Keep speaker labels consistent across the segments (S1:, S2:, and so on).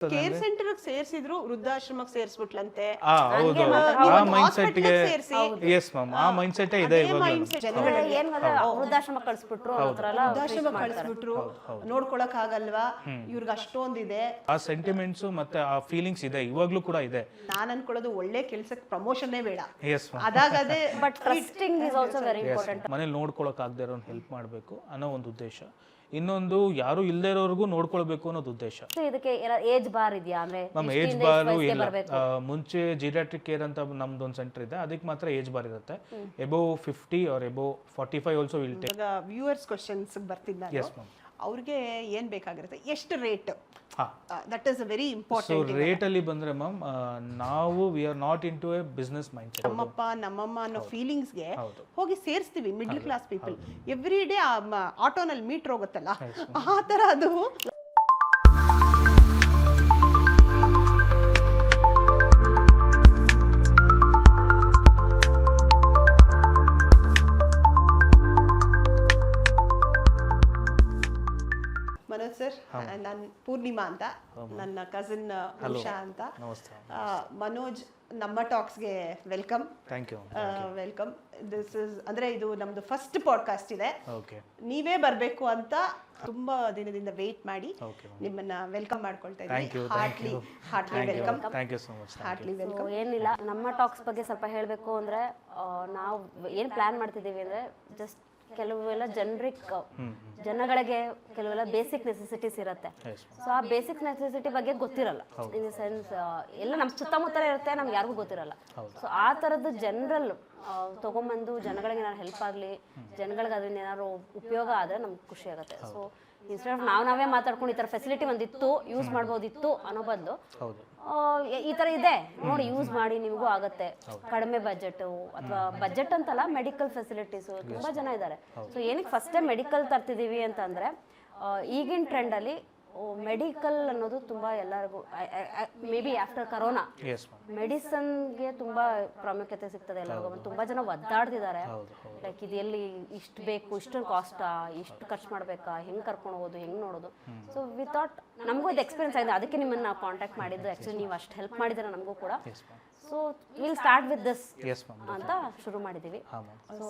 S1: Care centre ಸೇರಿಸಿದ್ರು ವೃದ್ಧಾಶ್ರಮಕ್ಕೆ ಸೇರಿಸ್ಬಿಟ್ಲಂತೆ.
S2: ಹೌದು, ಆ mind ಸೆಟ್ಗೆ yes ma'am, ಆ ಮೈಂಡ್ ಸೆಟ್ ಇದೆ ಇವಾಗ.
S3: ವೃದ್ಧಾಶ್ರಮ ಕಳಿಸ್ಬಿಟ್ರು,
S1: ವೃದ್ಧಾಶ್ರಮ ಕಳಿಸ್ಬಿಟ್ರು, ನೋಡ್ಕೊಳಕ್ ಆಗಲ್ವಾ ಇವ್ರಿಗೆ ಅಷ್ಟೊಂದಿದೆ.
S2: ಆ ಸೆಂಟಿಮೆಂಟ್ಸ್ ಮತ್ತೆ ಆ ಫೀಲಿಂಗ್ಸ್ ಇದೆ, ಇವಾಗ್ಲೂ ಕೂಡ ಇದೆ.
S1: ನಾನ್ ಅನ್ಕೊಳ್ಳೋದು ಒಳ್ಳೆ ಕೆಲ್ಸಕ್ಕೆ ಪ್ರಮೋಷನ್ನೇ ಬೇಡ,
S2: ಎಸ್ ಮ್ಯಾಮ್.
S1: ಅದಾಗದೆ
S3: but trusting is also very important.
S2: ಮನೇಲಿ ನೋಡ್ಕೊಳಕ್ ಆಗದೆ ಇರೋನ್ ಹೆಲ್ಪ್ ಮಾಡಬೇಕು ಅನ್ನೋ ಒಂದು ಉದ್ದೇಶ. ಇನ್ನೊಂದು, ಯಾರು ಇಲ್ಲದೆ ಇರೋರ್ಗು ನೋಡ್ಕೊಳ್ಬೇಕು ಅನ್ನೋದು ಉದ್ದೇಶ.
S3: ಇದಕ್ಕೆ ಏಜ್ ಬಾರ್ ಇದೆಯಾ ಅಂದ್ರೆ?
S2: ಮ್ಯಾಮ್ ಏಜ್ ಬಾರ್ ಇಲ್ಲ. ಮುಂಚೆ ಜಿರಾಟ್ರಿಕ್ ಕೇರ್ ಅಂತ ನಮ್ದು ಒಂದು ಸೆಂಟರ್ ಇದೆ, ಅದಕ್ಕೆ ಮಾತ್ರ ಏಜ್ ಬಾರ್ ಇರುತ್ತೆ. Above 50 or above 45 also will take.
S1: Viewers questions ಬರ್ತಿದ್ದ
S2: ಎಸ್ ಮ್ಯಾಮ್.
S1: ಅವ್ರಿಗೆ ಏನ್ ಬೇಕಾಗಿರುತ್ತೆ, ಎಷ್ಟು rate? That is very
S2: so
S1: important.
S2: Rate ಅಲ್ಲಿ ಬಂದ್ರೆ ಮ್ಯಾಮ್, ನಾವು we are not into a business mindset.
S1: ನಮ್ಮಪ್ಪ ನಮ್ಮಮ್ಮ ಅನ್ನೋ ಫೀಲಿಂಗ್ಸ್ಗೆ
S2: ಹೌದು.
S1: ಹೋಗಿ ಸೇರಿಸ್ತೀವಿ. Middle class people every day ಆಟೋನಲ್ಲಿ ಮೀಟರ್ ಹೋಗುತ್ತಲ್ಲ, ಆ ತರ ಅದು. ಮನೋಜ್ ಸರ್, ನಾನು ಪೂರ್ಣಿಮಾ ಅಂತ, ನನ್ನ ಕಸಿನ್ ಉಷಾ ಅಂತ.
S2: ನಮಸ್ತೆ.
S1: ಮನೋಜ್, ನಮ್ಮ ಟಾಕ್ಸ್ಗೆ welcome.
S2: Thank you.
S1: Welcome. This is ಅಂದ್ರೆ ಇದು ನಮ್ದು ಫಸ್ಟ್ ಪಾಡ್ಕಾಸ್ಟ್ ಇದೆ.
S2: ಓಕೆ.
S1: ನೀವೇ ಬರಬೇಕು ಅಂತ ತುಂಬಾ ದಿನದಿಂದ ವೇಟ್ ಮಾಡಿ ನಿಮ್ಮನ್ನ ವೆಲ್ಕಮ್ ಮಾಡ್ಕೊಳ್ತಾ ಇದ್ದೀನಿ. Heartly welcome.
S2: Thank you so much.
S1: Heartly welcome.
S3: ಏನಿಲ್ಲ, ನಮ್ಮ ಟಾಕ್ಸ್ ಬಗ್ಗೆ ಸ್ವಲ್ಪ ಹೇಳಬೇಕು ಅಂದ್ರೆ, ನಾವು ಏನು ಪ್ಲಾನ್ ಮಾಡ್ತಿದ್ದೀವಿ ಅಂದ್ರೆ, ಜಸ್ಟ್ ಕೆಲವೆಲ್ಲ ಜನಗಳಿಗೆ ಕೆಲವೆಲ್ಲ ಬೇಸಿಕ್ ನೆಸೆಸಿಟೀಸ್ ಇರುತ್ತೆ. ಸೊ ಆ ಬೇಸಿಕ್ ನೆಸೆಸಿಟಿ ಬಗ್ಗೆ ಗೊತ್ತಿರಲ್ಲ. ಇನ್ ದ ಸೆನ್ಸ್ ಎಲ್ಲ ನಮ್ಮ ಸುತ್ತಮುತ್ತ ಇರುತ್ತೆ, ನಮ್ಗೆ ಯಾರಿಗೂ ಗೊತ್ತಿರಲ್ಲ. ಸೊ ಆ ಥರದ್ದು ಜನರಲ್ ತೊಗೊಂಬಂದು ಜನಗಳಿಗೆ ಏನಾದ್ರು ಹೆಲ್ಪ್ ಆಗಲಿ, ಜನಗಳಿಗೆ ಅದರಿಂದ ಏನಾದ್ರು ಉಪಯೋಗ ಆದರೆ ನಮ್ಗೆ ಖುಷಿ ಆಗುತ್ತೆ. ಸೊ ಇನ್ಸ್ಟೆಡ್ ಆಫ್ ನಾವೇ ಮಾತಾಡ್ಕೊಂಡು ಈ ಥರ ಫೆಸಿಲಿಟಿ ಒಂದಿತ್ತು ಯೂಸ್ ಮಾಡ್ಬೋದಿತ್ತು ಅನ್ನೋ ಬದಲು, ಈ ಥರ ಇದೆ ನೋಡಿ ಯೂಸ್ ಮಾಡಿ, ನಿಮಗೂ ಆಗತ್ತೆ, ಕಡಿಮೆ ಬಜೆಟ್ ಅಥವಾ ಬಜೆಟ್ ಅಂತಲ್ಲ, ಮೆಡಿಕಲ್ ಫೆಸಿಲಿಟೀಸು ತುಂಬ ಜನ ಇದ್ದಾರೆ. ಸೊ ಏನಕ್ಕೆ ಫಸ್ಟ್ ಟೈಮ್ ಮೆಡಿಕಲ್ ತರ್ತಿದ್ದೀವಿ ಅಂತಂದರೆ, ಈಗಿನ ಟ್ರೆಂಡಲ್ಲಿ ಮೆಡಿಕಲ್ ಅನ್ನೋದು ತುಂಬ ಎಲ್ಲರಿಗೂ, ಮೇ ಬಿ ಆಫ್ಟರ್ ಕರೋನಾ ಮೆಡಿಸನ್ಗೆ ತುಂಬ ಪ್ರಾಮುಖ್ಯತೆ ಸಿಗ್ತದೆ ಎಲ್ಲರಿಗೂ. ತುಂಬ ಜನ ಒದ್ದಾಡ್ತಿದ್ದಾರೆ, ಲೈಕ್ ಇದು ಎಲ್ಲಿ ಇಷ್ಟು ಬೇಕು, ಇಷ್ಟೊಂದು ಕಾಸ್ಟಾ, ಇಷ್ಟು ಖರ್ಚು ಮಾಡಬೇಕಾ, ಹೆಂಗೆ ಕರ್ಕೊಂಡು ಹೋಗೋದು, ಹೆಂಗೆ ನೋಡೋದು. ಸೊ ವಿ ಥಾಟ್, ನಮಗೂ ಇದು ಎಕ್ಸ್ಪೀರಿಯನ್ಸ್ ಆಗಿದೆ, ಅದಕ್ಕೆ ನಿಮ್ಮನ್ನು ನಾವು ಕಾಂಟ್ಯಾಕ್ಟ್ ಮಾಡಿದ್ದು. ಆ್ಯಕ್ಚುಲಿ ನೀವು ಅಷ್ಟು ಹೆಲ್ಪ್ ಮಾಡಿದ್ದೀರ ನಮಗೂ ಕೂಡ. So will start with this ಅಂತ ಶುರು ಮಾಡಿದ್ದೀವಿ.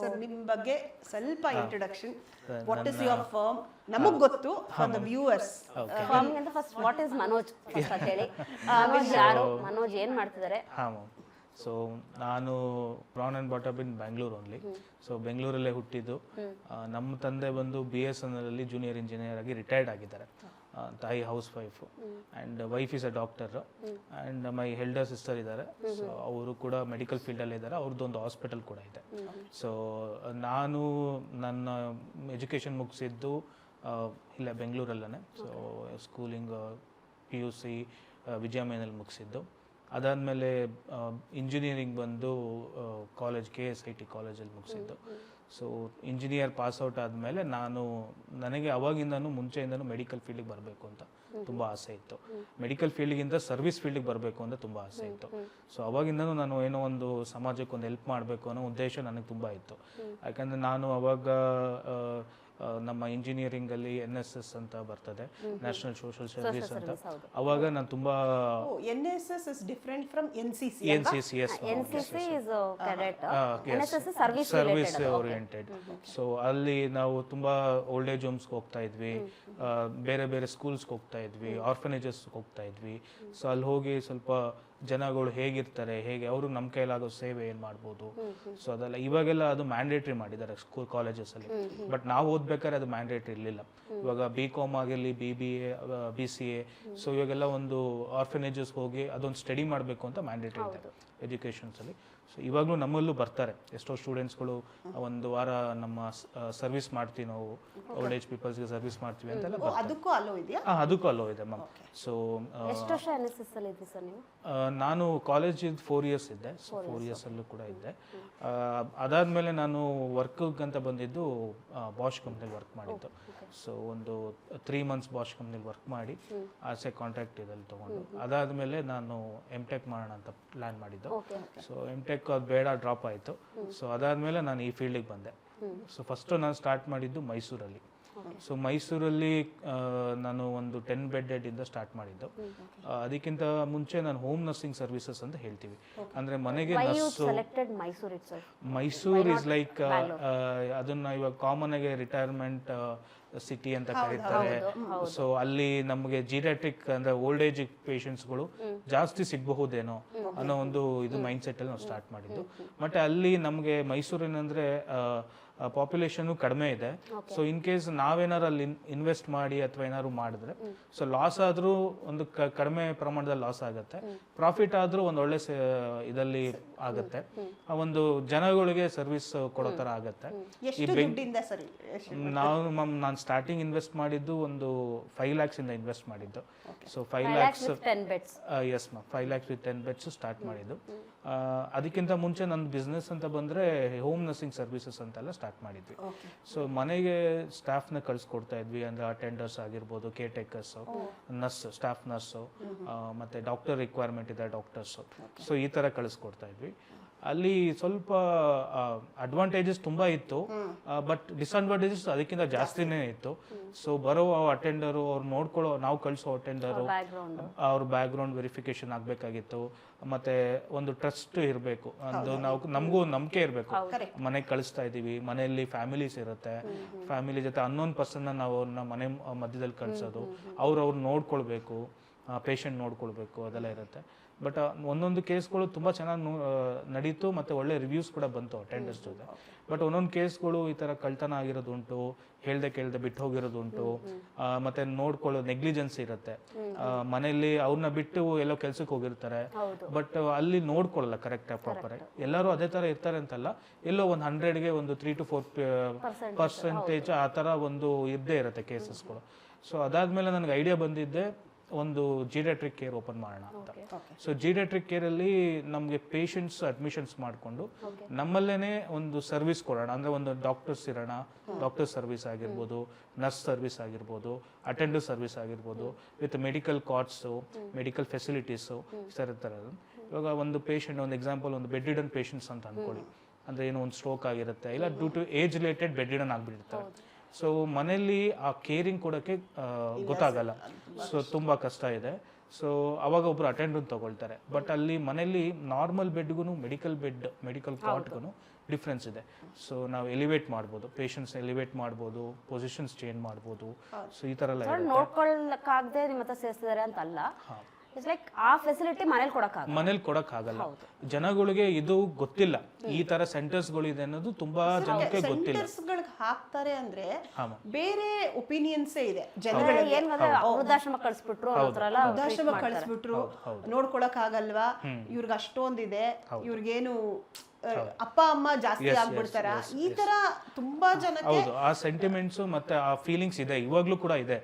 S1: ಸರ್, ನಿಮ್ಮ ಬಗ್ಗೆ ಸ್ವಲ್ಪ introduction. What is your firm? ನಮಗ್ ಗೊತ್ತು, ಫಾರ್ ದ ವ್ಯೂವರ್ಸ್.
S3: ಫರ್ಮ್ ಅಂತ ಫಸ್ಟ್ ವಾಟ್ ಇಸ್ ಮನೋಜ್ ಅಂತ ಹೇಳಿ. ಮನೋಜ್ ಯಾರು, ಮನೋಜ್ ಏನ್ ಮಾಡ್ತಿದ್ದಾರೆ?
S2: ಸೊ ನಾನು born and brought up in Bangalore only. So ಬೆಂಗಳೂರಲ್ಲೇ ಹುಟ್ಟಿದ್ದು. ನಮ್ಮ ತಂದೆ ಬಂದು BSNL ಅಲ್ಲಿ ಜೂನಿಯರ್ ಇಂಜಿನಿಯರ್ ಆಗಿ ರಿಟೈರ್ಡ್ ಆಗಿದ್ದಾರೆ. ತಾಯಿ house wife and wife is a doctor. And my elder sister ಇದ್ದಾರೆ, ಸೊ ಅವರು ಕೂಡ ಮೆಡಿಕಲ್ ಫೀಲ್ಡಲ್ಲೇ ಇದ್ದಾರೆ. ಅವ್ರದ್ದು ಒಂದು ಹಾಸ್ಪಿಟಲ್ ಕೂಡ ಇದೆ. ಸೊ ನಾನು ನನ್ನ ಎಜುಕೇಷನ್ ಮುಗಿಸಿದ್ದು ಇಲ್ಲ ಬೆಂಗಳೂರಲ್ಲೇ. ಸೊ ಸ್ಕೂಲಿಂಗ್ PUC ವಿಜಯಮೇನಲ್ಲಿ ಮುಗಿಸಿದ್ದು. ಅದಾದಮೇಲೆ ಇಂಜಿನಿಯರಿಂಗ್ ಬಂದು ಕಾಲೇಜ್ KSIT ಕಾಲೇಜಲ್ಲಿ ಮುಗಿಸಿದ್ದು. ಸೊ ಇಂಜಿನಿಯರ್ ಪಾಸ್ಔಟ್ ಆದಮೇಲೆ ನನಗೆ ಅವಾಗಿಂದನೂ ಮುಂಚೆಯಿಂದನೂ ಮೆಡಿಕಲ್ ಫೀಲ್ಡಿಗೆ ಬರಬೇಕು ಅಂತ ತುಂಬ ಆಸೆ ಇತ್ತು. ಮೆಡಿಕಲ್ ಫೀಲ್ಡ್ಗಿಂತ ಸರ್ವಿಸ್ ಫೀಲ್ಡಿಗೆ ಬರಬೇಕು ಅಂತ ತುಂಬ ಆಸೆ ಇತ್ತು. ಸೊ ಅವಾಗಿಂದನೂ ನಾನು ಏನೋ ಒಂದು ಸಮಾಜಕ್ಕೆ ಒಂದು ಹೆಲ್ಪ್ ಮಾಡಬೇಕು ಅನ್ನೋ ಉದ್ದೇಶ ನನಗೆ ತುಂಬ ಇತ್ತು. ಯಾಕಂದರೆ ನಾನು ಅವಾಗ ನಮ್ಮ ಇಂಜಿನಿಯರಿಂಗಲ್ಲಿ NSS ಅಂತ ಬರ್ತದೆ, ನ್ಯಾಷನಲ್ ಸೋಷಲ್ ಸರ್ವಿಸ್ ಅಂತ. ಅವಾಗ ನಾನು ತುಂಬ
S1: NSS is different from NCC.
S2: NCC is
S3: cadet,
S2: NSS is service oriented. So ಅಲ್ಲಿ ನಾವು ತುಂಬ ಓಲ್ಡ್ ಏಜ್ ಹೋಮ್ಸ್ಗೆ ಹೋಗ್ತಾ ಇದ್ವಿ, ಬೇರೆ ಬೇರೆ ಸ್ಕೂಲ್ಸ್ಗೆ ಹೋಗ್ತಾ ಇದ್ವಿ, ಆರ್ಫನೇಜಸ್ಗೆ ಹೋಗ್ತಾ ಇದ್ವಿ. ಸೊ ಅಲ್ಲಿ ಹೋಗಿ ಸ್ವಲ್ಪ ಜನಗಳು ಹೇಗಿರ್ತಾರೆ, ಹೇಗೆ ಅವರು ನಮ್ಮ ಕೈಲಾಗೋ ಸೇವೆ ಏನು ಮಾಡ್ಬೋದು. ಸೊ ಅದೆಲ್ಲ ಇವಾಗೆಲ್ಲ ಅದು ಮ್ಯಾಂಡೇಟ್ರಿ ಮಾಡಿದ್ದಾರೆ ಸ್ಕೂಲ್ ಕಾಲೇಜಸಲ್ಲಿ. ಬಟ್ ನಾವು ಓದ್ಬೇಕಾದ್ರೆ ಅದು ಮ್ಯಾಂಡೇಟ್ರಿ ಇರಲಿಲ್ಲ. ಇವಾಗ BCom ಆಗಿರಲಿ, BBA, BCA, ಸೊ ಇವಾಗೆಲ್ಲ ಒಂದು ಆರ್ಫನೇಜಸ್ ಹೋಗಿ ಅದೊಂದು ಸ್ಟಡಿ ಮಾಡಬೇಕು ಅಂತ ಮ್ಯಾಂಡೇಟ್ರಿ ಇದೆ ಎಜುಕೇಷನ್ಸಲ್ಲಿ. ಸೊ ಇವಾಗಲೂ ನಮ್ಮಲ್ಲೂ ಬರ್ತಾರೆ ಎಷ್ಟೋ ಸ್ಟೂಡೆಂಟ್ಸ್ಗಳು, ಒಂದು ವಾರ ನಮ್ಮ ಸರ್ವಿಸ್ ಮಾಡ್ತೀವಿ ನಾವು, ಓಲ್ಡ್ ಏಜ್ ಪೀಪಲ್ಸ್ಗೆ ಸರ್ವಿಸ್ ಮಾಡ್ತೀವಿ ಅಂತೆಲ್ಲ.
S1: ಅದಕ್ಕೂ ಅಲೋ ಇದೆಯಾ?
S2: ಅದಕ್ಕೂ ಅಲೋ ಇದೆ ಮ್ಯಾಮ್. ಸೊ
S3: ಎಷ್ಟು ವರ್ಷ NSS ಅಲ್ಲಿ ಇದ್ರಿ ಸರ್ ನೀವು?
S2: ನಾನು ಕಾಲೇಜಿದ್ದು 4 years ಇದ್ದೆ. ಸೊ 4 years ಅಲ್ಲೂ ಕೂಡ ಇದ್ದೆ. ಅದಾದಮೇಲೆ ನಾನು ವರ್ಕ್ಗೆ ಅಂತ ಬಂದಿದ್ದು ಬಾಷ್ ಕಂಪ್ನಿಲಿ ವರ್ಕ್ ಮಾಡಿದ್ದು. ಸೊ ಒಂದು 3 months ಬಾಷ್ ಕಂಪ್ನಿಲಿ ವರ್ಕ್ ಮಾಡಿ ಆಸೆ ಕಾಂಟ್ರಾಕ್ಟ್ ಇದಲ್ಲಿ ತೊಗೊಂಡು, ಅದಾದಮೇಲೆ ನಾನು M.Tech ಮಾಡೋಣ ಅಂತ ಪ್ಲ್ಯಾನ್ ಮಾಡಿದ್ದು. ಸೊ M.Tech ಅದು ಬೇಡ, ಡ್ರಾಪ್ ಆಯಿತು. ಸೊ ಅದಾದಮೇಲೆ ನಾನು ಈ ಫೀಲ್ಡಿಗೆ ಬಂದೆ. ಸೊ ಫಸ್ಟು ನಾನು ಸ್ಟಾರ್ಟ್ ಮಾಡಿದ್ದು ಮೈಸೂರಲ್ಲಿ. ಸೊ ಮೈಸೂರಲ್ಲಿ ನಾನು ಒಂದು 10 ಬೆಡ್ ಇಂದ ಸ್ಟಾರ್ಟ್ ಮಾಡಿದ್ದು. ಅದಕ್ಕಿಂತ ಮುಂಚೆ ನಾನು ಹೋಮ್ ನರ್ಸಿಂಗ್ ಸರ್ವಿಸಸ್ ಅಂತ ಹೇಳ್ತೀವಿ, ಅಂದ್ರೆ ಮನೆಗೆ ನರ್ಸು. ಮೈಸೂರ್ ಇಸ್ ಲೈಕ್ ಅದನ್ನ ಇವಾಗ ಕಾಮನ್ ಆಗಿ ರಿಟೈರ್ಮೆಂಟ್ ಸಿಟಿ ಅಂತ ಕರೀತಾರೆ. ಸೊ ಅಲ್ಲಿ ನಮಗೆ ಜೀರಿಯಾಟ್ರಿಕ್ ಅಂದ್ರೆ ಓಲ್ಡ್ ಏಜ್ ಪೇಷಂಟ್ಸ್ಗಳು ಜಾಸ್ತಿ ಸಿಗಬಹುದೇನೋ ಅನ್ನೋ ಒಂದು ಇದು ಮೈಂಡ್ ಸೆಟ್ ಅಲ್ಲಿ ನಾವು ಸ್ಟಾರ್ಟ್ ಮಾಡಿದ್ದು. ಮತ್ತೆ ಅಲ್ಲಿ ನಮಗೆ ಮೈಸೂರಿನಂದ್ರೆ ಪಾಪ್ಯುಲೇಷನ್ ಕಡಿಮೆ ಇದೆ. ಸೊ ಇನ್ ಕೇಸ್ ನಾವೇನಾರು ಅಲ್ಲಿ ಇನ್ವೆಸ್ಟ್ ಮಾಡಿ ಅಥವಾ ಏನಾದ್ರು ಮಾಡಿದ್ರೆ ಸೊ ಲಾಸ್ ಆದ್ರೂ ಒಂದು ಕಡಿಮೆ ಪ್ರಮಾಣದಲ್ಲಿ ಲಾಸ್ ಆಗುತ್ತೆ, ಪ್ರಾಫಿಟ್ ಆದ್ರೂ ಒಂದು ಒಳ್ಳೆ ಇದರಲ್ಲಿ ಆಗುತ್ತೆ, ಒಂದು ಜನಗಳಿಗೆ ಸರ್ವಿಸ್ ಕೊಡೋ ತರ ಆಗುತ್ತೆ. ನಾನು ಸ್ಟಾರ್ಟಿಂಗ್ ಇನ್ವೆಸ್ಟ್ ಮಾಡಿದ್ದು ಒಂದು 5 lakhs ಇಂದ ಇನ್ವೆಸ್ಟ್ ಮಾಡಿದ್ದು. So 5 lakhs yes ma'am 5 lakhs with 10 beds start ಮಾಡಿದ್ದು. ಅದಕ್ಕಿಂತ ಮುಂಚೆ ನನ್ನ ಬಿಸ್ನೆಸ್ ಅಂತ ಬಂದ್ರೆ ಹೋಮ್ ನರ್ಸಿಂಗ್ ಸರ್ವಿಸಸ್ ಅಂತೆಲ್ಲ ಸ್ಟಾರ್ಟ್ ಮಾಡಿದ್ವಿ. ಸೊ ಮನೆಗೆ ಸ್ಟಾಫ್ನ ಕಳ್ಸಿಕೊಡ್ತಾ ಇದ್ವಿ, ಅಂದ್ರೆ ಅಟೆಂಡರ್ಸ್ ಆಗಿರ್ಬೋದು, care takers, nurse, staff nurse, ಮತ್ತೆ ಡಾಕ್ಟರ್ ರಿಕ್ವೈರ್ಮೆಂಟ್ ಇದೆ ಡಾಕ್ಟರ್ಸು. ಸೊ ಈ ತರ ಕಳಿಸ್ಕೊಡ್ತಾ ಇದ್ವಿ. ಅಲ್ಲಿ ಸ್ವಲ್ಪ ಅಡ್ವಾಂಟೇಜಸ್ ತುಂಬಾ ಇತ್ತು, ಬಟ್ ಡಿಸ್ಅಡ್ವಾಂಟೇಜಸ್ ಅದಕ್ಕಿಂತ ಜಾಸ್ತಿನೇ ಇತ್ತು. ಸೊ ಬರೋ ಅಟೆಂಡರು ಅವ್ರು ನೋಡ್ಕೊಳ್ಳೋ, ನಾವು ಕಳಿಸೋ ಅಟೆಂಡರು ಅವ್ರ ಬ್ಯಾಕ್ ಗ್ರೌಂಡ್ ವೆರಿಫಿಕೇಶನ್ ಆಗ್ಬೇಕಾಗಿತ್ತು. ಮತ್ತೆ ಒಂದು ಟ್ರಸ್ಟ್ ಇರಬೇಕು, ಒಂದು ನಮಗೂ ನಂಬಿಕೆ ಇರಬೇಕು. ಮನೆಗೆ ಕಳಿಸ್ತಾ ಇದೀವಿ, ಮನೆಯಲ್ಲಿ ಫ್ಯಾಮಿಲೀಸ್ ಇರುತ್ತೆ, ಫ್ಯಾಮಿಲಿ ಜೊತೆ ಅನ್ನೋನ್ ಪರ್ಸನ್ ನಾವು ಅವ್ರನ್ನ ಮನೆ ಮಧ್ಯದಲ್ಲಿ ಕಳ್ಸೋದು, ಅವ್ರು ನೋಡ್ಕೊಳ್ಬೇಕು, ಪೇಷಂಟ್ ನೋಡ್ಕೊಳ್ಬೇಕು, ಅದೆಲ್ಲ ಇರುತ್ತೆ. ಬಟ್ ಒಂದೊಂದು ಕೇಸ್ಗಳು ತುಂಬಾ ಚೆನ್ನಾಗಿ ನಡೀತು, ಮತ್ತೆ ಒಳ್ಳೆ ರಿವ್ಯೂಸ್ ಕೂಡ ಬಂತು ಅಟೆಂಡರ್ಸ್ ಜೊತೆ. ಬಟ್ ಒಂದೊಂದು ಕೇಸ್ಗಳು ಈ ತರ ಕಳ್ತನ ಆಗಿರೋದುಂಟು, ಕೇಳ್ದೆ ಬಿಟ್ಟು ಹೋಗಿರೋದುಂಟು, ಮತ್ತೆ ನೋಡ್ಕೊಳ್ಳೋ ನೆಗ್ಲಿಜೆನ್ಸ್ ಇರುತ್ತೆ. ಮನೆಯಲ್ಲಿ ಅವ್ರನ್ನ ಬಿಟ್ಟು ಎಲ್ಲೋ ಕೆಲ್ಸಕ್ಕೆ ಹೋಗಿರ್ತಾರೆ, ಬಟ್ ಅಲ್ಲಿ ನೋಡ್ಕೊಳ್ಳಲ್ಲ ಕರೆಕ್ಟ್ ಪ್ರಾಪರ್. ಎಲ್ಲರೂ ಅದೇ ತರ ಇರ್ತಾರೆ ಅಂತಲ್ಲ, ಎಲ್ಲೋ ಒಂದು 100ಗೆ ಒಂದು 3 to 4% ಆ ತರ ಒಂದು ಇದ್ದೇ ಇರುತ್ತೆ ಕೇಸಸ್ಗಳು. ಸೊ ಅದಾದ್ಮೇಲೆ ನನಗೆ ಐಡಿಯಾ ಬಂದಿದ್ದೆ ಒಂದು ಜೀರಿಯಾಟ್ರಿಕ್ ಕೇರ್ ಓಪನ್ ಮಾಡೋಣ ಅಂತ. ಸೊ ಜೀರಿಯಾಟ್ರಿಕ್ ಕೇರ್ ಅಲ್ಲಿ ನಮಗೆ ಪೇಷಂಟ್ಸ್ ಅಡ್ಮಿಷನ್ಸ್ ಮಾಡಿಕೊಂಡು ನಮ್ಮಲ್ಲೇನೆ ಒಂದು ಸರ್ವಿಸ್ ಕೊಡೋಣ, ಅಂದ್ರೆ ಒಂದು ಡಾಕ್ಟರ್ಸ್ ಇರೋಣ, ಡಾಕ್ಟರ್ ಸರ್ವಿಸ್ ಆಗಿರ್ಬೋದು, ನರ್ಸ್ ಸರ್ವಿಸ್ ಆಗಿರ್ಬೋದು, ಅಟೆಂಡರ್ ಸರ್ವಿಸ್ ಆಗಿರ್ಬೋದು, with medical cards, medical facilities ಇರ್ತಾರೆ. ಇವಾಗ ಒಂದು ಪೇಷಂಟ್, ಒಂದು ಎಕ್ಸಾಂಪಲ್, ಒಂದು ಬೆಡ್ ರಿಡನ್ ಪೇಷಂಟ್ಸ್ ಅಂತ ಅನ್ಕೊಳ್ಳಿ, ಅಂದ್ರೆ ಏನೋ ಒಂದು ಸ್ಟ್ರೋಕ್ ಆಗಿರುತ್ತೆ, ಇಲ್ಲ due to age related bedridden ಆಗ್ಬಿಟ್ಟಿರ್ತಾರೆ. ಸೊ ಮನೆಯಲ್ಲಿ ಆ ಕೇರಿಂಗ್ ಕೊಡೋಕ್ಕೆ ಗೊತ್ತಾಗಲ್ಲ, ಸೊ ತುಂಬಾ ಕಷ್ಟ ಇದೆ. ಸೊ ಅವಾಗ ಒಬ್ರು ಅಟೆಂಡರ್ ತಗೊಳ್ತಾರೆ, ಬಟ್ ಅಲ್ಲಿ ಮನೆಯಲ್ಲಿ ನಾರ್ಮಲ್ ಬೆಡ್ಗೂ ಮೆಡಿಕಲ್ ಕಾಟ್ಗೂ ಡಿಫ್ರೆನ್ಸ್ ಇದೆ. ಸೊ ನಾವು ಎಲಿವೇಟ್ ಮಾಡ್ಬೋದು, ಪೇಷಂಟ್ಸ್ ಎಲಿವೇಟ್ ಮಾಡ್ಬೋದು, ಪೊಸಿಷನ್ಸ್ ಚೇಂಜ್ ಮಾಡ್ಬೋದು. ಸೊ ಈ ತರ ಎಲ್ಲ
S3: ನೋಡ್ಕೊಳ್ಳಕ್ಕಾಗದೆ ನಿಮ್ಮ ಹತ್ರ ಸೇರಿಸಿದ್ದಾರೆ ಅಂತಲ್ಲ, ಇಟ್ಸ್ ಲೈಕ್ ಆ ಫೆಸಿಲಿಟಿ ಮನೇಲಿ ಕೊಡಕ್ಕಾಗಲ್ಲ.
S2: ಜನಗಳಿಗೆ ಇದು ಗೊತ್ತಿಲ್ಲ, ಈ ತರ ಸೆಂಟರ್ಸ್ಗಳು ಇದೆ ಅನ್ನೋದು ತುಂಬಾ ಜನಕ್ಕೆ ಗೊತ್ತಿಲ್ಲ.
S1: ಹಾಕ್ತಾರೆ ಅಂದ್ರೆ ಬೇರೆ ಒಪಿನಿಯನ್ಸ್ ಇದೆ
S3: ಜನಗಳಿಗೆ. ವೃದ್ಧಾಶ್ರಮ
S1: ಕಳಿಸ್ಬಿಟ್ರು, ನೋಡ್ಕೊಳಕ್ ಆಗಲ್ವಾ, ಇವ್ರಿಗೆ ಅಷ್ಟೊಂದಿದೆ, ಇವ್ರಿಗೇನು ಅಪ್ಪ ಅಮ್ಮ ಜಾಸ್ತಿ ಆಗ್ಬಿಡ್ತಾರ, ಈ ತರ ತುಂಬಾ ಜನಕ್ಕೆ
S2: ಹೌದು ಆ ಸೆಂಟಿಮೆಂಟ್ಸ್ ಮತ್ತೆ ಆ ಫೀಲಿಂಗ್ಸ್ ಇದೆ, ಇವಾಗ್ಲೂ ಕೂಡ ಇದೆ.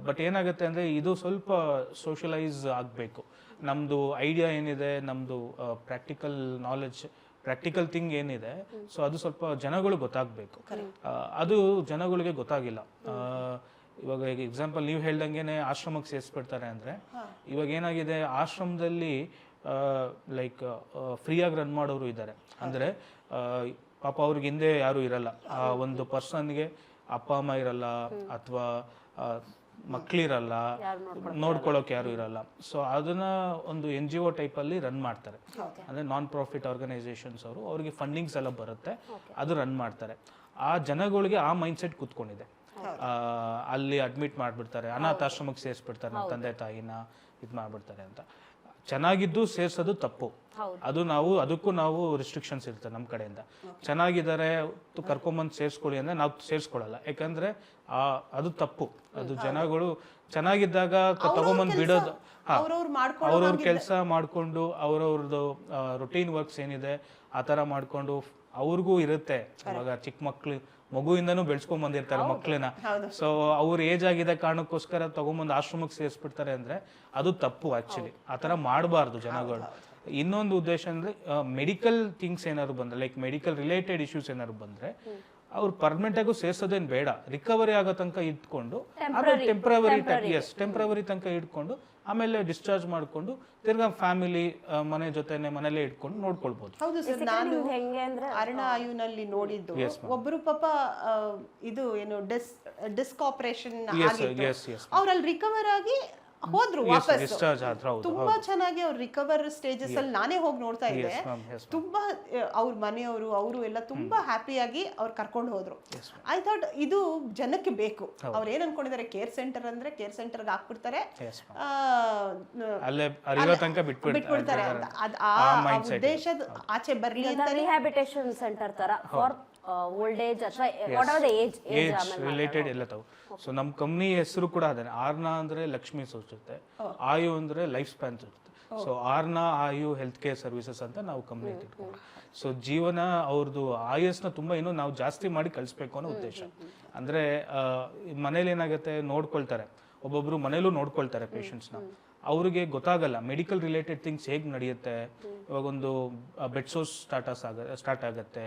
S2: ಬಟ್ ಏನಾಗುತ್ತೆ ಅಂದ್ರೆ ಇದು ಸ್ವಲ್ಪ ಸೋಷಿಯಲೈಸ್ ಆಗ್ಬೇಕು. ನಮ್ದು ಐಡಿಯಾ ಏನಿದೆ, ನಮ್ದು ಪ್ರಾಕ್ಟಿಕಲ್ ನಾಲೆಡ್ಜ್, ಪ್ರಾಕ್ಟಿಕಲ್ ಥಿಂಗ್ ಏನಿದೆ, ಸೊ ಅದು ಸ್ವಲ್ಪ ಜನಗಳು ಗೊತ್ತಾಗ್ಬೇಕು. ಅದು ಜನಗಳಿಗೆ ಗೊತ್ತಾಗಿಲ್ಲ. ಇವಾಗ ಎಕ್ಸಾಂಪಲ್ ನೀವು ಹೇಳ್ದಂಗೆನೆ ಆಶ್ರಮಕ್ಕೆ ಸೇರಿಸ್ಬಿಡ್ತಾರೆ ಅಂದ್ರೆ, ಇವಾಗ ಏನಾಗಿದೆ, ಆಶ್ರಮದಲ್ಲಿ ಲೈಕ್ ಫ್ರೀಯಾಗಿ ರನ್ ಮಾಡೋರು ಇದ್ದಾರೆ. ಅಂದ್ರೆ ಪಾಪ ಅವ್ರಿಗೆ ಹಿಂದೆ ಯಾರು ಇರಲ್ಲ, ಒಂದು ಪರ್ಸನ್ಗೆ ಅಪ್ಪ ಅಮ್ಮ ಇರಲ್ಲ, ಅಥವಾ ಮಕ್ಳಿರಲ್ಲ, ನೋಡ್ಕೊಳ್ಳೋಕೆ ಯಾರು ಇರಲ್ಲ. ಸೊ ಅದನ್ನ ಒಂದು NGO ಟೈಪ್ ಅಲ್ಲಿ ರನ್ ಮಾಡ್ತಾರೆ, ಅಂದ್ರೆ ನಾನ್ ಪ್ರಾಫಿಟ್ ಆರ್ಗನೈಸೇಷನ್ಸ್ ಅವರು, ಅವ್ರಿಗೆ ಫಂಡಿಂಗ್ಸ್ ಎಲ್ಲ ಬರುತ್ತೆ, ಅದು ರನ್ ಮಾಡ್ತಾರೆ. ಆ ಜನಗಳಿಗೆ ಆ ಮೈಂಡ್ ಸೆಟ್ ಕೂತ್ಕೊಂಡಿದೆ. ಅಲ್ಲಿ ಅಡ್ಮಿಟ್ ಮಾಡ್ಬಿಡ್ತಾರೆ, ಅನಾಥಾಶ್ರಮಕ್ಕೆ ಸೇರಿಸ್ಬಿಡ್ತಾರೆ, ನಮ್ಮ ತಂದೆ ತಾಯಿನ ಇದು ಮಾಡ್ಬಿಡ್ತಾರೆ ಅಂತ. ಚೆನ್ನಾಗಿದ್ದು ಸೇರ್ಸೋದು ತಪ್ಪು, ಅದು ಅದಕ್ಕೂ ನಾವು ರಿಸ್ಟ್ರಿಕ್ಷನ್ಸ್ ಇರ್ತದೆ ನಮ್ಮ ಕಡೆಯಿಂದ. ಚೆನ್ನಾಗಿದ್ದಾರೆ ಕರ್ಕೊಂಬಂದು ಸೇರ್ಸ್ಕೊಳ್ಳಿ ಅಂದ್ರೆ ನಾವು ಸೇರ್ಸ್ಕೊಳ್ಳಲ್ಲ, ಯಾಕಂದ್ರೆ ಅದು ತಪ್ಪು. ಅದು ಜನಗಳು ಚೆನ್ನಾಗಿದ್ದಾಗ ತಗೊಂಬಂದು ಬಿಡೋದು, ಅವ್ರವ್ರ ಕೆಲಸ ಮಾಡ್ಕೊಂಡು ಅವ್ರವ್ರದ್ದು ರೊಟೀನ್ ವರ್ಕ್ಸ್ ಏನಿದೆ ಆ ತರ ಮಾಡ್ಕೊಂಡು ಅವ್ರಿಗೂ ಇರುತ್ತೆ. ಇವಾಗ ಚಿಕ್ಕ ಮಗುವಿಂದನೂ ಬೆಳೆಸ್ಕೊಂಡ್ ಬಂದಿರ್ತಾರೆ ಮಕ್ಳನ್ನ. ಸೊ ಅವ್ರ ಏಜ್ ಆಗಿದೆ ಕಾರಣಕ್ಕೋಸ್ಕರ ತಗೊಂಬಂದು ಆಶ್ರಮಕ್ಕೆ ಸೇರಿಸ್ಬಿಡ್ತಾರೆ ಅಂದ್ರೆ ಅದು ತಪ್ಪು. ಆಕ್ಚುಲಿ ಆತರ ಮಾಡಬಾರ್ದು ಜನಗಳು. ಇನ್ನೊಂದು ಉದ್ದೇಶ ಅಂದ್ರೆ ಮೆಡಿಕಲ್ ಥಿಂಗ್ಸ್ ಏನಾದ್ರು ಬಂದ್ರೆ, ಲೈಕ್ ಮೆಡಿಕಲ್ ರಿಲೇಟೆಡ್ ಇಶ್ಯೂಸ್ ಏನಾದ್ರು ಬಂದ್ರೆ ಅವ್ರು ಪರ್ಮನೆಂಟ್ ಆಗು ಸೇರ್ಸೋದೇನ್ ಬೇಡ, ರಿಕವರಿ ಆಗೋ ತನಕ ಇಟ್ಕೊಂಡು ಟೆಂಪ್ರವರಿ ತನಕ ಇಟ್ಕೊಂಡು ಆಮೇಲೆ ಡಿಸ್ಚಾರ್ಜ್ ಮಾಡಿಕೊಂಡು ತಿರ್ಗಾ ಫ್ಯಾಮಿಲಿ ಮನೇಲೇ ಇಟ್ಕೊಂಡು ನೋಡ್ಕೊಳ್ಬೋದು.
S1: ಹೌದು ಸರ್, ನಾನು
S3: ಹೆಂಗೆ ಅಂದ್ರೆ
S1: ಅರುಣ ಆಯುನಲ್ಲಿ ನೋಡಿದ್ದು ಒಬ್ರು ಪಾಪ ಇದು ಏನು ಡಿಸ್ಕ್ ಆಪರೇಷನ್ ಆಗಿತ್ತು, ಅವ್ರಲ್ಲಿ ರಿಕವರ್ ಆಗಿ ಹೋದ್ರು ವಾಪಸ್.
S2: ಡಿಸ್ಚಾರ್ಜ್ ಆದ್ರೆ ಹೌದು,
S1: ತುಂಬಾ ಚೆನ್ನಾಗಿ ಅವ್ರು ರಿಕವರ್ ಸ್ಟೇಜಸ್ ಅಲ್ಲಿ ನಾನೇ ಹೋಗಿ ನೋಡ್ತಾ ಇದ್ದೆ. ತುಂಬಾ ಅವ್ರ ಮನೆಯವರು ಅವರು ಎಲ್ಲ ತುಂಬಾ ಹ್ಯಾಪಿಯಾಗಿ ಅವ್ರು ಕರ್ಕೊಂಡು ಹೋದ್ರು. ಐ ಥಾಟ್ ಇದು ಜನಕ್ಕೆ ಬೇಕು. ಅವ್ರು ಏನ್ ಅನ್ಕೊಂಡಿದ್ದಾರೆ, ಕೇರ್ ಸೆಂಟರ್ ಅಂದ್ರೆ ಕೇರ್ ಸೆಂಟರ್ಗೆ ಹಾಕ್ಬಿಡ್ತಾರೆ, ಬಿಟ್ಬಿಡ್ತಾರೆ ಅಂತ. ಆ ಉದ್ದೇಶದ ಆಚೆ ಬರ್ಲಿ ಅಂತ
S3: ರಿಹ್ಯಾಬಿಟೇಷನ್ ಸೆಂಟರ್ ತರ ಫಾರ್ ಓಲ್ಡ್ ಏಜ್ ಅಥವಾ ವಾಟ್ ಏಜ್
S2: ರಿಲೇಟೆಡ್ ಎಲ್ಲ ತಾವು. ಸೊ ನಮ್ಮ ಕಂಪ್ನಿ ಹೆಸರು ಕೂಡ ಅದೇ, ಆರ್ನಾ ಅಂದ್ರೆ ಲಕ್ಷ್ಮಿ ಸೂಚಿಸುತ್ತೆ, ಆಯು ಅಂದ್ರೆ ಲೈಫ್ ಸ್ಪ್ಯಾನ್ ಸೂಚಿಸುತ್ತೆ. ಸೊ ಆರ್ನಾ ಆಯು ಹೆಲ್ತ್ ಕೇರ್ ಸರ್ವಿಸಸ್ ಅಂತ ನಾವು ಕಂಪ್ನಿ ಇಟ್ಕೊಂಡು, ಸೊ ಜೀವನ ಅವ್ರದ್ದು ಆಯಸ್ನ ತುಂಬಾ ಇನ್ನೂ ನಾವು ಜಾಸ್ತಿ ಮಾಡಿ ಕಳಿಸ್ಬೇಕು ಅನ್ನೋ ಉದ್ದೇಶ. ಅಂದ್ರೆ ಮನೇಲಿ ಏನಾಗುತ್ತೆ, ನೋಡ್ಕೊಳ್ತಾರೆ, ಒಬ್ಬೊಬ್ರು ಮನೇಲೂ ನೋಡ್ಕೊಳ್ತಾರೆ ಪೇಷಂಟ್ಸ್ನ, ಅವ್ರಿಗೆ ಗೊತ್ತಾಗಲ್ಲ ಮೆಡಿಕಲ್ ರಿಲೇಟೆಡ್ ಥಿಂಗ್ಸ್ ಹೇಗೆ ನಡೆಯುತ್ತೆ. ಇವಾಗ ಒಂದು ಬೆಡ್ ಸೋರ್ಸ್ ಸ್ಟಾರ್ಟ್ ಆಗುತ್ತೆ,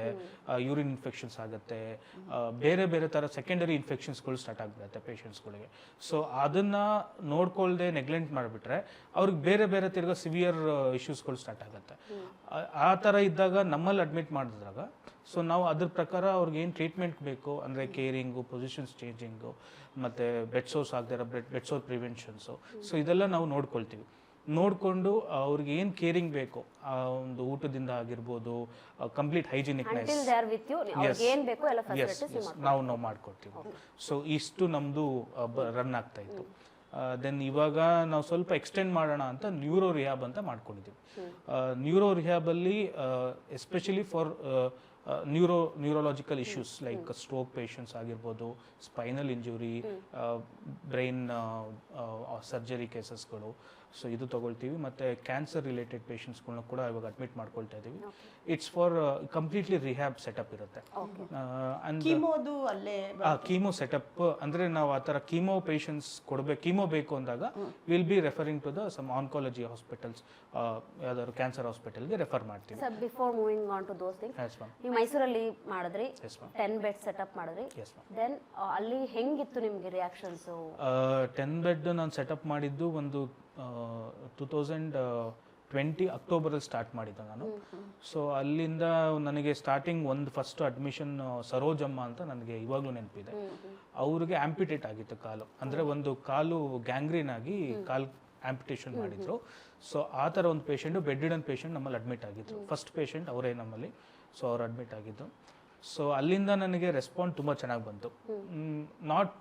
S2: ಯೂರಿನ್ ಇನ್ಫೆಕ್ಷನ್ಸ್ ಆಗುತ್ತೆ, ಬೇರೆ ಬೇರೆ ಥರ ಸೆಕೆಂಡರಿ ಇನ್ಫೆಕ್ಷನ್ಸ್ಗಳು ಸ್ಟಾರ್ಟ್ ಆಗಿಬಿಡುತ್ತೆ ಪೇಷಂಟ್ಸ್ಗಳಿಗೆ. ಸೊ ಅದನ್ನು ನೋಡ್ಕೊಳ್ದೆ ನೆಗ್ಲೆಕ್ಟ್ ಮಾಡಿಬಿಟ್ರೆ ಅವ್ರಿಗೆ ಬೇರೆ ಬೇರೆ ತಿರ್ಗಾ ಸಿವಿಯರ್ ಇಶ್ಯೂಸ್ಗಳು ಸ್ಟಾರ್ಟ್ ಆಗುತ್ತೆ. ಆ ಥರ ಇದ್ದಾಗ ನಮ್ಮಲ್ಲಿ ಅಡ್ಮಿಟ್ ಮಾಡಿದಾಗ ಸೊ ನಾವು ಅದ್ರ ಪ್ರಕಾರ ಅವ್ರಿಗೆ ಏನು ಟ್ರೀಟ್ಮೆಂಟ್ ಬೇಕು ಅಂದರೆ ಕೇರಿಂಗು, ಪೊಸಿಷನ್ಸ್ ಚೇಂಜಿಂಗು, ಮತ್ತು ಬೆಡ್ ಸೋರ್ಸ್ ಆಗದಿರೋ ಬೆಡ್ ಸೋರ್ ಪ್ರಿವೆನ್ಷನ್ಸು, ಸೊ ಇದೆಲ್ಲ ನಾವು ನೋಡ್ಕೊಳ್ತೀವಿ. ನೋಡಿಕೊಂಡು ಅವ್ರಿಗೆ ಏನು ಕೇರಿಂಗ್ ಬೇಕು, ಒಂದು ಊಟದಿಂದ ಆಗಿರ್ಬೋದು, ಕಂಪ್ಲೀಟ್ ಹೈಜಿನಿಕ್ನೆಸ್ ನಾವು ಮಾಡ್ಕೊಡ್ತೀವಿ. ಸೊ ಇಷ್ಟು ನಮ್ಮದು ರನ್ ಆಗ್ತಾ ಇತ್ತು. ದೆನ್ ಇವಾಗ ನಾವು ಸ್ವಲ್ಪ ಎಕ್ಸ್ಟೆಂಡ್ ಮಾಡೋಣ ಅಂತ ನ್ಯೂರೋ ರಿಹ್ಯಾಬ್ ಅಂತ ಮಾಡ್ಕೊಂಡಿದ್ದೀವಿ. ನ್ಯೂರೋ ರಿಹ್ಯಾಬಲ್ಲಿ especially for neurological issues like stroke patients ಆಗಿರ್ಬೋದು, ಸ್ಪೈನಲ್ ಇಂಜುರಿ, ಬ್ರೈನ್ ಸರ್ಜರಿ ಕೇಸಸ್ಗಳು, ಸೊ ಇದು ತಗೊಳ್ತೀವಿ. ಮತ್ತು ಕ್ಯಾನ್ಸರ್ ರಿಲೇಟೆಡ್ ಪೇಷಂಟ್ಸ್ಗಳನ್ನ ಕೂಡ ಇವಾಗ ಅಡ್ಮಿಟ್ ಮಾಡ್ಕೊಳ್ತಾ ಇದ್ದೀವಿ. It's for completely rehab setup ಇರುತ್ತೆ. ಕೀಮೋ ಸೆಟಪ್ ಅಂದರೆ ನಾವು ಆ ಥರ ಕೀಮೋ ಪೇಷಂಟ್ಸ್ ಕೀಮೋ ಬೇಕು ಅಂದಾಗ will be referring to the some oncology hospitals, ಯಾವ್ದಾದ್ರು ಕ್ಯಾನ್ಸರ್ ಹಾಸ್ಪಿಟಲ್ಗೆ ರೆಫರ್ ಮಾಡ್ತೀವಿ.
S3: Before moving on to those things, ನೀವು ಮೈಸೂರಲ್ಲಿ ಮಾಡಿದ್ರಿ, 10 ಬೆಡ್ ಸೆಟಪ್ ಮಾಡಿದ್ರಿ, ದೆನ್ ಅಲ್ಲಿ ಹೆಂಗಿತ್ತು ನಿಮಗೆ ರಿಯಾಕ್ಷನ್ಸ್?
S2: 10 ಬೆಡ್ ನಾನು ಸೆಟಪ್ ಮಾಡಿದ್ದು ಒಂದು 2020 ಅಕ್ಟೋಬರಲ್ಲಿ ಸ್ಟಾರ್ಟ್ ಮಾಡಿದ್ದೆ ನಾನು. ಸೊ ಅಲ್ಲಿಂದ ನನಗೆ ಸ್ಟಾರ್ಟಿಂಗ್ ಫಸ್ಟ್ ಅಡ್ಮಿಷನ್ ಸರೋಜಮ್ಮ ಅಂತ ನನಗೆ ಇವಾಗಲೂ ನೆನಪಿದೆ. ಅವ್ರಿಗೆ ಆಂಪಿಟೇಟ್ ಆಗಿತ್ತು ಕಾಲು, ಅಂದರೆ ಒಂದು ಕಾಲು ಗ್ಯಾಂಗ್ರೀನ್ ಆಗಿ ಕಾಲು ಆಂಪಿಟೇಷನ್ ಮಾಡಿದ್ರು. ಸೊ ಆ ಥರ ಒಂದು ಪೇಷಂಟು ಬೆಡ್ ರಿಡನ್ ಪೇಷಂಟ್ ನಮ್ಮಲ್ಲಿ ಅಡ್ಮಿಟ್ ಆಗಿದ್ರು. ಫಸ್ಟ್ ಪೇಷಂಟ್ ಅವರೇ ನಮ್ಮಲ್ಲಿ. ಸೊ ಅವ್ರು ಅಡ್ಮಿಟ್ ಆಗಿದ್ದು. ಸೊ ಅಲ್ಲಿಂದ ನನಗೆ ರೆಸ್ಪಾನ್ಸ್ ತುಂಬ ಚೆನ್ನಾಗಿ ಬಂತು. ನಾಟ್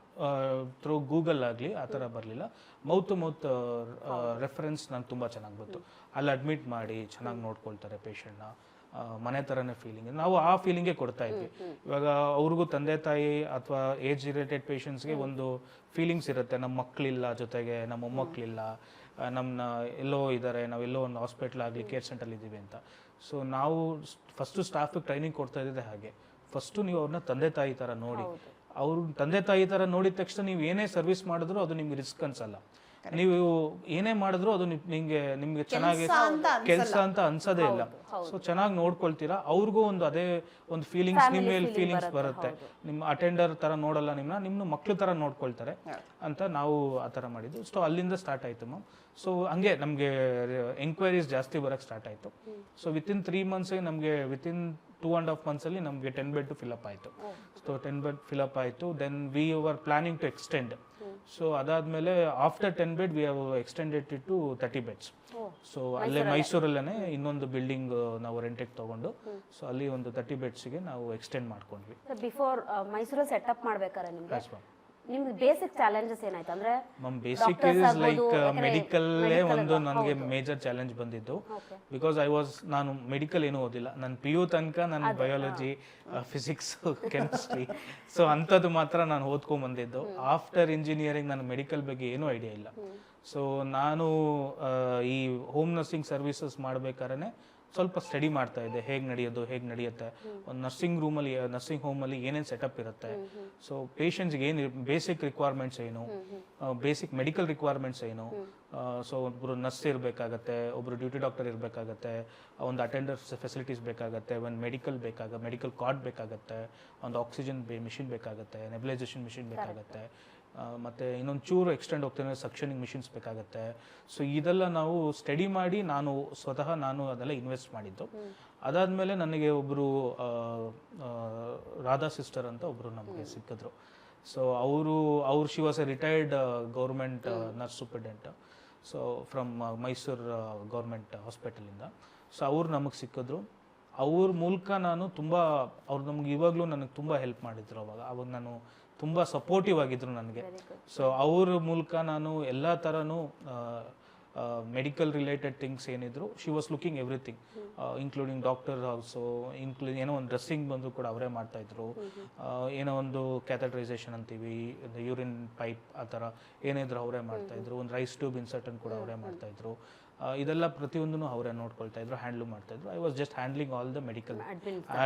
S2: ಥ್ರೂ ಗೂಗಲ್ ಆಗಲಿ ಆ ಥರ ಬರಲಿಲ್ಲ, ಮೌತ್ ಟು ಮೌತ್ ರೆಫರೆನ್ಸ್ ನಂಗೆ ತುಂಬ ಚೆನ್ನಾಗಿ ಬಂತು. ಅಲ್ಲಿ ಅಡ್ಮಿಟ್ ಮಾಡಿ ಚೆನ್ನಾಗಿ ನೋಡ್ಕೊಳ್ತಾರೆ ಪೇಷಂಟ್ನ, ಮನೆ ಥರನೇ ಫೀಲಿಂಗ್. ನಾವು ಆ ಫೀಲಿಂಗೇ ಕೊಡ್ತಾ ಇದ್ವಿ. ಇವಾಗ ಅವ್ರಿಗೂ ತಂದೆ ತಾಯಿ ಅಥವಾ ಏಜ್ ರಿಲೇಟೆಡ್ ಪೇಷಂಟ್ಸ್ಗೆ ಒಂದು ಫೀಲಿಂಗ್ಸ್ ಇರುತ್ತೆ, ನಮ್ಮ ಮಕ್ಕಳಿಲ್ಲ ಜೊತೆಗೆ, ನಮ್ಮ ಮೊಮ್ಮಕ್ಕಳಿಲ್ಲ, ನಮ್ಮನ್ನ ಎಲ್ಲೋ ಇದ್ದಾರೆ, ನಾವೆಲ್ಲೋ ಒಂದು ಹಾಸ್ಪಿಟ್ಲ್ ಆಗಲಿ ಕೇರ್ ಸೆಂಟರ್ ಇದ್ದೀವಿ ಅಂತ. ಸೊ ನಾವು ಫಸ್ಟು ಸ್ಟಾಫಿಗೆ ಟ್ರೈನಿಂಗ್ ಕೊಡ್ತಾ ಇದ್ದಿದ್ದೆ ಹಾಗೆ. ಫಸ್ಟು ನೀವು ಅವ್ರನ್ನ ತಂದೆ ತಾಯಿ ಥರ ನೋಡಿ, ಅವ್ರ ತಂದೆ ತಾಯಿ ಥರ ನೋಡಿದ ತಕ್ಷಣ ನೀವು ಏನೇ ಸರ್ವಿಸ್ ಮಾಡಿದ್ರು ಅದು ನಿಮ್ಗೆ ರಿಸ್ಕ್ ಅನ್ಸಲ್ಲ. ನೀವು ಏನೇ ಮಾಡಿದ್ರು ಅದು ನಿಮ್ಗೆ ಚೆನ್ನಾಗಿ ಕೆಲಸ ಅಂತ ಅನ್ಸೋದೇ ಇಲ್ಲ. ಸೊ ಚೆನ್ನಾಗಿ ನೋಡ್ಕೊಳ್ತೀರಾ, ಅವ್ರಿಗೂ ಅದೇ ಒಂದು ಫೀಲಿಂಗ್ಸ್, ನಿಮ್ಮ ಮೇಲೆ ಫೀಲಿಂಗ್ಸ್ ಬರುತ್ತೆ. ನಿಮ್ಮ ಅಟೆಂಡರ್ ಥರ ನೋಡಲ್ಲ, ನಿಮ್ಮ ಮಕ್ಳು ಥರ ನೋಡ್ಕೊಳ್ತಾರೆ ಅಂತ ನಾವು ಆ ಥರ ಮಾಡಿದ್ದು. ಸೊ ಅಲ್ಲಿಂದ ಸ್ಟಾರ್ಟ್ ಆಯಿತು ಮ್ಯಾಮ್. ಸೊ ಹಂಗೆ ನಮಗೆ ಎಂಕ್ವೈರೀಸ್ ಜಾಸ್ತಿ ಬರೋಕ್ಕೆ ಸ್ಟಾರ್ಟ್ ಆಯಿತು. ಸೊ ವಿತಿನ್ 3 ಮಂತ್ಸ್ಗೆ ನಮಗೆ ವಿತಿನ್ 2.5 ಮಂತ್ಸಲ್ಲಿ ನಮಗೆ 10 ಬೆಡ್ ಫಿಲಪ್ ಆಯಿತು. ಸೊ 10 ಬೆಡ್ ಫಿಲಪ್ ಆಯಿತು. Then we were planning to extend. So ಅದಾದಮೇಲೆ after 10 bed we have extended it to 30 beds. So ಅಲ್ಲೇ ಮೈಸೂರಲ್ಲೇ ಇನ್ನೊಂದು ಬಿಲ್ಡಿಂಗ್ ನಾವು ರೆಂಟಿಗೆ ತಗೊಂಡು, ಸೊ ಅಲ್ಲಿ ಒಂದು 30 ಬೆಡ್ಸ್ಗೆ ನಾವು ಎಕ್ಸ್ಟೆಂಡ್ ಮಾಡ್ಕೊಂಡ್ವಿ.
S3: ಬಿಫೋರ್ ಮೈಸೂರಲ್ಲಿ ಸೆಟಪ್ ಮಾಡ್ಬೇಕಾದ್ರೆ ನಿಮ್ಗೆ ಬೇಸಿಕ್ ಚಾಲೆಂಜಸ್ ಏನಾಯ್ತು? ಅಂದ್ರೆ
S2: ಬೇಸಿಕ್ ಇಸ್ ಲೈಕ್ ಮೆಡಿಕಲ್ಲೇ ಒಂದು ನನಗೆ ಮೇಜರ್ ಚಾಲೆಂಜ್ ಬಂದಿದ್ದು. ಬಿಕಾಸ್ ನಾನು ಮೆಡಿಕಲ್ ಏನೂ ಓದಿಲ್ಲ. ನಾನು PU ತನಕ ನಾನು ಬಯಾಲಜಿ, ಫಿಸಿಕ್ಸ್, ಕೆಮಿಸ್ಟ್ರಿ, ಸೊ ಅಂಥದ್ದು ಮಾತ್ರ ನಾನು ಓದ್ಕೊಂಡ್ ಬಂದಿದ್ದು. ಆಫ್ಟರ್ ಇಂಜಿನಿಯರಿಂಗ್ ನಾನು ಮೆಡಿಕಲ್ ಬಗ್ಗೆ ಏನೂ ಐಡಿಯಾ ಇಲ್ಲ. ಸೊ ನಾನು ಈ ಹೋಮ್ ನರ್ಸಿಂಗ್ ಸರ್ವಿಸಸ್ ಮಾಡ್ಬೇಕಾದ್ರೆ ಸ್ವಲ್ಪ ಸ್ಟಡಿ ಮಾಡ್ತಾ ಇದ್ದೆ, ಹೇಗೆ ನಡೆಯುತ್ತೆ ಒಂದು ನರ್ಸಿಂಗ್ ಹೋಮಲ್ಲಿ ಏನೇನು ಸೆಟಪ್ ಇರುತ್ತೆ, ಸೊ ಪೇಷಂಟ್ಸ್ಗೆ ಏನು ಬೇಸಿಕ್ ರಿಕ್ವೈರ್ಮೆಂಟ್ಸ್ ಏನು, ಬೇಸಿಕ್ ಮೆಡಿಕಲ್ ರಿಕ್ವೈರ್ಮೆಂಟ್ಸ್ ಏನು. ಸೊ ಒಬ್ಬರು ನರ್ಸ್ ಇರಬೇಕಾಗತ್ತೆ, ಒಬ್ಬರು ಡ್ಯೂಟಿ ಡಾಕ್ಟರ್ ಇರಬೇಕಾಗತ್ತೆ, ಒಂದು ಅಟೆಂಡರ್ ಫೆಸಿಲಿಟೀಸ್ ಬೇಕಾಗತ್ತೆ, ಒಂದು ಮೆಡಿಕಲ್ ಕಾರ್ಡ್ ಬೇಕಾಗತ್ತೆ, ಒಂದು ಆಕ್ಸಿಜನ್ ಮಿಷಿನ್ ಬೇಕಾಗತ್ತೆ, ನೆಬ್ಲೈಸೇಷನ್ ಮಿಷಿನ್ ಬೇಕಾಗತ್ತೆ, ಮತ್ತು ಇನ್ನೊಂದು ಚೂರು ಎಕ್ಸ್ಟೆಂಡ್ ಹೋಗ್ತೇನೆ ಸಕ್ಷನಿಂಗ್ ಮಿಷಿನ್ಸ್ ಬೇಕಾಗುತ್ತೆ. ಸೊ ಇದೆಲ್ಲ ನಾವು ಸ್ಟಡಿ ಮಾಡಿ ನಾನು ಅದೆಲ್ಲ ಇನ್ವೆಸ್ಟ್ ಮಾಡಿದ್ದು. ಅದಾದಮೇಲೆ ನನಗೆ ಒಬ್ಬರು ರಾಧಾ ಸಿಸ್ಟರ್ ಅಂತ ಒಬ್ಬರು ನಮಗೆ ಸಿಕ್ಕಿದ್ರು. ಸೊ ಅವರು she was a retired government nurse superintendent, so from Mysuru government ಹಾಸ್ಪಿಟಲಿಂದ. ಸೊ ಅವ್ರು ನಮಗೆ ಸಿಕ್ಕಿದ್ರು. ಅವ್ರ ಮೂಲಕ ನಾನು ಅವ್ರು ನಮ್ಗೆ ಇವಾಗಲೂ ನನಗೆ ತುಂಬ ಹೆಲ್ಪ್ ಮಾಡಿದ್ರು. ಅವಾಗ ನಾನು ತುಂಬ ಸಪೋರ್ಟಿವ್ ಆಗಿದ್ರು ನನಗೆ. ಸೊ ಅವ್ರ ಮೂಲಕ ನಾನು ಎಲ್ಲ ಥರನೂ ಮೆಡಿಕಲ್ ರಿಲೇಟೆಡ್ ಥಿಂಗ್ಸ್ ಏನಿದ್ರು, she was looking everything, including doctor also, ಏನೋ ಒಂದು ಡ್ರೆಸ್ಸಿಂಗ್ ಬಂದು ಕೂಡ ಅವರೇ ಮಾಡ್ತಾಯಿದ್ರು. ಏನೋ ಒಂದು ಕ್ಯಾಥಟ್ರೈಸೇಷನ್ ಅಂತೀವಿ, ಯೂರಿನ್ ಪೈಪ್ ಆ ಥರ ಏನಿದ್ರು ಅವರೇ ಮಾಡ್ತಾಯಿದ್ರು. ಒಂದು ರೈಸ್ ಟ್ಯೂಬ್ ಇನ್ಸರ್ಟನ್ ಕೂಡ ಅವರೇ ಮಾಡ್ತಾಯಿದ್ರು. ಇದೆಲ್ಲ ಪ್ರತಿಯೊಂದನ್ನು ಅವರೇ ನೋಡ್ಕೊಳ್ತಾ ಇದ್ರು, ಹ್ಯಾಂಡ್ಲ್ ಮಾಡ್ತಾ ಇದ್ರು. I was just handling all the medical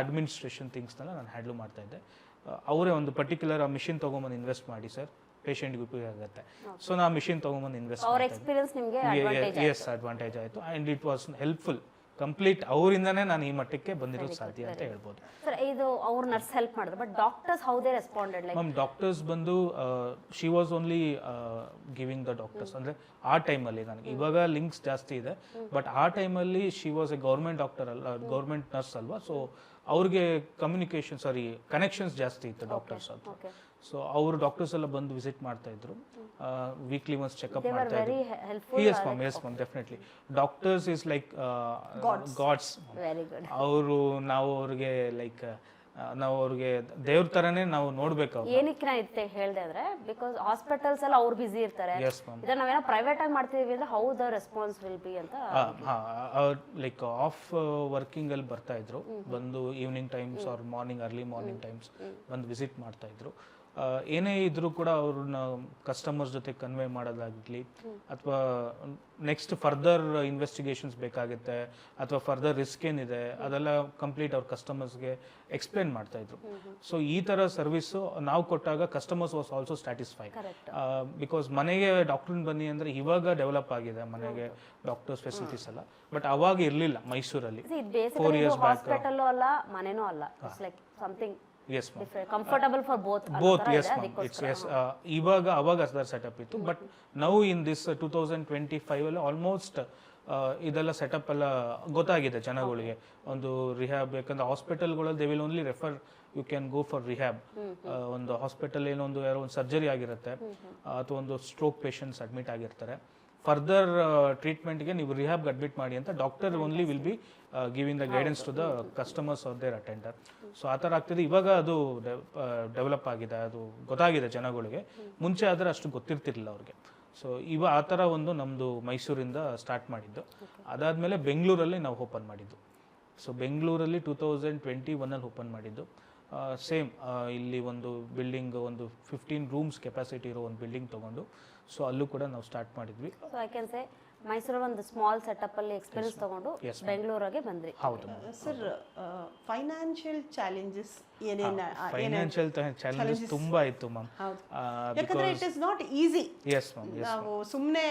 S2: administration ಥಿಂಗ್ಸ್ನೆಲ್ಲ ನಾನು ಹ್ಯಾಂಡ್ಲ್ ಮಾಡ್ತಾ ಇದ್ದೆ. ಅವರೇ ಒಂದು ಪರ್ಟಿಕ್ಯುಲರ್ ಆ ಮಿಷಿನ್ ತೊಗೊಂಬಂದು ಇನ್ವೆಸ್ಟ್ ಮಾಡಿ ಸರ್, ಪೇಷಂಟ್ಗೆ ಉಪಯೋಗ ಆಗುತ್ತೆ. ಸೊ ನಾ ಮಿಷಿನ್ ತೊಗೊಂಬಂದು ಇನ್ವೆಸ್ಟ್ ಎಸ್ ಅಡ್ವಾಂಟೇಜ್ ಆಯಿತು. And it was helpful complete. ಅವರಿಂದನೇ ನಾನು ಈ ಮಟ್ಟಕ್ಕೆ ಬಂದಿರೋದು ಸಾಧ್ಯ ಅಂತ ಹೇಳ್ಬೋದು.
S3: ಸರ್ ಇದು ಅವ್ರ ನರ್ಸ್ ಹೆಲ್ಪ್ ಮಾಡಿದ್ರು, but doctors how they responded? Like
S2: ma'am doctors ಬಂದು she was only giving the doctors. ಅಂದರೆ ಆ ಟೈಮಲ್ಲಿ ನನಗೆ ಇವಾಗ ಲಿಂಕ್ಸ್ ಜಾಸ್ತಿ ಇದೆ, ಬಟ್ ಆ ಟೈಮಲ್ಲಿ she was A government doctor ಅಲ್ಲ, ಗೌರ್ಮೆಂಟ್ ನರ್ಸ್ ಅಲ್ವಾ. ಸೊ ಅವ್ರಿಗೆ ಕನೆಕ್ಷನ್ಸ್ ಜಾಸ್ತಿ ಇತ್ತು ಡಾಕ್ಟರ್ಸ್ ಅಂತ. ಸೊ ಅವರು ಡಾಕ್ಟರ್ಸ್ ಎಲ್ಲ ಬಂದು ವಿಸಿಟ್ ಮಾಡ್ತಾ ಇದ್ರು, ವೀಕ್ಲಿ ಒನ್ಸ್ ಚೆಕ್ಅಪ್ ಮಾಡ್ತಾ ಇದ್ರು. Yes ma'am definitely. Doctors is like gods. ನಾವು ಅವ್ರಿಗೆ ನಾವು ಅವ್ರಿಗೆ ದೇವ್ರ ತರನೇ ನಾವು ನೋಡ್ಬೇಕು.
S3: ಏನಕ್ಕೆ ನಾ ಇತ್ತೆ ಹೇಳ್ದೆ ಅಂದ್ರೆ, ಬಿಕಾಸ್ ಹಾಸ್ಪಿಟಲ್ಸ್ ಎಲ್ಲ ಅವ್ರು ಬಿಸಿ ಇರ್ತಾರೆ. ಇದನ್ನ ನಾವೇನೋ ಪ್ರೈವೇಟ್ ಆಗಿ ಮಾಡ್ತಿದೀವಿ ಅಂದ್ರೆ how the response will be ಅಂತ.
S2: ಲೈಕ್ ಆಫ್ ವರ್ಕಿಂಗ್ ಅಲ್ಲಿ ಬರ್ತಾ ಇದ್ರು, ಬಂದು evening times R early morning times ಬಂದು ವಿಸಿಟ್ ಮಾಡ್ತಾ ಇದ್ರು. ಏನೇ ಇದ್ರೂ ಕೂಡ ಅವ್ರನ್ನ ಕಸ್ಟಮರ್ಸ್ ಜೊತೆ ಕನ್ವೆ ಮಾಡೋದಾಗಲಿ, ಅಥವಾ ನೆಕ್ಸ್ಟ್ ಫರ್ದರ್ ಇನ್ವೆಸ್ಟಿಗೇಷನ್ಸ್ ಬೇಕಾಗುತ್ತೆ, ಅಥವಾ ಫರ್ದರ್ ರಿಸ್ಕ್ ಏನಿದೆ ಅದೆಲ್ಲ ಕಂಪ್ಲೀಟ್ ಅವ್ರ ಕಸ್ಟಮರ್ಸ್ಗೆ ಎಕ್ಸ್ಪ್ಲೇನ್ ಮಾಡ್ತಾ ಇದ್ರು. ಸೊ ಈ ಥರ ಸರ್ವಿಸು ನಾವು ಕೊಟ್ಟಾಗ customers was also satisfy. Because ಮನೆಗೆ ಡಾಕ್ಟರ್ ಬನ್ನಿ ಅಂದರೆ ಇವಾಗ ಡೆವಲಪ್ ಆಗಿದೆ ಮನೆಗೆ ಡಾಕ್ಟರ್ಸ್ ಫೆಸಿಲಿಟೀಸ್ ಎಲ್ಲ, ಬಟ್ ಅವಾಗ ಇರಲಿಲ್ಲ ಮೈಸೂರಲ್ಲಿ. 4 years ಬ್ಯಾಕ್.
S3: ಹಾಸ್ಪಿಟಲ್ ಅಲ್ಲ, ಮನೆನೂ ಅಲ್ಲ, it's like something
S2: Yes ma'am.
S3: Comfortable for both.
S2: Yes ma'am. It's yes. ಅವಾಗ ಅದರ ಸೆಟಪ್ ಇತ್ತು, ಬಟ್ ನೌ ಇನ್ ದಿಸ್ 2025 ಅಲ್ಲಿ ಆಲ್ಮೋಸ್ಟ್ ಇದೆಲ್ಲ ಸೆಟಪ್ ಎಲ್ಲ ಗೊತ್ತಾಗಿದೆ ಜನಗಳಿಗೆ. ಒಂದು ರಿಹ್ಯಾಬ್, ಯಾಕಂದ್ರೆ ಹಾಸ್ಪಿಟಲ್ಗಳಲ್ಲಿ they will only refer, you can go for rehab. ಒಂದು ಹಾಸ್ಪಿಟಲ್ ಯಾರೋ ಒಂದು ಸರ್ಜರಿ ಆಗಿರುತ್ತೆ, ಅಥವಾ ಒಂದು ಸ್ಟ್ರೋಕ್ ಪೇಷಂಟ್ಸ್ ಅಡ್ಮಿಟ್ ಆಗಿರ್ತಾರೆ, ಫರ್ದರ್ ಟ್ರೀಟ್ಮೆಂಟ್ಗೆ ನೀವು ರಿಹ್ಯಾಬ್ಗೆ ಅಡ್ಮಿಟ್ ಮಾಡಿ ಅಂತ doctor only will be giving the guidance to the customers or their attender. So ಆ ಥರ ಆಗ್ತಿದೆ. ಇವಾಗ ಅದು ಡೆವಲಪ್ ಆಗಿದೆ, ಅದು ಗೊತ್ತಾಗಿದೆ ಜನಗಳಿಗೆ. ಮುಂಚೆ ಆದರೆ ಅಷ್ಟು ಗೊತ್ತಿರ್ತಿರ್ಲಿಲ್ಲ ಅವ್ರಿಗೆ. ಸೊ ಆ ಥರ ಒಂದು ನಮ್ಮದು ಮೈಸೂರಿಂದ ಸ್ಟಾರ್ಟ್ ಮಾಡಿದ್ದು. ಅದಾದಮೇಲೆ ಬೆಂಗಳೂರಲ್ಲಿ ನಾವು ಓಪನ್ ಮಾಡಿದ್ದು. ಸೊ ಬೆಂಗಳೂರಲ್ಲಿ 2021 ಓಪನ್ ಮಾಡಿದ್ದು. ಸೇಮ್ ಇಲ್ಲಿ ಒಂದು ಬಿಲ್ಡಿಂಗ್, ಒಂದು 15 ರೂಮ್ಸ್ ಕೆಪಾಸಿಟಿ ಇರೋ ಒಂದು ಬಿಲ್ಡಿಂಗ್ ತೊಗೊಂಡು, ಸೊ ಅಲ್ಲೂ ಕೂಡ ನಾವು ಸ್ಟಾರ್ಟ್ ಮಾಡಿದ್ವಿ.
S3: ಸೊ ಐ ಕ್ಯಾನ್ ಸೇ ಮೈಸೂರಲ್ಲಿ ಒಂದು ಸ್ಮಾಲ್ ಸೆಟಪ್ ಅಲ್ಲಿ ಎಕ್ಸ್ಪೀರಿಯನ್ಸ್ ತಗೊಂಡು ಬೆಂಗಳೂರಿಗೆ ಬಂದ್ರಿ.
S2: ಹೌದು
S1: ಸರ್, ಫೈನಾನ್ಷಿಯಲ್ ಚಾಲೆಂಜಸ್ ಏನೇನು?
S2: ಫೈನಾನ್ಷಿಯಲ್ ಚಾಲೆಂಜಸ್ ತುಂಬಾ ಇತ್ತು ಮ್ಯಾಮ್,
S1: ಯಾಕಂದ್ರೆ it is not easy.
S2: Yes ma'am.
S1: ನಾವು ಸುಮ್ಮನೆ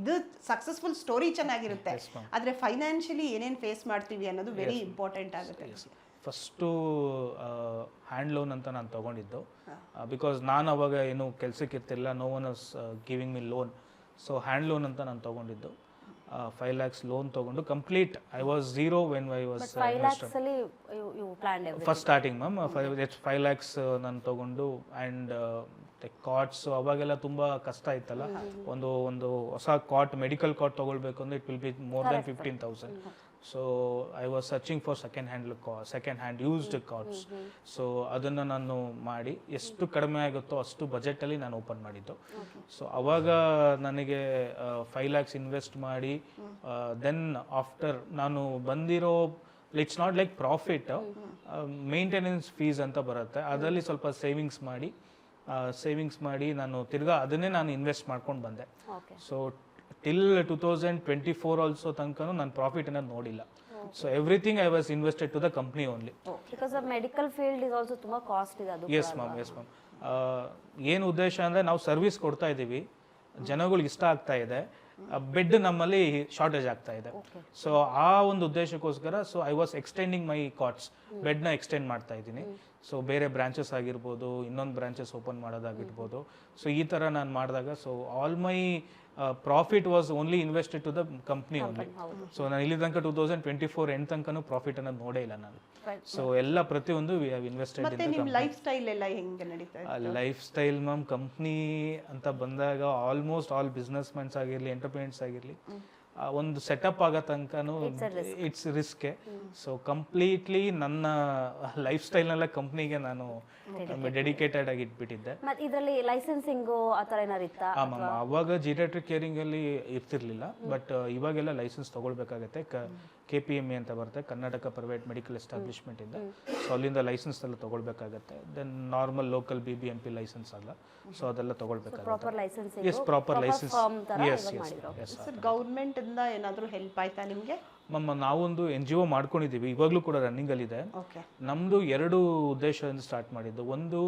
S1: ಇದು ಸಕ್ಸಸ್ಫುಲ್ ಸ್ಟೋರಿ ಚೆನ್ನಾಗಿರುತ್ತೆ, ಆದ್ರೆ ಫೈನಾನ್ಷಿಯಲಿ ಏನೇನು ಫೇಸ್ ಮಾಡ್ತೀವಿ ಅನ್ನೋದು ವೆರಿ ಇಂಪಾರ್ಟೆಂಟ್ ಆಗುತ್ತೆ.
S2: ಫಸ್ಟು ಹ್ಯಾಂಡ್ ಲೋನ್ ಅಂತ ನಾನು ತೊಗೊಂಡಿದ್ದು, ಬಿಕಾಸ್ ನಾನು ಅವಾಗ ಏನು ಕೆಲಸಕ್ಕೆ ಇರ್ತಿಲ್ಲ, no one was giving me loan. So hand loan ಅಂತ ನಾನು ತೊಗೊಂಡಿದ್ದು. 5 lakhs ಲೋನ್ ತೊಗೊಂಡು complete I was zero when I was first starting ma'am. 5 lakhs ನಾನು ತೊಗೊಂಡು, ಆ್ಯಂಡ್ ಕಾಟ್ಸ್ ಅವಾಗೆಲ್ಲ ತುಂಬ ಕಷ್ಟ ಇತ್ತಲ್ಲ. ಒಂದು ಹೊಸ ಮೆಡಿಕಲ್ ಕಾಟ್ ತೊಗೊಳ್ಬೇಕು ಅಂದರೆ it will be more than 15,000. So I was searching for second hand used cards. So ಅದನ್ನು ನಾನು ಮಾಡಿ ಎಷ್ಟು ಕಡಿಮೆ ಆಗುತ್ತೋ ಅಷ್ಟು ಬಜೆಟಲ್ಲಿ ನಾನು ಓಪನ್ ಮಾಡಿದ್ದು. ಸೊ ಅವಾಗ ನನಗೆ 5 lakhs ಇನ್ವೆಸ್ಟ್ ಮಾಡಿ, ದೆನ್ ಆಫ್ಟರ್ ನಾನು ಬಂದಿರೋ, it's not like profit, maintenance fees ಅಂತ ಬರುತ್ತೆ, ಅದರಲ್ಲಿ ಸ್ವಲ್ಪ ಸೇವಿಂಗ್ಸ್ ಮಾಡಿ ನಾನು ತಿರ್ಗಾ ಅದನ್ನೇ ನಾನು ಇನ್ವೆಸ್ಟ್ ಮಾಡ್ಕೊಂಡು ಬಂದೆ. ಸೊ ಟಿಲ್ 2024 ಆಲ್ಸೋ ತನಕ ನಾನು ಪ್ರಾಫಿಟ್ ಅನ್ನೋದು ನೋಡಿಲ್ಲ. So everything I was invested to the company only.
S3: Because medical field is also ತುಂಬಾ ಕಾಸ್ಟ್ ಇದೆ ಅದು.
S2: Yes ma'am. ಏನು ಉದ್ದೇಶ ಅಂದರೆ ನಾವು ಸರ್ವಿಸ್ ಕೊಡ್ತಾ ಇದ್ದೀವಿ, ಜನಗಳಿಗೆ ಇಷ್ಟ ಆಗ್ತಾ ಇದೆ, ಬೆಡ್ ನಮ್ಮಲ್ಲಿ ಶಾರ್ಟೇಜ್ ಆಗ್ತಾ ಇದೆ. ಸೊ ಆ ಒಂದು ಉದ್ದೇಶಕ್ಕೋಸ್ಕರ so I was extending my cots, ಬೆಡ್ನ ಎಕ್ಸ್ಟೆಂಡ್ ಮಾಡ್ತಾ ಇದ್ದೀನಿ. ಸೊ ಬೇರೆ ಬ್ರಾಂಚಸ್ ಆಗಿರ್ಬೋದು, ಇನ್ನೊಂದು ಬ್ರಾಂಚಸ್ ಓಪನ್ ಮಾಡೋದಾಗಿರ್ಬೋದು. ಸೊ ಈ ಥರ ನಾನು ಮಾಡಿದಾಗ so all my profit was only invested to the company only. So ನಾನು ಇಲ್ಲಿ ತನಕ 2024 ಎಂಡ್ ತನಕನೂ ಪ್ರಾಫಿಟ್ ಅನ್ನೋದು ನೋಡೇ ಇಲ್ಲ ನಾನು. ಸೊ ಎಲ್ಲ ಪ್ರತಿಯೊಂದು ವಿ ಹ್ಯಾವ್ ಇನ್ವೆಸ್ಟೆಡ್
S1: ಮತ್ತೆ
S2: ಇನ್
S1: ನಿಮ್ಮ ಲೈಫ್ ಸ್ಟೈಲ್ ಎಲ್ಲ ಹೆಂಗೆ ನಡೀತಾ ಇದೆ?
S2: ಲೈಫ್ ಸ್ಟೈಲ್ ಮ್ಯಾಮ್, ಕಂಪ್ನಿ ಅಂತ ಬಂದಾಗ ಆಲ್ಮೋಸ್ಟ್ ಆಲ್ ಬಿಸ್ನೆಸ್ ಮ್ಯಾನ್ಸ್ ಆಗಿರಲಿ, ಎಂಟರ್ಪ್ರಿನೆಂಟ್ಸ್ ಆಗಿರಲಿ, ಒಂದು ಸೆಟಪ್ ಆಗೋ ತನಕನೂ ಇಟ್ಸ್ ರಿಸ್ಕೆ. ಸೊ ಕಂಪ್ಲೀಟ್ಲಿ ನನ್ನ ಲೈಫ್ ಸ್ಟೈಲ್ನೆಲ್ಲ ಕಂಪ್ನಿಗೆ ನಾನು ಡೆಡಿಕೇಟೆಡ್ ಆಗಿ ಇಟ್ಬಿಟ್ಟಿದ್ದೆ.
S3: ಮತ್ತೆ ಇದರಲ್ಲಿ ಲೈಸೆನ್ಸಿಂಗು ಆ ಥರ ಏನಾರು ಇತ್ತಾ?
S2: ಮ್ಯಾಮ್ ಅವಾಗ ಜೀರಿಯಾಟ್ರಿಕ್ ಕೇರಿಂಗ್ ಅಲ್ಲಿ ಇರ್ತಿರ್ಲಿಲ್ಲ, ಬಟ್ ಇವಾಗೆಲ್ಲ ಲೈಸೆನ್ಸ್ ತಗೊಳ್ಬೇಕಾಗತ್ತೆ. KPME ಅಂತ ಬರುತ್ತೆ, ಕರ್ನಾಟಕ ಪ್ರೈವೇಟ್ ಮೆಡಿಕಲ್ ಎಸ್ಟಾಬ್ಲಿಷ್ಮೆಂಟ್ ಇಂದ. ಸೊ ಅಲ್ಲಿಂದ ಲೈಸೆನ್ಸ್ ಎಲ್ಲ ತಗೊಳ್ಬೇಕಾಗತ್ತೆ. Then normal local BBMP licence ಅಲ್ಲ, ಸೊ ಅದೆಲ್ಲ ತಗೊಳ್ಬೇಕಾಗುತ್ತೆ.
S3: Proper licence
S2: yes, proper licence.
S1: Sir government ಇಂದ ಏನಾದರೂ ಹೆಲ್ಪ್ ಆಯ್ತಾ ನಿಮಗೆ?
S2: ಮ್ಯಾಮ್ ನಾವೊಂದು NGO ಮಾಡ್ಕೊಂಡಿದ್ದೀವಿ, ಇವಾಗಲೂ ಕೂಡ ರನ್ನಿಂಗಲ್ಲಿದೆ.
S1: ಓಕೆ.
S2: ನಮ್ಮದು 2 ಉದ್ದೇಶದಿಂದ ಸ್ಟಾರ್ಟ್ ಮಾಡಿದ್ದು. ಒಂದು,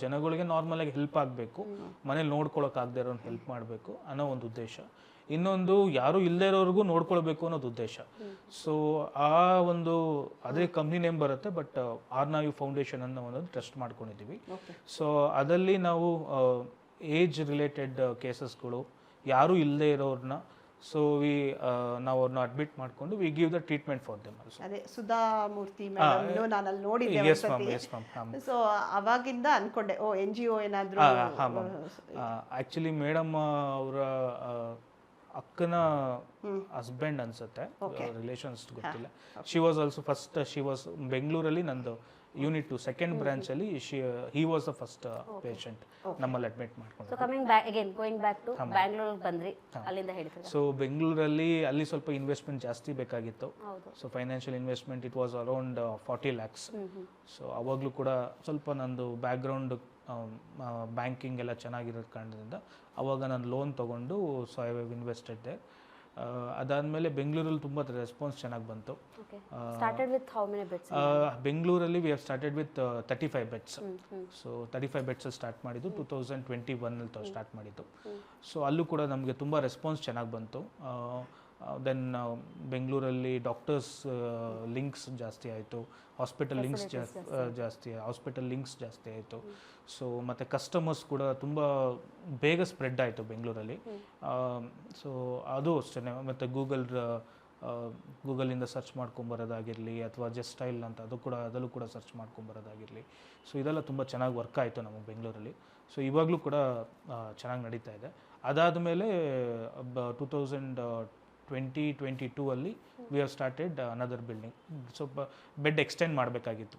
S2: ಜನಗಳಿಗೆ ನಾರ್ಮಲ್ ಆಗಿ ಹೆಲ್ಪ್ ಆಗಬೇಕು, ಮನೇಲಿ ನೋಡ್ಕೊಳಕ್ಕಾಗದೇ ಇರೋನ್ ಹೆಲ್ಪ್ ಮಾಡಬೇಕು ಅನ್ನೋ ಒಂದು ಉದ್ದೇಶ. ಇನ್ನೊಂದು, ಯಾರು ಇಲ್ಲದೇ ಇರೋರ್ಗೂ ನೋಡ್ಕೊಳ್ಬೇಕು ಅನ್ನೋದು ಉದ್ದೇಶ. ಸೊ ಆ ಒಂದು ಅದೇ ಕಂಪ್ನಿ ನೇಮ್ ಬರುತ್ತೆ, ಬಟ್ ಆರ್ನಾಯು ಫೌಂಡೇಶನ್ ಅನ್ನೋ ಒಂದು ಟ್ರಸ್ಟ್ ಮಾಡ್ಕೊಂಡಿದ್ದೀವಿ. ಸೊ ಅದಲ್ಲಿ ನಾವು ಏಜ್ ರಿಲೇಟೆಡ್ ಕೇಸಸ್ಗಳು, ಯಾರು ಇಲ್ಲದೇ ಇರೋರನ್ನ ಸೊ ನಾವು ಅವ್ರನ್ನ ಅಡ್ಮಿಟ್ ಮಾಡ್ಕೊಂಡು we give the treatment for them also.
S1: ಅದೇ ಸುಧಾಮೂರ್ತಿ ಮೇಡಮ್ ನಾನು ಅಲ್ಲಿ ನೋಡಿದ್ದೆ ಒಂದ್ಸತಿ. ಸೊ ಅವಾಗಿಂದ ಅನ್ಕೊಂಡೆ ಓ NGO ಏನಾದರೂ.
S2: ಆ್ಯಕ್ಚುಲಿ ಮೇಡಮ್ ಅವರ ಅಕ್ಕನ ಹಸ್ಬೆಂಡ್ ಅನ್ಸುತ್ತೆ, ರಿಲೇಷನ್ಸ್ ಗೊತ್ತಿಲ್ಲ. She was also first, she was ಬೆಂಗಳೂರಲ್ಲಿ ನಂದು ಯೂನಿಟ್ 2 ಬ್ರಾಂಚಲ್ಲಿ he was the first patient ನಮ್ಮಲ್ಲಿ ಅಡ್ಮಿಟ್ ಮಾಡ್ಕೊಂಡು.
S3: So coming back again going back to ಬ್ಯಾಂಗ್ಳೂರಿಗೆ ಬಂದ್ರಿ, ಅಲ್ಲಿಂದ ಹೇಳ್ತೀರಾ?
S2: ಸೊ ಬೆಂಗಳೂರಲ್ಲಿ ಅಲ್ಲಿ ಸ್ವಲ್ಪ ಇನ್ವೆಸ್ಟ್ಮೆಂಟ್ ಜಾಸ್ತಿ ಬೇಕಾಗಿತ್ತು. So financial investment it was around 40 lakhs. So ಅವಾಗಲೂ ಕೂಡ ಸ್ವಲ್ಪ ನಂದು ಬ್ಯಾಕ್ಗ್ರೌಂಡ್ ಬ್ಯಾಂಕಿಂಗ್ ಎಲ್ಲ ಚೆನ್ನಾಗಿರೋದು ಕಾರಣದಿಂದ ಅವಾಗ ನಾನು ಲೋನ್ ತೊಗೊಂಡು so I have invested there. ಅದಾದಮೇಲೆ ಬೆಂಗಳೂರಲ್ಲಿ ತುಂಬ ರೆಸ್ಪಾನ್ಸ್ ಚೆನ್ನಾಗಿ ಬಂತು. ಬೆಂಗಳೂರಲ್ಲಿ we have started with 35 beds. So 35 beds start ಮಾಡಿದ್ದು 2021 ಸ್ಟಾರ್ಟ್ ಮಾಡಿದ್ದು. ಸೊ ಅಲ್ಲೂ ಕೂಡ ನಮಗೆ ತುಂಬ ರೆಸ್ಪಾನ್ಸ್ ಚೆನ್ನಾಗಿ ಬಂತು. ದೆನ್ ಬೆಂಗಳೂರಲ್ಲಿ ಡಾಕ್ಟರ್ಸ್ ಲಿಂಕ್ಸ್ ಜಾಸ್ತಿ ಆಯಿತು, ಹಾಸ್ಪಿಟಲ್ ಲಿಂಕ್ಸ್ ಜಾಸ್ತಿ ಆಯಿತು. ಸೊ ಮತ್ತು ಕಸ್ಟಮರ್ಸ್ ಕೂಡ ತುಂಬ ಬೇಗ ಸ್ಪ್ರೆಡ್ ಆಯಿತು ಬೆಂಗಳೂರಲ್ಲಿ. ಸೊ ಅದು ಅಷ್ಟೇ. ಮತ್ತು ಗೂಗಲಿಂದ ಸರ್ಚ್ ಮಾಡ್ಕೊಂಬರೋದಾಗಿರಲಿ, ಅಥವಾ ಜಸ್ಟ್ ಸ್ಟೈಲ್ ಅಂತ ಅದರಲ್ಲೂ ಕೂಡ ಸರ್ಚ್ ಮಾಡ್ಕೊಂಬರೋದಾಗಿರಲಿ. ಸೊ ಇದೆಲ್ಲ ತುಂಬ ಚೆನ್ನಾಗಿ ವರ್ಕ್ ಆಯಿತು ನಮಗೆ ಬೆಂಗಳೂರಲ್ಲಿ. ಸೊ ಇವಾಗಲೂ ಕೂಡ ಚೆನ್ನಾಗಿ ನಡೀತಾ ಇದೆ. ಅದಾದಮೇಲೆ 2022 ಅಲ್ಲಿ V have started another building. ಸ್ವಲ್ಪ ಬೆಡ್ ಎಕ್ಸ್ಟೆಂಡ್ ಮಾಡಬೇಕಾಗಿತ್ತು,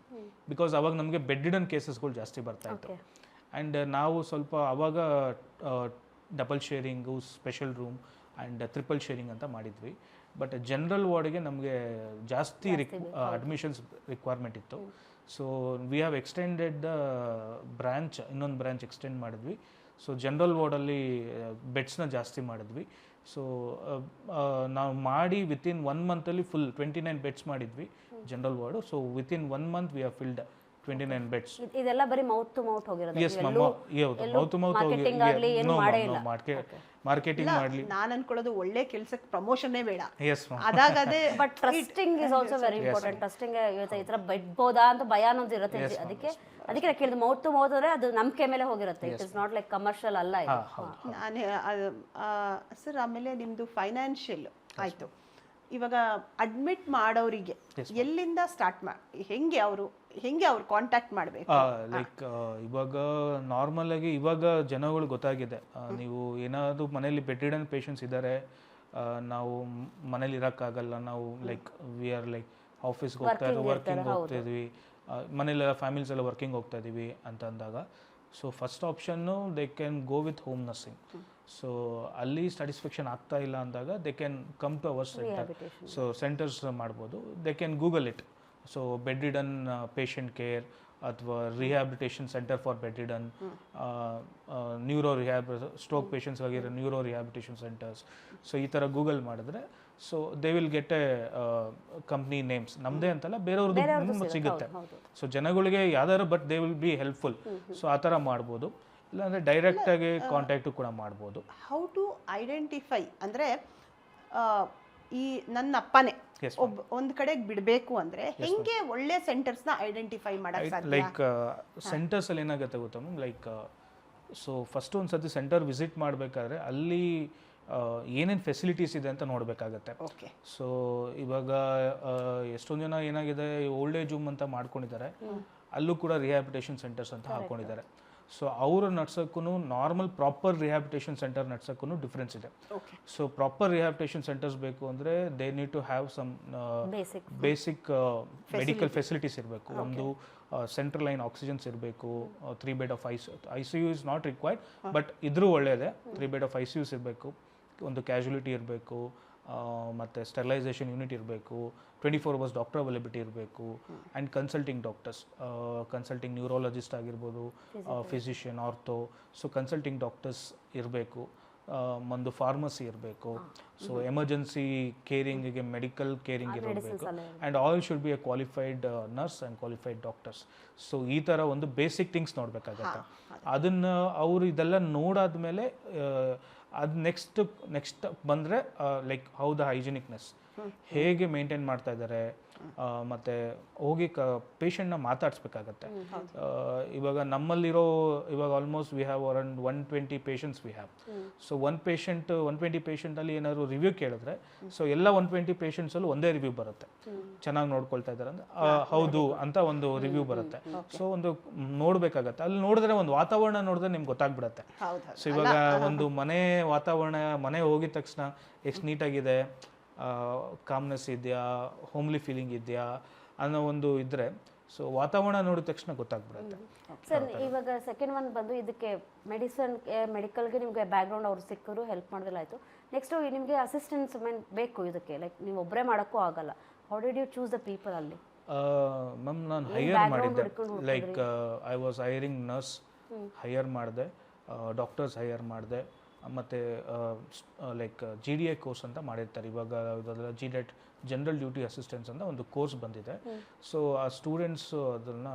S2: ಬಿಕಾಸ್ ಅವಾಗ ನಮಗೆ ಬೆಡ್ ರಿಡನ್ ಕೇಸಸ್ಗಳು ಜಾಸ್ತಿ ಬರ್ತಾ ಇತ್ತು. ಆ್ಯಂಡ್ ನಾವು ಸ್ವಲ್ಪ ಅವಾಗ double sharing, special room and triple sharing ಅಂತ ಮಾಡಿದ್ವಿ. ಬಟ್ ಜನರಲ್ ವಾರ್ಡ್ಗೆ ನಮಗೆ ಜಾಸ್ತಿ ಅಡ್ಮಿಷನ್ಸ್ ರಿಕ್ವೈರ್ಮೆಂಟ್ ಇತ್ತು. So we have extended the branch, ಇನ್ನೊಂದು ಬ್ರಾಂಚ್ ಎಕ್ಸ್ಟೆಂಡ್ ಮಾಡಿದ್ವಿ. ಸೊ ಜನರಲ್ ವಾರ್ಡಲ್ಲಿ ಬೆಡ್ಸ್ನ ಜಾಸ್ತಿ ಮಾಡಿದ್ವಿ. ಸೊ ನಾವು ಮಾಡಿ ವಿತಿನ್ 1 monthಲ್ಲಿ ಫುಲ್ 29 beds ಮಾಡಿದ್ವಿ general ward. So within 1 month we have filled 29 beds.
S3: ಇದೆಲ್ಲ ಬರೀ ಮೌತ್ ಟು ಮೌತ್ ಹೋಗಿರೋದು?
S2: Yes ma'am, mouth to mouth marketing ಮಾಡಲಿ.
S1: ನಾನು ಅನ್ಕೊಳ್ಳೋದು ಒಳ್ಳೆ ಕೆಲಸಕ್ಕೆ ಪ್ರಮೋಷನ್ನೇ ಬೇಡ.
S2: Yes ma'am.
S1: ಅದಾಗದೆ
S3: but trusting is also very important. Trusting ಈ ಥರ ಬಿಡ್ಬೋದಾ ಅಂತ ಭಯ ಅನ್ನೋದು ಇರುತ್ತೆ. ಅದಕ್ಕೆ ನಾನು ಕೇಳಿದ್ದು, ಮೌತ್ ಟು ಮೌತ್ ಅಂದರೆ ಅದು ನಂಬಿಕೆ ಮೇಲೆ ಹೋಗಿರುತ್ತೆ. It is not like commercial ಅಲ್ಲ ಇದು.
S1: ಸರ್ ಆಮೇಲೆ ನಿಮ್ಮದು ಫೈನಾನ್ಷಿಯಲ್ ಆಯಿತು. ಇವಾಗ ಅಡ್ಮಿಟ್ ಮಾಡೋರಿಗೆ ಎಲ್ಲಿಂದ ಸ್ಟಾರ್ಟ್ ಹೆಂಗೆ ಅವ್ರು ಕಾಂಟ್ಯಾಕ್ಟ್ ಮಾಡಬೇಕು?
S2: ಲೈಕ್ ಇವಾಗ ನಾರ್ಮಲ್ ಆಗಿ ಇವಾಗ ಜನಗಳು ಗೊತ್ತಾಗಿದೆ, ನೀವು ಏನಾದರೂ ಮನೇಲಿ ಬೆಡ್ ರಿಡನ್ ಪೇಷಂಟ್ಸ್ ಇದ್ದಾರೆ, ನಾವು ಮನೇಲಿ ಇರೋಕ್ಕಾಗಲ್ಲ, ನಾವು ಲೈಕ್ ವಿ ಆರ್ ಲೈಕ್ ಆಫೀಸ್ಗೆ ವರ್ಕಿಂಗ್ ಹೋಗ್ತಾಯಿದ್ವಿ, ಮನೇಲೆಲ್ಲ ಫ್ಯಾಮಿಲೀಸ್ ಎಲ್ಲ ವರ್ಕಿಂಗ್ ಹೋಗ್ತಾ ಇದ್ದೀವಿ ಅಂತ ಅಂದಾಗ, so first option they can go with home nursing. So ಅಲ್ಲಿ ಸ್ಯಾಟಿಸ್ಫ್ಯಾಕ್ಷನ್ ಆಗ್ತಾ ಇಲ್ಲ ಅಂದಾಗ they can come to our centre. So centres ಮಾಡ್ಬೋದು. They can Google it. So bedridden patient care ಅಥವಾ rehabilitation centre for bedridden, neuro stroke patients ಆಗಿರೋ neuro rehabilitation centres. So ಈ ಥರ Google ಮಾಡಿದ್ರೆ so they will get A company names, ನಮ್ಮದೇ ಅಂತಲ್ಲ ಬೇರೆಯವ್ರದ್ದು ಸಿಗುತ್ತೆ. So ಜನಗಳಿಗೆ ಯಾವ್ದಾದ್ರು, but they will be helpful. So ಆ ಥರ ಮಾಡ್ಬೋದು. ಇಲ್ಲಾಂದರೆ ಡೈರೆಕ್ಟಾಗಿ ಕಾಂಟ್ಯಾಕ್ಟು ಕೂಡ ಮಾಡ್ಬೋದು.
S1: ಹೌ ಟು ಐಡೆಂಟಿಫೈ ಅಂದರೆ ಈ ನನ್ನ ಅಪ್ಪನೇ
S2: Yes,
S1: ಒಂದ್ ಕಡೆಗೆ ಬಿಡಬೇಕು ಅಂದ್ರೆ ಹೆಂಗೆ ಒಳ್ಳೆ ಸೆಂಟರ್ಸ್ ನ ಐಡೆಂಟಿಫೈ ಮಾಡಕ್ ಸಾಧ್ಯ?
S2: ಲೈಕ್ ಸೆಂಟರ್ಸ್ ಅಲ್ಲಿ ಏನಾಗುತ್ತೆ ಗೊತ್ತಾ ಮ್ಯಾಮ್, ಲೈಕ್ ಸೊ ಫಸ್ಟ್ ಒಂದು ಸತಿ ಸೆಂಟರ್ ವಿಸಿಟ್ ಮಾಡಬೇಕಾದ್ರೆ ಅಲ್ಲಿ ಏನೇನು ಫೆಸಿಲಿಟೀಸ್ ಇದೆ ಅಂತ ನೋಡಬೇಕಾಗತ್ತೆ.
S1: ಓಕೆ.
S2: ಸೊ ಇವಾಗ ಎಷ್ಟೊಂದು ಜನ ಏನಾಗಿದೆ ಓಲ್ಡ್ ಏಜ್ ಹೋಮ್ ಅಂತ ಮಾಡ್ಕೊಂಡಿದ್ದಾರೆ, ಅಲ್ಲೂ ಕೂಡ ರಿಹ್ಯಾಬಿಟೇಷನ್ ಸೆಂಟರ್ಸ್ ಅಂತ ಹಾಕೊಂಡಿದ್ದಾರೆ. ಸೊ ಅವರು ನಡ್ಸೋಕ್ಕೂ ನಾರ್ಮಲ್ ಪ್ರಾಪರ್ ರಿಹ್ಯಾಬಿಟೇಷನ್ ಸೆಂಟರ್ ನಡ್ಸೋಕ್ಕೂ ಡಿಫ್ರೆನ್ಸ್ ಇದೆ. ಸೊ ಪ್ರಾಪರ್ ರಿಹ್ಯಾಬಿಟೇಷನ್ ಸೆಂಟರ್ಸ್ ಬೇಕು ಅಂದರೆ they need to have some basic medical facilities ಇರಬೇಕು. ಒಂದು ಸೆಂಟ್ರಲ್ ಲೈನ್ ಆಕ್ಸಿಜನ್ಸ್ ಇರಬೇಕು, 3 bed of ICU is not required, but ಇದ್ರೂ ಒಳ್ಳೆಯದೇ. 3 bed ಆಫ್ ICUs ಇರಬೇಕು, ಒಂದು ಕ್ಯಾಶುಲಿಟಿ ಇರಬೇಕು, ಮತ್ತು ಸ್ಟೆರಿಲೈಸೇಷನ್ ಯೂನಿಟ್ ಇರಬೇಕು, 24 hours ಡಾಕ್ಟರ್ ಅವೈಲಬಿಲಿಟಿ ಇರಬೇಕು, and consulting doctors, consulting neurologist ಆಗಿರ್ಬೋದು, physician, ortho. So consulting doctors ಇರಬೇಕು, ಒಂದು ಫಾರ್ಮಸಿ ಇರಬೇಕು. ಸೊ ಎಮರ್ಜೆನ್ಸಿ ಕೇರಿಂಗಿಗೆ ಮೆಡಿಕಲ್ ಕೇರಿಂಗ್ ಇರಬೇಕು, and all should be a qualified nurse and qualified doctors. So ಈ ಥರ ಒಂದು ಬೇಸಿಕ್ ಥಿಂಗ್ಸ್ ನೋಡಬೇಕಾಗತ್ತೆ. ಅದನ್ನು ಅವರು ಇದೆಲ್ಲ ನೋಡಾದ್ಮೇಲೆ ಅದು ನೆಕ್ಸ್ಟ್ ಬಂದರೆ ಲೈಕ್ ಹೌ ದ ಹೈಜಿನಿಕ್ನೆಸ್ ಹೇಗೆ ಮೇಂಟೈನ್ ಮಾಡ್ತಾ ಇದ್ದಾರೆ, ಮತ್ತು ಹೋಗಿ ಪೇಷಂಟ್ನ ಮಾತಾಡಿಸ್ಬೇಕಾಗತ್ತೆ. ಇವಾಗ ನಮ್ಮಲ್ಲಿರೋ ಇವಾಗ almost we have around 120 patients we have. So 120 ಪೇಷಂಟಲ್ಲಿ ಏನಾದ್ರು ರಿವ್ಯೂ ಕೇಳಿದ್ರೆ, ಸೊ ಎಲ್ಲ 120 ಪೇಷಂಟ್ಸಲ್ಲೂ ಒಂದೇ ರಿವ್ಯೂ ಬರುತ್ತೆ, ಚೆನ್ನಾಗಿ ನೋಡ್ಕೊಳ್ತಾ ಇದ್ದಾರೆ ಅಂತ, ಹೌದು ಅಂತ ಒಂದು ರಿವ್ಯೂ ಬರುತ್ತೆ. ಸೊ ಒಂದು ನೋಡಬೇಕಾಗತ್ತೆ, ಅಲ್ಲಿ ನೋಡಿದ್ರೆ ಒಂದು ವಾತಾವರಣ ನೋಡಿದ್ರೆ ನಿಮ್ಗೆ ಗೊತ್ತಾಗ್ಬಿಡತ್ತೆ. ಸೊ ಇವಾಗ ಒಂದು ಮನೆ ವಾತಾವರಣ, ಮನೆ ಹೋಗಿದ ತಕ್ಷಣ ಎಷ್ಟು ನೀಟಾಗಿದೆ, ಕಾಮ್ನೆಸ್ ಇದೆಯಾ, ಹೋಮ್ಲಿ ಫೀಲಿಂಗ್ ಇದೆಯಾ ಅನ್ನೋ ಒಂದು ಇದ್ದರೆ, ಸೊ ವಾತಾವರಣ ನೋಡಿದ ತಕ್ಷಣ ಗೊತ್ತಾಗ್ಬಿಡುತ್ತೆ.
S3: ಸರ್ ಇವಾಗ ಸೆಕೆಂಡ್ ಒನ್ ಬಂದು ಇದಕ್ಕೆ ಮೆಡಿಕಲ್ಗೆ ನಿಮಗೆ ಬ್ಯಾಕ್ಗ್ರೌಂಡ್ ಅವ್ರು ಸಿಕ್ಕರು ಹೆಲ್ಪ್ ಮಾಡೋದಿಲ್ಲ ಆಯಿತು. ನೆಕ್ಸ್ಟು ನಿಮಗೆ ಅಸಿಸ್ಟೆಂಟ್ಸ್ ಬೇಕು ಇದಕ್ಕೆ, ಲೈಕ್ ನೀವು ಒಬ್ಬರೇ ಮಾಡೋಕ್ಕೂ ಆಗಲ್ಲ. How did you choose the people ಅಲ್ಲಿ?
S2: ಮ್ಯಾಮ್ ನಾನು ಹೈಯರ್ ಮಾಡಿದ್ದೆ, like I was hiring nurse hire ಮಾಡಿದೆ, ಡಾಕ್ಟರ್ಸ್ ಹೈಯರ್ ಮಾಡಿದೆ, ಮತ್ತು ಲೈಕ್ GDA ಕೋರ್ಸ್ ಅಂತ ಮಾಡಿರ್ತಾರೆ ಇವಾಗ. ಇದೆಲ್ಲ GDET ಜನರಲ್ ಡ್ಯೂಟಿ ಅಸಿಸ್ಟೆಂಟ್ಸ್ ಅಂತ ಒಂದು ಕೋರ್ಸ್ ಬಂದಿದೆ. ಸೊ ಆ ಸ್ಟೂಡೆಂಟ್ಸು ಅದನ್ನು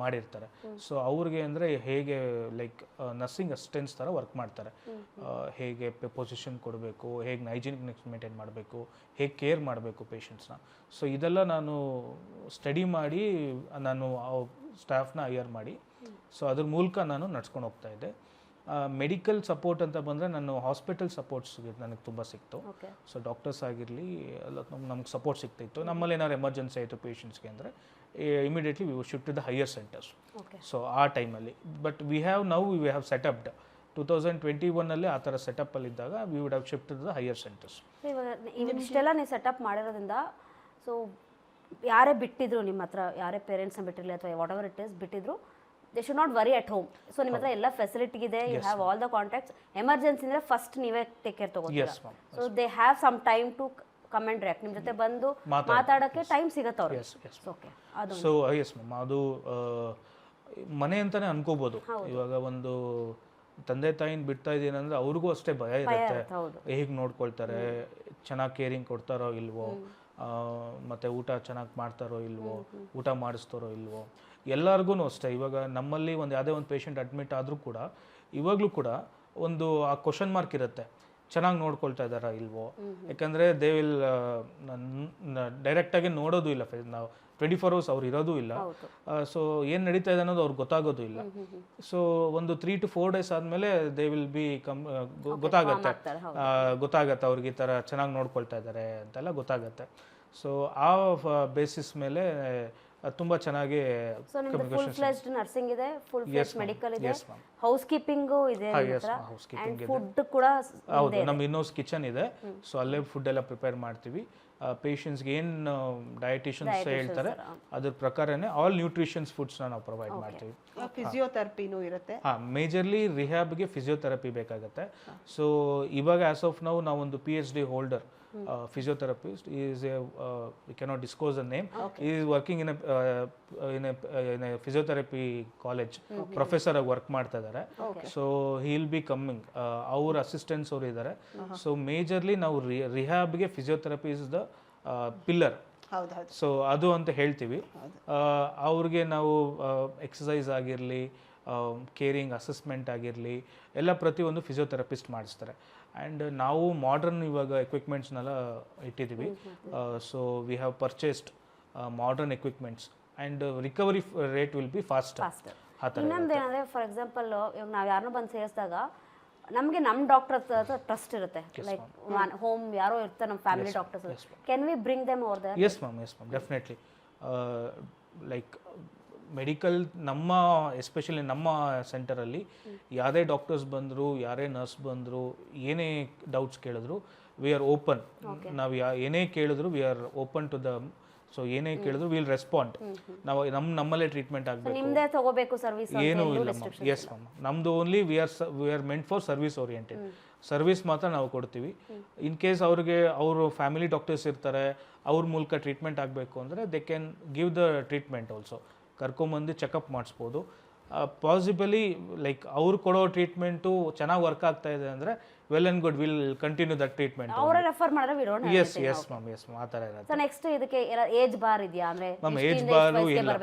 S2: ಮಾಡಿರ್ತಾರೆ. ಸೊ ಅವ್ರಿಗೆ ಅಂದರೆ ಹೇಗೆ ಲೈಕ್ ನರ್ಸಿಂಗ್ ಅಸಿಸ್ಟೆಂಟ್ಸ್ ಥರ ವರ್ಕ್ ಮಾಡ್ತಾರೆ, ಹೇಗೆ ಪೊಸಿಷನ್ ಕೊಡಬೇಕು, ಹೇಗೆ ಹೈಜಿನಿಕ್ ಮೇಂಟೈನ್ ಮಾಡಬೇಕು, ಹೇಗೆ ಕೇರ್ ಮಾಡಬೇಕು ಪೇಷಂಟ್ಸ್ನ. ಸೊ ಇದೆಲ್ಲ ನಾನು ಸ್ಟಡಿ ಮಾಡಿ ನಾನು ಸ್ಟಾಫ್ನ ಹೈಯರ್ ಮಾಡಿ, ಸೊ ಅದ್ರ ಮೂಲಕ ನಾನು ನಡ್ಸ್ಕೊಂಡು ಹೋಗ್ತಾ ಇದ್ದೆ. ಮೆಡಿಕಲ್ ಸಪೋರ್ಟ್ ಅಂತ ಬಂದರೆ ನಾನು ಹಾಸ್ಪಿಟಲ್ ಸಪೋರ್ಟ್ಸ್ ನನಗೆ ತುಂಬ ಸಿಕ್ತು. ಸೊ ಡಾಕ್ಟರ್ಸ್ ಆಗಿರಲಿ ಎಲ್ಲ ನಮ್ಗೆ ಸಪೋರ್ಟ್ ಸಿಗ್ತಾಯಿತ್ತು. ನಮ್ಮಲ್ಲಿ ಏನಾದ್ರು ಎಮರ್ಜೆನ್ಸಿ ಆಯಿತು ಪೇಷಂಟ್ಸ್ಗೆ ಅಂದರೆ immediately we shift to the higher centres. So ಆ ಟೈಮಲ್ಲಿ ಬಟ್ ವಿ ಹ್ಯಾವ್ ಸೆಟಪ್ಡ್ 2021 ಆ ಥರ ಸೆಟಪ್ಪಲ್ಲಿದ್ದಾಗ we would have shift to the higher centres.
S3: ಇವಾಗ ಇಷ್ಟೆಲ್ಲ ನೀವು ಸೆಟಪ್ ಮಾಡಿರೋದ್ರಿಂದ, ಸೊ ಯಾರೇ ಬಿಟ್ಟಿದ್ರು ನಿಮ್ಮ ಹತ್ರ, ಯಾರೇ ಪೇರೆಂಟ್ಸ್ನ ಬಿಟ್ಟಿರಲಿ ಅಥವಾ ವಾಟ್ ಎವರ್ ಇಟ್ ಇಸ್ ಬಿಟ್ಟಿದ್ರು, they should not worry at home. So ನಿಮ್ಮ ಹತ್ರ ಎಲ್ಲ ಫೆಸಿಲಿಟಿ ಇದೆ, you have all the contacts. Emergency ಅಂದರೆ ಫಸ್ಟ್ ನೀವೇ ಟೇಕ್ ಕೇರ್ ತೊಗೋತೀರಾ. So they have some time to come and react. ನಿಮ್ಮ ಜೊತೆ ಬಂದು ಮಾತಾಡೋಕ್ಕೆ ಟೈಮ್ ಸಿಗುತ್ತೆ ಅವ್ರಿಗೆ. ಓಕೆ, ಅದು
S2: ಸೊ ಎಸ್ ಮ್ಯಾಮ್, ಅದು ಮನೆ ಅಂತಲೇ ಅನ್ಕೋಬೋದು. ಇವಾಗ ಒಂದು ತಂದೆ ತಾಯಿನ ಬಿಡ್ತಾ ಇದ್ದೀನಿ ಅಂದರೆ ಅವ್ರಿಗೂ ಅಷ್ಟೇ ಭಯ ಇರುತ್ತೆ, ಹೇಗೆ ನೋಡ್ಕೊಳ್ತಾರೆ, ಚೆನ್ನಾಗಿ ಕೇರಿಂಗ್ ಕೊಡ್ತಾರೋ ಇಲ್ವೋ, ಮತ್ತು ಊಟ ಚೆನ್ನಾಗಿ ಮಾಡ್ತಾರೋ ಇಲ್ವೋ, ಊಟ ಮಾಡಿಸ್ತಾರೋ ಇಲ್ವೋ, ಎಲ್ಲರಿಗೂ ಅಷ್ಟೇ. ಇವಾಗ ನಮ್ಮಲ್ಲಿ ಯಾವುದೇ ಒಂದು ಪೇಷಂಟ್ ಅಡ್ಮಿಟ್ ಆದರೂ ಕೂಡ ಇವಾಗಲೂ ಕೂಡ ಒಂದು ಆ ಕ್ವಶನ್ ಮಾರ್ಕ್ ಇರುತ್ತೆ, ಚೆನ್ನಾಗಿ ನೋಡ್ಕೊಳ್ತಾ ಇದ್ದಾರಾ ಇಲ್ವೋ. ಯಾಕಂದರೆ ದೇ ವಿಲ್ ಡೈರೆಕ್ಟಾಗಿ ನೋಡೋದು ಇಲ್ಲ, ನಾವು 24 hours ಅವ್ರು ಇರೋದು ಇಲ್ಲ. ಸೊ ಏನು ನಡೀತಾ ಇದೆ ಅನ್ನೋದು ಅವ್ರಿಗೆ ಗೊತ್ತಾಗೋದು ಇಲ್ಲ. ಸೊ ಒಂದು 3 to 4 days ಆದಮೇಲೆ ದೇ ವಿಲ್ ಬಿ ಗೊತ್ತಾಗತ್ತೆ ಅವ್ರಿಗೆ ಈ ಥರ ಚೆನ್ನಾಗಿ ನೋಡ್ಕೊಳ್ತಾ ಇದ್ದಾರೆ ಅಂತೆಲ್ಲ ಗೊತ್ತಾಗತ್ತೆ. ಸೊ ಆ ಬೇಸಿಸ್ ಮೇಲೆ ತುಂಬ ಚೆನ್ನಾಗಿ
S3: ನರ್ಸಿಂಗ್ ಇದೆ, ಫುಲ್ ಫ್ಲೆಜ್ಡ್ ಮೆಡಿಕಲ್ ಇದೆ, ಹೌಸ್ ಕೀಪಿಂಗು ಇದೆ, ಫುಡ್ ಕೂಡ
S2: ಹೌದು. ನಮ್ಮ ಇನ್ನೋಸ್ ಕಿಚನ್ ಇದೆ. ಸೊ ಅಲ್ಲೇ ಫುಡ್ ಎಲ್ಲ ಪ್ರಿಪೇರ್ ಮಾಡ್ತೀವಿ. ಪೇಷಂಟ್ಸ್ಗೆ ಏನು ಡಯಟಿಷಿಯನ್ಸ್ ಹೇಳ್ತಾರೆ ಅದ್ರ ಪ್ರಕಾರನೇ ಆಲ್ ನ್ಯೂಟ್ರಿಷನ್ಸ್ ಫುಡ್ಸ್ನ ನಾವು ಪ್ರೊವೈಡ್ ಮಾಡ್ತೀವಿ.
S1: ಫಿಸಿಯೋಥೆರಪಿನೂ ಇರುತ್ತೆ.
S2: ಮೇಜರ್ಲಿ ರಿಹ್ಯಾಬ್ಗೆ ಫಿಸಿಯೋಥೆರಪಿ ಬೇಕಾಗುತ್ತೆ. ಸೊ ಇವಾಗ ಆಸ್ ಆಫ್ ನಾವೊಂದು PhD holder physiotherapist. He is we cannot disclose the name. He is working in a physiotherapy college. Professor ಆಗಿ ವರ್ಕ್ ಮಾಡ್ತಾ ಇದ್ದಾರೆ. So he will be coming. ಅವ್ರ ಅಸಿಸ್ಟೆಂಟ್ಸ್ ಅವರು ಇದ್ದಾರೆ. ಸೊ ಮೇಜರ್ಲಿ ನಾವು ರಿಹ್ಯಾಬ್ಗೆ physiotherapy is the pillar. So ಅದು ಅಂತ ಹೇಳ್ತೀವಿ. ಅವ್ರಿಗೆ ನಾವು ಎಕ್ಸಸೈಸ್ ಆಗಿರಲಿ, ಕೇರಿಂಗ್ ಅಸೆಸ್ಮೆಂಟ್ ಆಗಿರಲಿ, ಎಲ್ಲ ಪ್ರತಿಯೊಂದು ಫಿಸಿಯೋಥೆರಪಿಸ್ಟ್ ಮಾಡಿಸ್ತಾರೆ. ಆ್ಯಂಡ್ ನಾವು ಮಾಡರ್ನ್ ಇವಾಗ ಎಕ್ವಿಪ್ಮೆಂಟ್ಸ್ನೆಲ್ಲ ಇಟ್ಟಿದ್ದೀವಿ. So we have purchased modern equipments and recovery rate will be fast.
S3: ಇನ್ನೊಂದು ಏನಂದರೆ ಫಾರ್ ಎಕ್ಸಾಂಪಲ್ ಇವಾಗ ನಾವು ಯಾರನ್ನೂ ಬಂದು ಸೇರಿಸಿದಾಗ ನಮಗೆ ನಮ್ಮ ಡಾಕ್ಟರ್ ಹತ್ರ ಟ್ರಸ್ಟ್ ಇರುತ್ತೆ. ಲೈಕ್ ಹೋಮ್ ಯಾರೋ ಇರ್ತಾರೆ ನಮ್ಮ family doctors. Can we bring them over there?
S2: Yes ma'am definitely. Like medical ನಮ್ಮ ಎಸ್ಪೆಷಲಿ ನಮ್ಮ ಸೆಂಟರಲ್ಲಿ ಯಾವುದೇ ಡಾಕ್ಟರ್ಸ್ ಬಂದರು, ಯಾರೇ ನರ್ಸ್ ಬಂದರು, ಏನೇ ಡೌಟ್ಸ್ ಕೇಳಿದ್ರು ವಿ ಆರ್ ಓಪನ್. ನಾವು ಏನೇ ಕೇಳಿದ್ರು we are open to the. So ಏನೇ ಕೇಳಿದ್ರು ವಿಲ್ ರೆಸ್ಪಾಂಡ್. ನಾವು ನಮ್ಮಲ್ಲೇ ಟ್ರೀಟ್ಮೆಂಟ್ ಆಗಬೇಕು,
S3: ನಿಮ್ಮದೇ ತಗೋಬೇಕು ಸರ್ವಿಸ್
S2: ಏನೂ ಇಲ್ಲ ಮ್ಯಾಮ್. ಎಸ್ ಮ್ಯಾಮ್, ನಮ್ಮದು only we are meant for service oriented. Service ಮಾತ್ರ ನಾವು ಕೊಡ್ತೀವಿ. ಇನ್ ಕೇಸ್ ಅವ್ರಿಗೆ ಅವರು ಫ್ಯಾಮಿಲಿ ಡಾಕ್ಟರ್ಸ್ ಇರ್ತಾರೆ, ಅವ್ರ ಮೂಲಕ ಟ್ರೀಟ್ಮೆಂಟ್ ಆಗಬೇಕು ಅಂದರೆ they can give the treatment also. ಕರ್ಕೊಂಬಂದು ಚೆಕಪ್ ಮಾಡಿಸ್ಬೋದು. ಪಾಸಿಬಲಿ ಲೈಕ್ ಅವ್ರು ಕೊಡೋ ಟ್ರೀಟ್ಮೆಂಟು ಚೆನ್ನಾಗಿ ವರ್ಕ್ ಆಗ್ತಾ ಇದೆ ಅಂದರೆ well and good, will continue that treatment.
S3: ಅವರೇ ರೆಫರ್ ಮಾಡಿದ್ರೆ V don't have.
S2: Yes ma'am ಆ ಥರ ಇರುತ್ತೆ.
S3: ಸೊ ನೆಕ್ಸ್ಟ್ ಇದಕ್ಕೆ ಏಜ್ ಬಾರ್ ಇದೆಯಾ ಅಂದರೆ?
S2: ಮ್ಯಾಮ್ ಏಜ್ ಬಾರು ಇಲ್ಲ.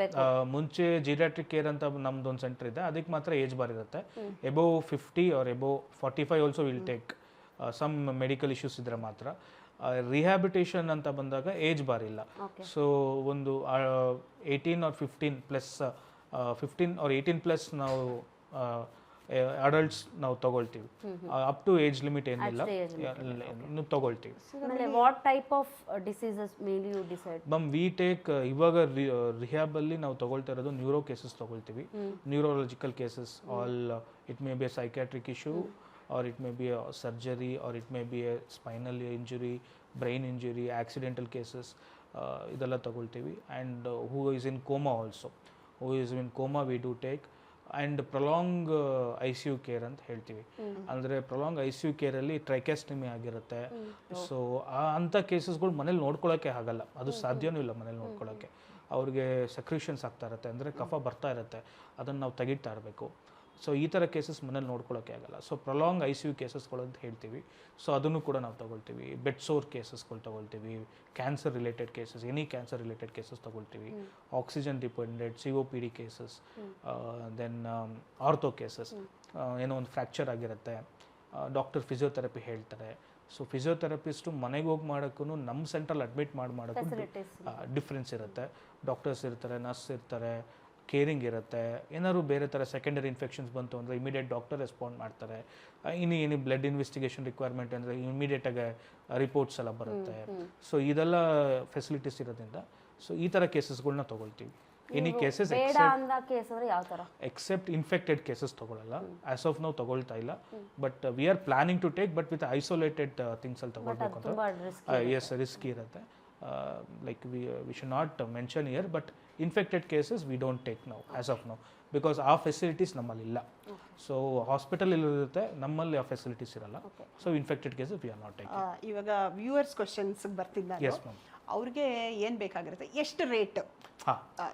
S2: ಮುಂಚೆ ಜೀರಿಯಾಟ್ರಿಕ್ ಕೇರ್ ಅಂತ ನಮ್ದು ಒಂದು ಸೆಂಟರ್ ಇದೆ, ಅದಕ್ಕೆ ಮಾತ್ರ ಏಜ್ ಬಾರ್ ಇರುತ್ತೆ. Above 50 or above 45 also will take. Some medical issues ಇದ್ರೆ ಮಾತ್ರ. ರಿಹ್ಯಾಬಿಟೇಷನ್ ಅಂತ ಬಂದಾಗ ಏಜ್ ಬಾರ್ ಇಲ್ಲ. ಸೊ ಒಂದು 18 ಆರ್ 15 ಪ್ಲಸ್ 15 ಆರ್ 18 ಪ್ಲಸ್ ನಾವು ಅಡಲ್ಟ್ಸ್ ನಾವು ತಗೊಳ್ತೀವಿ. ಅಪ್ ಟು ಏಜ್ ಲಿಮಿಟ್ ಏನಿಲ್ಲ, ಇನ್ನು ತಗೊಳ್ತೀವಿ.
S3: What type of diseases mail you decide?
S2: Ma'am we take ಇವಾಗ ರಿಹ್ಯಾಬಲ್ಲಿ ನಾವು ತಗೊಳ್ತಾ ಇರೋದು ನ್ಯೂರೋ ಕೇಸಸ್ ತಗೊಳ್ತೀವಿ. Neurological cases, all it may be a psychiatric issue, or it may be a surgery, or it may be a spinal injury, brain injury, accidental cases, idella tagoltivi. And who is in coma also, who is in coma we do take. And prolong ICU care ಅಂತ ಹೇಳ್ತೀವಿ. ಅಂದರೆ prolong ICU ಕೇರಲ್ಲಿ ಟ್ರೈಕ್ಯಾಸ್ಟಮಿ ಆಗಿರುತ್ತೆ. So ಅಂಥ ಕೇಸಸ್ಗಳು ಮನೇಲಿ ನೋಡ್ಕೊಳ್ಳೋಕ್ಕೆ ಆಗಲ್ಲ, ಅದು ಸಾಧ್ಯವೂ ಇಲ್ಲ ಮನೇಲಿ ನೋಡ್ಕೊಳ್ಳೋಕ್ಕೆ. ಅವ್ರಿಗೆ ಸೆಕ್ರೇಷನ್ಸ್ ಆಗ್ತಾ ಇರುತ್ತೆ, ಅಂದರೆ ಕಫ ಬರ್ತಾ ಇರುತ್ತೆ, ಅದನ್ನು ನಾವು ತೆಗಿತಾ ಇರಬೇಕು. ಸೊ ಈ ಥರ ಕೇಸಸ್ ಮನೇಲಿ ನೋಡ್ಕೊಳ್ಳೋಕ್ಕೆ ಆಗಲ್ಲ. ಸೊ ಪ್ರೊಲಾಂಗ್ ICU ಕೇಸಸ್ಗಳು ಅಂತ ಹೇಳ್ತೀವಿ. ಸೊ ಅದನ್ನು ಕೂಡ ನಾವು ತಗೊಳ್ತೀವಿ. ಬೆಡ್ ಸೋರ್ ಕೇಸಸ್ಗಳು ತಗೊಳ್ತೀವಿ. Cancer related cases, any cancer related cases ತಗೊಳ್ತೀವಿ. Oxygen dependent COPD cases, then ortho cases, ಏನೋ ಒಂದು ಫ್ರ್ಯಾಕ್ಚರ್ ಆಗಿರುತ್ತೆ, ಡಾಕ್ಟರ್ ಫಿಸಿಯೋಥೆರಪಿ ಹೇಳ್ತಾರೆ. ಸೊ ಫಿಸಿಯೋಥೆರಪಿಸ್ಟು ಮನೆಗೆ ಹೋಗಿ ಮಾಡೋಕ್ಕೂ ನಮ್ಮ ಸೆಂಟ್ರಲ್ಲಿ ಅಡ್ಮಿಟ್ ಮಾಡೋಕ್ಕೂ ಡಿಫ್ರೆನ್ಸ್ ಇರುತ್ತೆ. ಡಾಕ್ಟರ್ಸ್ ಇರ್ತಾರೆ, ನರ್ಸ್ ಇರ್ತಾರೆ, ಕೇರಿಂಗ್ ಇರುತ್ತೆ. ಏನಾದ್ರು ಬೇರೆ ಥರ ಸೆಕೆಂಡರಿ ಇನ್ಫೆಕ್ಷನ್ಸ್ ಬಂತು ಅಂದರೆ ಇಮಿಡಿಯೇಟ್ ಡಾಕ್ಟರ್ ರೆಸ್ಪಾಂಡ್ ಮಾಡ್ತಾರೆ. ಇನ್ನು ಬ್ಲಡ್ ಇನ್ವೆಸ್ಟಿಗೇಷನ್ ರಿಕ್ವೈರ್ಮೆಂಟ್ ಅಂದರೆ ಇಮಿಡಿಯೇಟಾಗಿ ರಿಪೋರ್ಟ್ಸ್ ಎಲ್ಲ ಬರುತ್ತೆ. ಸೊ ಇದೆಲ್ಲ ಫೆಸಿಲಿಟೀಸ್ ಇರೋದ್ರಿಂದ ಸೊ ಈ ಥರ ಕೇಸಸ್ಗಳನ್ನ ತೊಗೊಳ್ತೀವಿ. Any cases except infected cases ತೊಗೊಳ್ಳಲ್ಲ. ಆಸ್ ಆಫ್ ನಾವು ತೊಗೊಳ್ತಾ ಇಲ್ಲ, but we are planning to take, but with isolated ಥಿಂಗ್ಸಲ್ಲಿ ತೊಗೊಳ್ಬೇಕು ಅಂತ. ಎಸ್, ರಿಸ್ಕಿ ಇರುತ್ತೆ. Like we should not mention here, but infected cases we don't take now as of now, because our facilities ನಮ್ಮಲ್ಲಿ ಇಲ್ಲ. So hospital ಇರುತ್ತೆ, ನಮ್ಮಲ್ಲಿ ಆ facilities ಇರಲ್ಲ. So infected cases we are not taking.
S1: ಇವಾಗ viewers questions ಬರ್ತೀನಿ ನಾನು.
S2: Yes ma'am.
S1: ಅವ್ರಿಗೆ ಏನು ಬೇಕಾಗಿರುತ್ತೆ, ಎಷ್ಟು rate?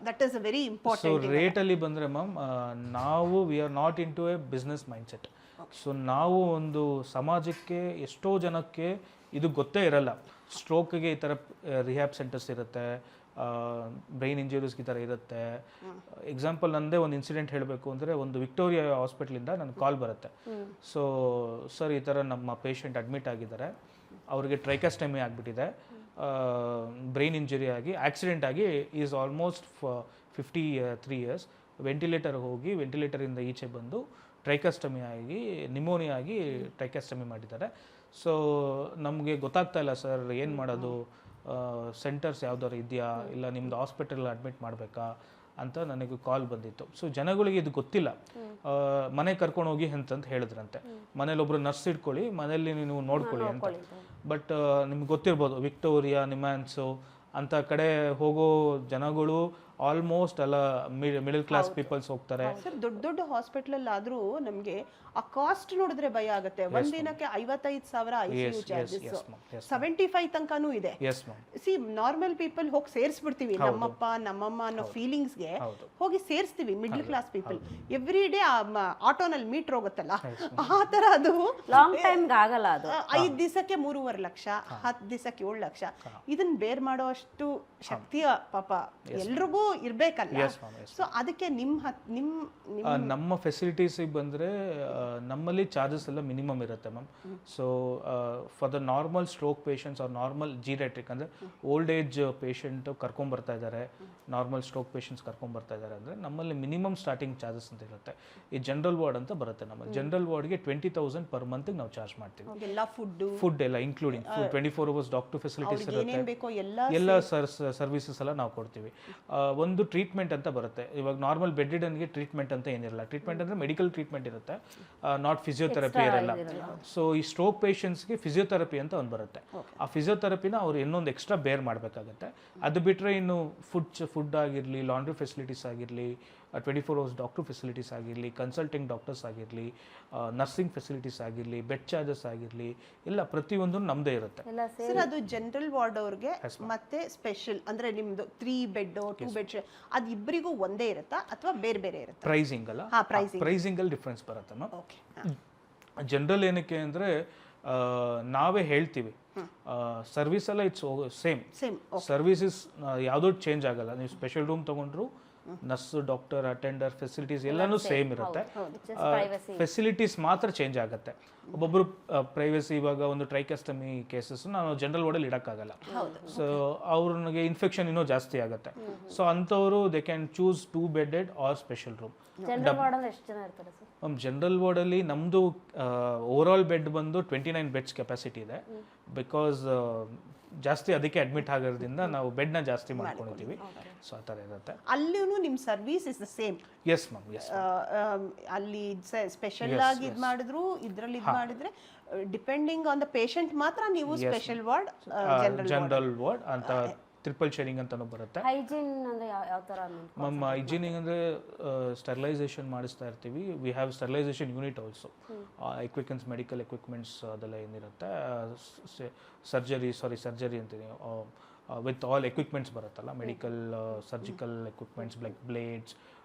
S1: That is a very important.
S2: So ರೇಟಲ್ಲಿ ಬಂದರೆ ಮ್ಯಾಮ್, ನಾವು we are not into a business mindset. So ನಾವು ಒಂದು ಸಮಾಜಕ್ಕೆ ಎಷ್ಟೋ ಜನಕ್ಕೆ ಇದು ಗೊತ್ತೇ ಇರಲ್ಲ. ಸ್ಟ್ರೋಕ್ಗೆ ಈ ಥರ ರಿಹ್ಯಾಬ್ ಸೆಂಟರ್ಸ್ ಇರುತ್ತೆ, ಬ್ರೈನ್ ಇಂಜುರೀಸ್ಗೆ ಈ ಥರ ಇರುತ್ತೆ. ಎಕ್ಸಾಂಪಲ್ ನನ್ನದೇ ಒಂದು ಇನ್ಸಿಡೆಂಟ್ ಹೇಳಬೇಕು ಅಂದರೆ, ಒಂದು ವಿಕ್ಟೋರಿಯಾ ಹಾಸ್ಪಿಟ್ಲಿಂದ ನನಗೆ ಕಾಲ್ ಬರುತ್ತೆ. ಸೊ ಸರ್, ಈ ಥರ ನಮ್ಮ ಪೇಷಂಟ್ ಅಡ್ಮಿಟ್ ಆಗಿದ್ದಾರೆ, ಅವ್ರಿಗೆ ಟ್ರೈಕ್ಯಾಸ್ಟಮಿ ಆಗಿಬಿಟ್ಟಿದೆ, ಬ್ರೈನ್ ಇಂಜುರಿ ಆಗಿ ಆಕ್ಸಿಡೆಂಟ್ ಆಗಿ ಈಸ್ ಆಲ್ಮೋಸ್ಟ್ 53 years. ವೆಂಟಿಲೇಟರ್ಗೆ ಹೋಗಿ ವೆಂಟಿಲೇಟರಿಂದ ಈಚೆ ಬಂದು ಟ್ರೈಕ್ಯಾಸ್ಟಮಿ ಆಗಿ ನಿಮೋನಿಯಾ ಆಗಿ ಟ್ರೈಕ್ಯಾಸ್ಟಮಿ ಮಾಡಿದ್ದಾರೆ. ಸೊ ನಮಗೆ ಗೊತ್ತಾಗ್ತಾ ಇಲ್ಲ ಸರ್, ಏನು ಮಾಡೋದು, ಸೆಂಟರ್ಸ್ ಯಾವ್ದಾದ್ರು ಇದೆಯಾ, ಇಲ್ಲ ನಿಮ್ಮದು ಹಾಸ್ಪಿಟಲ್ ಅಡ್ಮಿಟ್ ಮಾಡಬೇಕಾ ಅಂತ ನನಗೆ ಕಾಲ್ ಬಂದಿತ್ತು. ಸೊ ಜನಗಳಿಗೆ ಇದು ಗೊತ್ತಿಲ್ಲ. ಮನೆ ಕರ್ಕೊಂಡು ಹೋಗಿ ಅಂತಂತ ಹೇಳಿದ್ರಂತೆ, ಮನೇಲಿ ಒಬ್ರು ನರ್ಸ್ ಇಟ್ಕೊಳ್ಳಿ, ಮನೇಲಿ ನೀವು ನೋಡ್ಕೊಳ್ಳಿ ಅಂತ. ಬಟ್ ನಿಮ್ಗೆ ಗೊತ್ತಿರ್ಬೋದು, ವಿಕ್ಟೋರಿಯಾ, ನಿಮ್ಯಾನ್ಸು ಅಂಥ ಕಡೆ ಹೋಗೋ ಜನಗಳು ಆಲ್ಮೋಸ್ಟ್ ಎಲ್ಲ ಮಿಡಲ್ ಕ್ಲಾಸ್ ಪೀಪಲ್ಸ್ ಹೋಗ್ತಾರೆ.
S1: ಸರ್, ದೊಡ್ಡ ದೊಡ್ಡ ಹಾಸ್ಪಿಟಲ್ ಆದ್ರೂ ನಮಗೆ ಆ ಕಾಸ್ಟ್ ನೋಡಿದ್ರೆ ಭಯ ಆಗುತ್ತೆ. ಒಂದಿನಕ್ಕೆ 55,000 ICU ಚಾರ್ಜಸ್, 75 ತನಕನೂ ಇದೆ. ಸಿ, ನಾರ್ಮಲ್ ಪೀಪಲ್ ಹೋಗಿ ಸೇರಿಸ್ಬಿಡ್ತೀವಿ, ನಮ್ಮಪ್ಪ ನಮ್ಮಮ್ಮ ಅನ್ನೋ ಫೀಲಿಂಗ್ಸ್ಗೆ ಹೋಗಿ ಸೇರಿಸ್ತೀವಿ. Middle class people every day ಆಟೋನಲ್ಲಿ ಮೀಟರ್ ಹೋಗುತ್ತಲ್ಲ, ಆ ತರ ಅದು
S3: ಲಾಂಗ್ ಟೈಮ್ ಆಗಲ್ಲ. ಅದು
S1: 5 ದಿವಸಕ್ಕೆ 3.5 ಲಕ್ಷ, 10 ದಿವಸಕ್ಕೆ 7 ಲಕ್ಷ. ಇದನ್ನ ಬೇರ್ ಮಾಡೋ ಅಷ್ಟು ಶಕ್ತಿಯ ಪಾಪ ಎಲ್ರಿಗೂ ಇರ್ಬೇಕಲ್ಲ.
S2: Yes, ma'am, yes.
S1: ಸೊ ಅದಕ್ಕೆ
S2: ನಮ್ಮ ಫೆಸಿಲಿಟೀಸಿಗೆ ಬಂದರೆ ನಮ್ಮಲ್ಲಿ ಚಾರ್ಜಸ್ ಎಲ್ಲ ಮಿನಿಮಮ್ ಇರುತ್ತೆ ma'am. So for the normal stroke patients are normal geriatric ಅಂದರೆ ಓಲ್ಡ್ ಏಜ್ ಪೇಷಂಟ್ ಕರ್ಕೊಂಬರ್ತಾ ಇದ್ದಾರೆ, ನಾರ್ಮಲ್ ಸ್ಟ್ರೋಕ್ ಪೇಷಂಟ್ಸ್ ಕರ್ಕೊಂಬರ್ತಾ ಇದ್ದಾರೆ ಅಂದರೆ ನಮ್ಮಲ್ಲಿ ಮಿನಿಮಮ್ ಸ್ಟಾರ್ಟಿಂಗ್ ಚಾರ್ಜಸ್ ಅಂತ ಇರುತ್ತೆ. ಈ ಜನರಲ್ ವಾರ್ಡ್ ಅಂತ ಬರುತ್ತೆ ನಮ್ಮಲ್ಲಿ. ಜನರಲ್ ವಾರ್ಡ್ಗೆ 20,000 ಪರ್ ಮಂತ್ಗೆ ನಾವು ಚಾರ್ಜ್ ಮಾಡ್ತೀವಿ.
S1: ಎಲ್ಲ ಫುಡ್
S2: ಎಲ್ಲ including food, 24 hours doctor facilities
S1: ಏನೇನ್ ಬೇಕೋ
S2: ಎಲ್ಲ ಸರ್ವಿಸಸ್ ಎಲ್ಲ ನಾವು ಕೊಡ್ತೀವಿ. ಒಂದು ಟ್ರೀಟ್ಮೆಂಟ್ ಅಂತ ಬರುತ್ತೆ. ಇವಾಗ ನಾರ್ಮಲ್ ಬೆಡ್ಡಿಡನ್ಗೆ ಟ್ರೀಟ್ಮೆಂಟ್ ಅಂತ ಏನಿರಲ್ಲ. ಟ್ರೀಟ್ಮೆಂಟ್ ಅಂದರೆ ಮೆಡಿಕಲ್ ಟ್ರೀಟ್ಮೆಂಟ್ ಇರುತ್ತೆ, ನಾಟ್ ಫಿಸಿಯೋಥೆರಪಿ ಇರಲ್ಲ. ಸೊ ಈ ಸ್ಟ್ರೋಕ್ ಪೇಷಂಟ್ಸ್ಗೆ ಫಿಸಿಯೋಥೆರಪಿ ಅಂತ ಒಂದು ಬರುತ್ತೆ. ಆ ಫಿಸಿಯೋಥೆರಪಿನ ಅವ್ರು ಇನ್ನೊಂದು ಎಕ್ಸ್ಟ್ರಾ ಬೇರ್ ಮಾಡಬೇಕಾಗತ್ತೆ. ಅದು ಬಿಟ್ಟರೆ ಇನ್ನು ಫುಡ್ ಆಗಿರಲಿ, ಲಾಂಡ್ರಿ ಫೆಸಿಲಿಟೀಸ್ ಆಗಿರಲಿ, 24 hours ಡಾಕ್ಟರ್ ಫೆಸಿಲಿಟೀಸ್ ಆಗಿರಲಿ, ಕನ್ಸಲ್ಟಿಂಗ್ ಡಾಕ್ಟರ್ಸ್ ಆಗಿರಲಿ, ನರ್ಸಿಂಗ್ ಫೆಸಿಲಿಟೀಸ್ ಆಗಿರಲಿ, ಬೆಡ್ ಚಾರ್ಜಸ್ ಆಗಿರಲಿ, ಎಲ್ಲ ಪ್ರತಿಯೊಂದು ನಮ್ಮದೇ ಇರುತ್ತೆ.
S1: ಸರ್ ಅದು ಜನರಲ್ ವಾರ್ಡ್ ಅವ್ರಿಗೆ ಮತ್ತೆ ಸ್ಪೆಷಲ್ ಅಂದ್ರೆ ನಿಮ್ದು 3 ಬೆಡ್ 2 ಬೆಡ್ ಅದು ಇಬ್ಬರಿಗೂ ಒಂದೇ ಇರುತ್ತಾ ಅಥವಾ ಬೇರೆ ಬೇರೆ ಇರುತ್ತಾ?
S2: ಪ್ರೈಸಿಂಗ್ ಅಲ್ಲ, ಪ್ರೈಸಿಂಗ್ ಅಲ್ಲಿ ಡಿಫ್ರೆನ್ಸ್ ಬರುತ್ತೆ ಮ್ಯಾಮ್. ಜನರಲ್ ಏನಕ್ಕೆ ಅಂದರೆ ನಾವೇ ಹೇಳ್ತೀವಿ, ಸರ್ವಿಸ್ ಎಲ್ಲ ಇಟ್ಸ್ ಸೇಮ್ ಸರ್ವಿಸಸ್, ಯಾವುದೂ ಚೇಂಜ್ ಆಗಲ್ಲ. ನೀವು ಸ್ಪೆಷಲ್ ರೂಮ್ ತೊಗೊಂಡ್ರು ನರ್ಸು, ಡಾಕ್ಟರ್, ಅಟೆಂಡರ್, ಫೆಸಿಲಿಟೀಸ್ ಎಲ್ಲನೂ ಸೇಮ್ ಇರುತ್ತೆ. ಫೆಸಿಲಿಟೀಸ್ ಮಾತ್ರ ಚೇಂಜ್ ಆಗುತ್ತೆ. ಒಬ್ಬೊಬ್ಬರು ಪ್ರೈವಸಿ, ಇವಾಗ ಒಂದು ಟ್ರೈಕಾಸ್ಟಮಿ ಕೇಸಸ್ ನಾವು ಜನರಲ್ ವಾರ್ಡಲ್ಲಿ ಇಡೋಕ್ಕಾಗಲ್ಲ. ಸೊ ಅವ್ರಿಗೆ ಇನ್ಫೆಕ್ಷನ್ ಇನ್ನೂ ಜಾಸ್ತಿ ಆಗುತ್ತೆ. ಸೊ ಅಂಥವರು they can choose 2 bedded or special room. General ವಾರ್ಡಲ್ಲಿ ನಮ್ಮದು ಓವರ್ ಆಲ್ ಬೆಡ್ ಬಂದು 29 ಬೆಡ್ಸ್ ಕೆಪಾಸಿಟಿ ಇದೆ. ಬಿಕಾಸ್ ಜಾಸ್ತಿ ಅದಕ್ಕೆ ಅಡ್ಮಿಟ್ ಆಗೋದ್ರಿಂದ ನಾವು ಬೆಡ್ನ ಜಾಸ್ತಿ ಮಾಡ್ಕೊಂಡಿದ್ದೀವಿ. ಸೊ ಆ ಥರ ಇರುತ್ತೆ.
S1: ಅಲ್ಲಿನೂ ನಿಮ್ಮ service is the same?
S2: Yes ma'am, yes.
S1: ಅಲ್ಲಿ ಸ್ಪೆಷಲ್ ಆಗಿ ಇದು ಮಾಡಿದ್ರು, ಇದರಲ್ಲಿ ಇದು ಮಾಡಿದ್ರೆ ಡಿಪೆಂಡಿಂಗ್ ಆನ್ ದ ಪೇಷಂಟ್ ಮಾತ್ರ ನೀವು ಸ್ಪೆಷಲ್ ವಾರ್ಡ್,
S2: ಜನರಲ್ ವಾರ್ಡ್ ಅಂತ ಟ್ರಿಪಲ್ ಶೇರಿಂಗ್ ಅಂತಾನು ಬರುತ್ತೆ.
S3: ಹೈಜೀನ್ ಅಂದ್ರೆ ಯಾವ ತರ
S2: ಮ್ಯಾಮ್? ಹೈಜೀನಿಂಗ್ ಅಂದರೆ ಸ್ಟೆರಿಲೈಸೇಷನ್ ಮಾಡಿಸ್ತಾ ಇರ್ತೀವಿ. We have sterilisation unit also. Equipments, medical equipments ಅದೆಲ್ಲ ಏನಿರುತ್ತೆ, ಸರ್ಜರಿ ಅಂತೀನಿ, ವಿತ್ ಆಲ್ ಎಕ್ವಿಪ್ಮೆಂಟ್ಸ್ ಬರುತ್ತಲ್ಲ, medical surgical equipments like blades,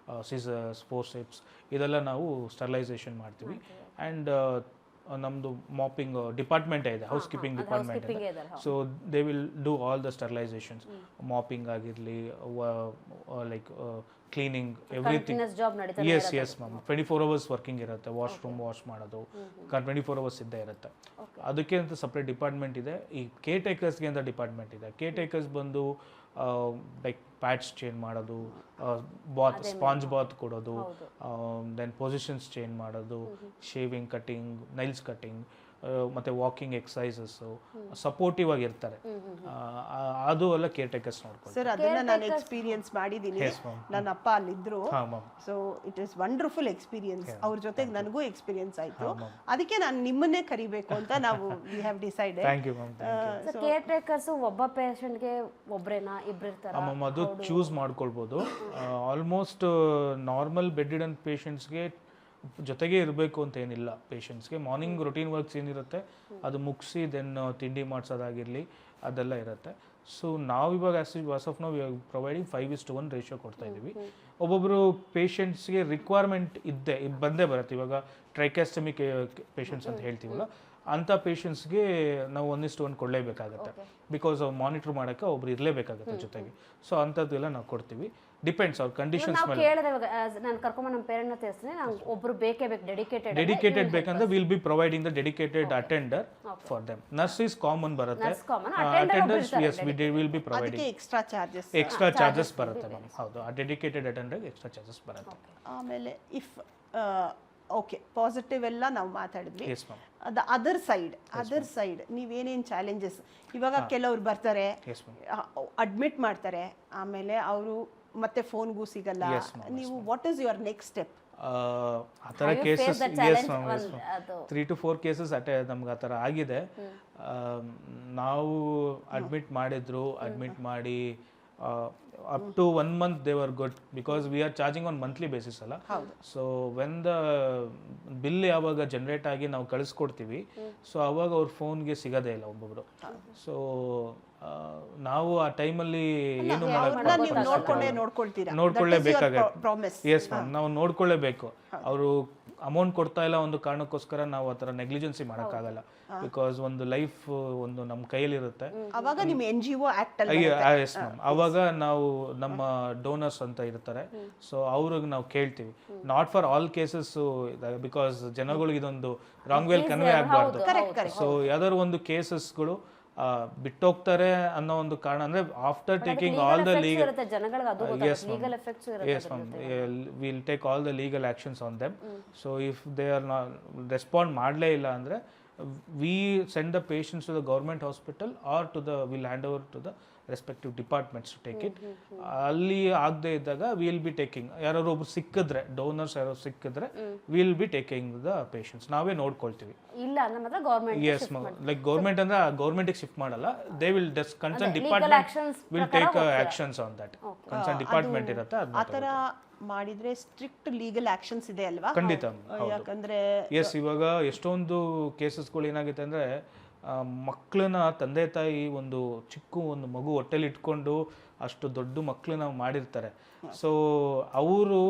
S2: scissors, forceps, ಇದೆಲ್ಲ ನಾವು ಸ್ಟೆರಿಲೈಸೇಷನ್ ಮಾಡ್ತೀವಿ. ಆ್ಯಂಡ್ ನಮ್ಮದು ಮಾಪಿಂಗ್ ಡಿಪಾರ್ಟ್ಮೆಂಟ್ ಇದೆ, ಹೌಸ್ ಕೀಪಿಂಗ್ ಡಿಪಾರ್ಟ್ಮೆಂಟ್ ಇದೆ. So they will do all the sterilisations, mopping ಆಗಿರಲಿ, like cleaning, everything. Yes ma'am, 24 hours working ಇರುತ್ತೆ. Washroom wash ಮಾಡೋದು 24 hours ಇದ್ದೇ ಇರುತ್ತೆ. ಅದಕ್ಕೆ ಅಂತ ಸಪ್ರೇಟ್ ಡಿಪಾರ್ಟ್ಮೆಂಟ್ ಇದೆ. ಈ ಕೇರ್ ಟೇಕರ್ಸ್ಗೆ ಅಂತ ಡಿಪಾರ್ಟ್ಮೆಂಟ್ ಇದೆ. ಕೇರ್ ಟೇಕರ್ಸ್ ಬಂದು ಲೈಕ್ ಪ್ಯಾಡ್ಸ್ ಚೇಂಜ್ ಮಾಡೋದು, ಸ್ಪಾಂಜ್ ಬಾತ್ ಕೊಡೋದು, ದೆನ್ ಪೊಸಿಷನ್ಸ್ ಚೇಂಜ್ ಮಾಡೋದು, ಶೇವಿಂಗ್, ಕಟಿಂಗ್, ನೈಲ್ಸ್ ಕಟಿಂಗ್, ಮತ್ತು ವಾಕಿಂಗ್ ಎಕ್ಸಸೈಸಸ್ ಸಪೋರ್ಟಿವ್ ಆಗಿರ್ತಾರೆ. ಅದು ಎಲ್ಲ ಕೇರ್ ಟೇಕರ್ಸ್ ನೋಡ್ಕೊಂಡು.
S1: ಸರ್ ಅದನ್ನ ನಾನು ಎಕ್ಸ್ಪೀರಿಯನ್ಸ್ ಮಾಡಿದ್ದೀನಿ. ನನ್ನ ಅಪ್ಪ ಅಲ್ಲಿದ್ರು. So it is wonderful experience. ಅವ್ರ ಜೊತೆಗೆ ನನಗೂ ಎಕ್ಸ್ಪೀರಿಯನ್ಸ್ ಆಯ್ತು. ಅದಕ್ಕೆ ನಾನು ನಿಮ್ಮನ್ನೇ ಕರಿಬೇಕು ಅಂತ ನಾವು we have decided.
S2: Thank you ma'am.
S3: Caretakers ಒಬ್ಬ ಪೇಷಂಟ್ಗೆ ಒಬ್ಬರೇನಾ ಇಬ್ರು ಇರ್ತಾರಾ
S2: ಮ್ಯಾಮ್? ಅದು ಚೂಸ್ ಮಾಡ್ಕೊಳ್ಬೋದು. ಆಲ್ಮೋಸ್ಟ್ ನಾರ್ಮಲ್ ಬೆಡ್ಡಿಡನ್ ಪೇಷಂಟ್ಸ್ಗೆ ಜೊತೆಗೆ ಇರಬೇಕು ಅಂತ ಏನಿಲ್ಲ. ಪೇಷಂಟ್ಸ್ಗೆ ಮಾರ್ನಿಂಗ್ ರೊಟೀನ್ ವರ್ಕ್ಸ್ ಏನಿರುತ್ತೆ ಅದು ಮುಗಿಸಿ ದೆನ್ ತಿಂಡಿ ಮಾಡಿಸೋದಾಗಿರಲಿ ಅದೆಲ್ಲ ಇರುತ್ತೆ. ಸೊ ನಾವು ಇವಾಗ ಆಸ್ ಆಫ್ ನಾವು ಪ್ರೊವೈಡಿಂಗ್ 5:1 ರೇಷಿಯೋ ಕೊಡ್ತಾ ಇದ್ದೀವಿ. ಒಬ್ಬೊಬ್ಬರು ಪೇಷಂಟ್ಸ್ಗೆ ರಿಕ್ವೈರ್ಮೆಂಟ್ ಬಂದೇ ಬರುತ್ತೆ. ಇವಾಗ ಟ್ರೈಕಾಸ್ಟಮಿ ಪೇಷಂಟ್ಸ್ ಅಂತ ಹೇಳ್ತೀವಲ್ಲ, ಅಂಥ ಪೇಷಂಟ್ಸ್ಗೆ ನಾವು 1:1 ಕೊಡಲೇಬೇಕಾಗತ್ತೆ. ಬಿಕಾಸ್ ಅವ್ರು ಮಾನಿಟರ್ ಮಾಡೋಕ್ಕೆ ಒಬ್ರು ಇರಲೇಬೇಕಾಗುತ್ತೆ ಜೊತೆಗೆ. ಸೊ ಅಂಥದ್ದೆಲ್ಲ ನಾವು ಕೊಡ್ತೀವಿ. ಡಿಪೆಂಡ್ಸ್ ಅವ್ರ ಕಂಡೀಷನ್ಸ್ ಮೇಲೆ.
S3: ಕೇಳಿದೆ ನಾನು ಕರ್ಕೊಂಡ್ ನಮ್ಮ ಪೇರೆಂಟ್ನ ತೋರಿಸ್ತೀನಿ, ನಂಗೆ ಒಬ್ರು ಬೇಕೇ ಬೇಕು,
S2: ಡೆಡಿಕೇಟೆಡ್ ಬೇಕಂದ್ರೆ will be providing the dedicated attender for them. Nurse is common ಬರುತ್ತೆ, attenders yes will be providing. Extra charges ಬರುತ್ತೆ ಮ್ಯಾಮ್. ಹೌದು, ಆ ಡೆಡಿಕೇಟೆಡ್ ಅಟೆಂಡರ್ಗೆ ಎಕ್ಸ್ಟ್ರಾ ಚಾರ್ಜಸ್ ಬರುತ್ತೆ.
S1: ಆಮೇಲೆ ಇಫ್ ಓಕೆ ಪಾಸಿಟಿವ್ ಎಲ್ಲ ನಾವು ಮಾತಾಡಿದ್ವಿ.
S2: Yes ma'am.
S1: ಅದರ್ ಸೈಡ್ ನೀವೇನೇನು ಚಾಲೆಂಜಸ್? ಇವಾಗ ಕೆಲವ್ರು ಬರ್ತಾರೆ, ಅಡ್ಮಿಟ್ ಮಾಡ್ತಾರೆ, ಆಮೇಲೆ ಅವರು ಮತ್ತೆ ಫೋನ್ಗೂ ಸಿಗಲ್ಲ. ನೀವು what is your next step?
S2: ಆ ಥರ cases yes ma'am, 3 to 4 cases ನಮ್ಗೆ ಆ ಥರ ಆಗಿದೆ. ನಾವು ಅಡ್ಮಿಟ್ ಮಾಡಿ up to 1 month they were good because we are charging on monthly basis ಅಲ್ಲ. ಸೊ ವೆನ್ ದ ಬಿಲ್ ಯಾವಾಗ ಜನರೇಟ್ ಆಗಿ ನಾವು ಕಳಿಸ್ಕೊಡ್ತೀವಿ, ಸೊ ಅವಾಗ ಅವ್ರ ಫೋನ್ಗೆ ಸಿಗೋದೇ ಇಲ್ಲ ಒಬ್ಬೊಬ್ರು. ಸೊ ನಾವು ಆ ಟೈಮಲ್ಲಿ ಏನು ನೋಡ್ಕೊಳ್ಳೇಬೇಕಾಗತ್ತೆ. ಎಸ್ ಮ್ಯಾಮ್, ನಾವು ನೋಡ್ಕೊಳ್ಳೇಬೇಕು. ಅವರು ಅಮೌಂಟ್ ಕೊಡ್ತಾ ಇಲ್ಲ ಒಂದು ಕಾರಣಕ್ಕೋಸ್ಕರ ನಾವು ಆ ಥರ ನೆಗ್ಲಿಜೆನ್ಸಿ ಮಾಡೋಕ್ಕಾಗಲ್ಲ. ಬಿಕಾಸ್ ಒಂದು ಲೈಫ್ ಒಂದು ನಮ್ಮ ಕೈಯಲ್ಲಿರುತ್ತೆ.
S1: ಅವಾಗ ನಿಮ್ಮ NGO ಆಕ್ಟ್ ಅಲ್ಲಿ
S2: ಎಸ್ ಮ್ಯಾಮ್. ಅವಾಗ ನಾವು ನಮ್ಮ ಡೋನರ್ಸ್ ಅಂತ ಇರ್ತಾರೆ, ಸೊ ಅವ್ರಿಗೆ ನಾವು ಕೇಳ್ತೀವಿ. Not for all cases, because ಜನಗಳಿಗೆ ಇದೊಂದು ರಾಂಗ್ ವೇಲ್ ಕನ್ವೆ ಆಗಬಾರ್ದು. ಸೊ ಯಾವ್ದಾದ್ರು ಒಂದು ಕೇಸಸ್ಗಳು ಬಿಟ್ಟೋಗ್ತಾರೆ ಅನ್ನೋ ಒಂದು ಕಾರಣ ಅಂದ್ರೆ after taking all the legal yes ma'am, we'll take all the legal actions on them. So if they are not respond ಮಾಡಲೇ ಇಲ್ಲ ಅಂದ್ರೆ we send the patients to the government hospital or we'll hand over to the respective departments to take it. ಅಲ್ಲಿ ಆಗದೆ ಇದ್ದಾಗ will be taking, ಯಾರು ಒಬ್ರು ಸಿಕ್ಕಿದ್ರೆ, donors ಯಾರು ಸಿಕ್ಕಿದ್ರೆ will be taking the patients, ನಾವೇ ನೋಡ್ಕೊಳ್ತೀವಿ.
S3: ಇಲ್ಲ ಅಂದ್ರೆ ಮಾತ್ರ ಗವರ್ನಮೆಂಟ್
S2: ಎಸ್ ಲೈಕ್ ಗೌರ್ಮೆಂಟ್ ಅಂದ್ರೆ ಗೌರ್ಮೆಂಟ್ಗೆ ಶಿಫ್ಟ್ ಮಾಡಲ್ಲ, they will concern department will take actions on that. Concern department ಇರುತ್ತೆ,
S1: ಆ ಥರ ಮಾಡಿದ್ರೆ ಸ್ಟ್ರಿಕ್ಟ್ ಲೀಗಲ್ ಆಕ್ಷನ್ಸ್ ಇದೆ ಅಲ್ವಾ?
S2: ಖಂಡಿತ.
S1: ಯಾಕಂದ್ರೆ
S2: ಎಸ್, ಇವಾಗ ಎಷ್ಟೊಂದು ಕೇಸಸ್ಗಳು ಏನಾಗುತ್ತೆ ಅಂದರೆ ಮಕ್ಕಳನ್ನ ತಂದೆ ತಾಯಿ ಒಂದು ಮಗು ಹೊಟ್ಟೆಲಿ ಇಟ್ಕೊಂಡು ಅಷ್ಟು ದೊಡ್ಡ ಮಕ್ಕಳನ್ನ ಮಾಡಿರ್ತಾರೆ. ಸೊ ಅವರು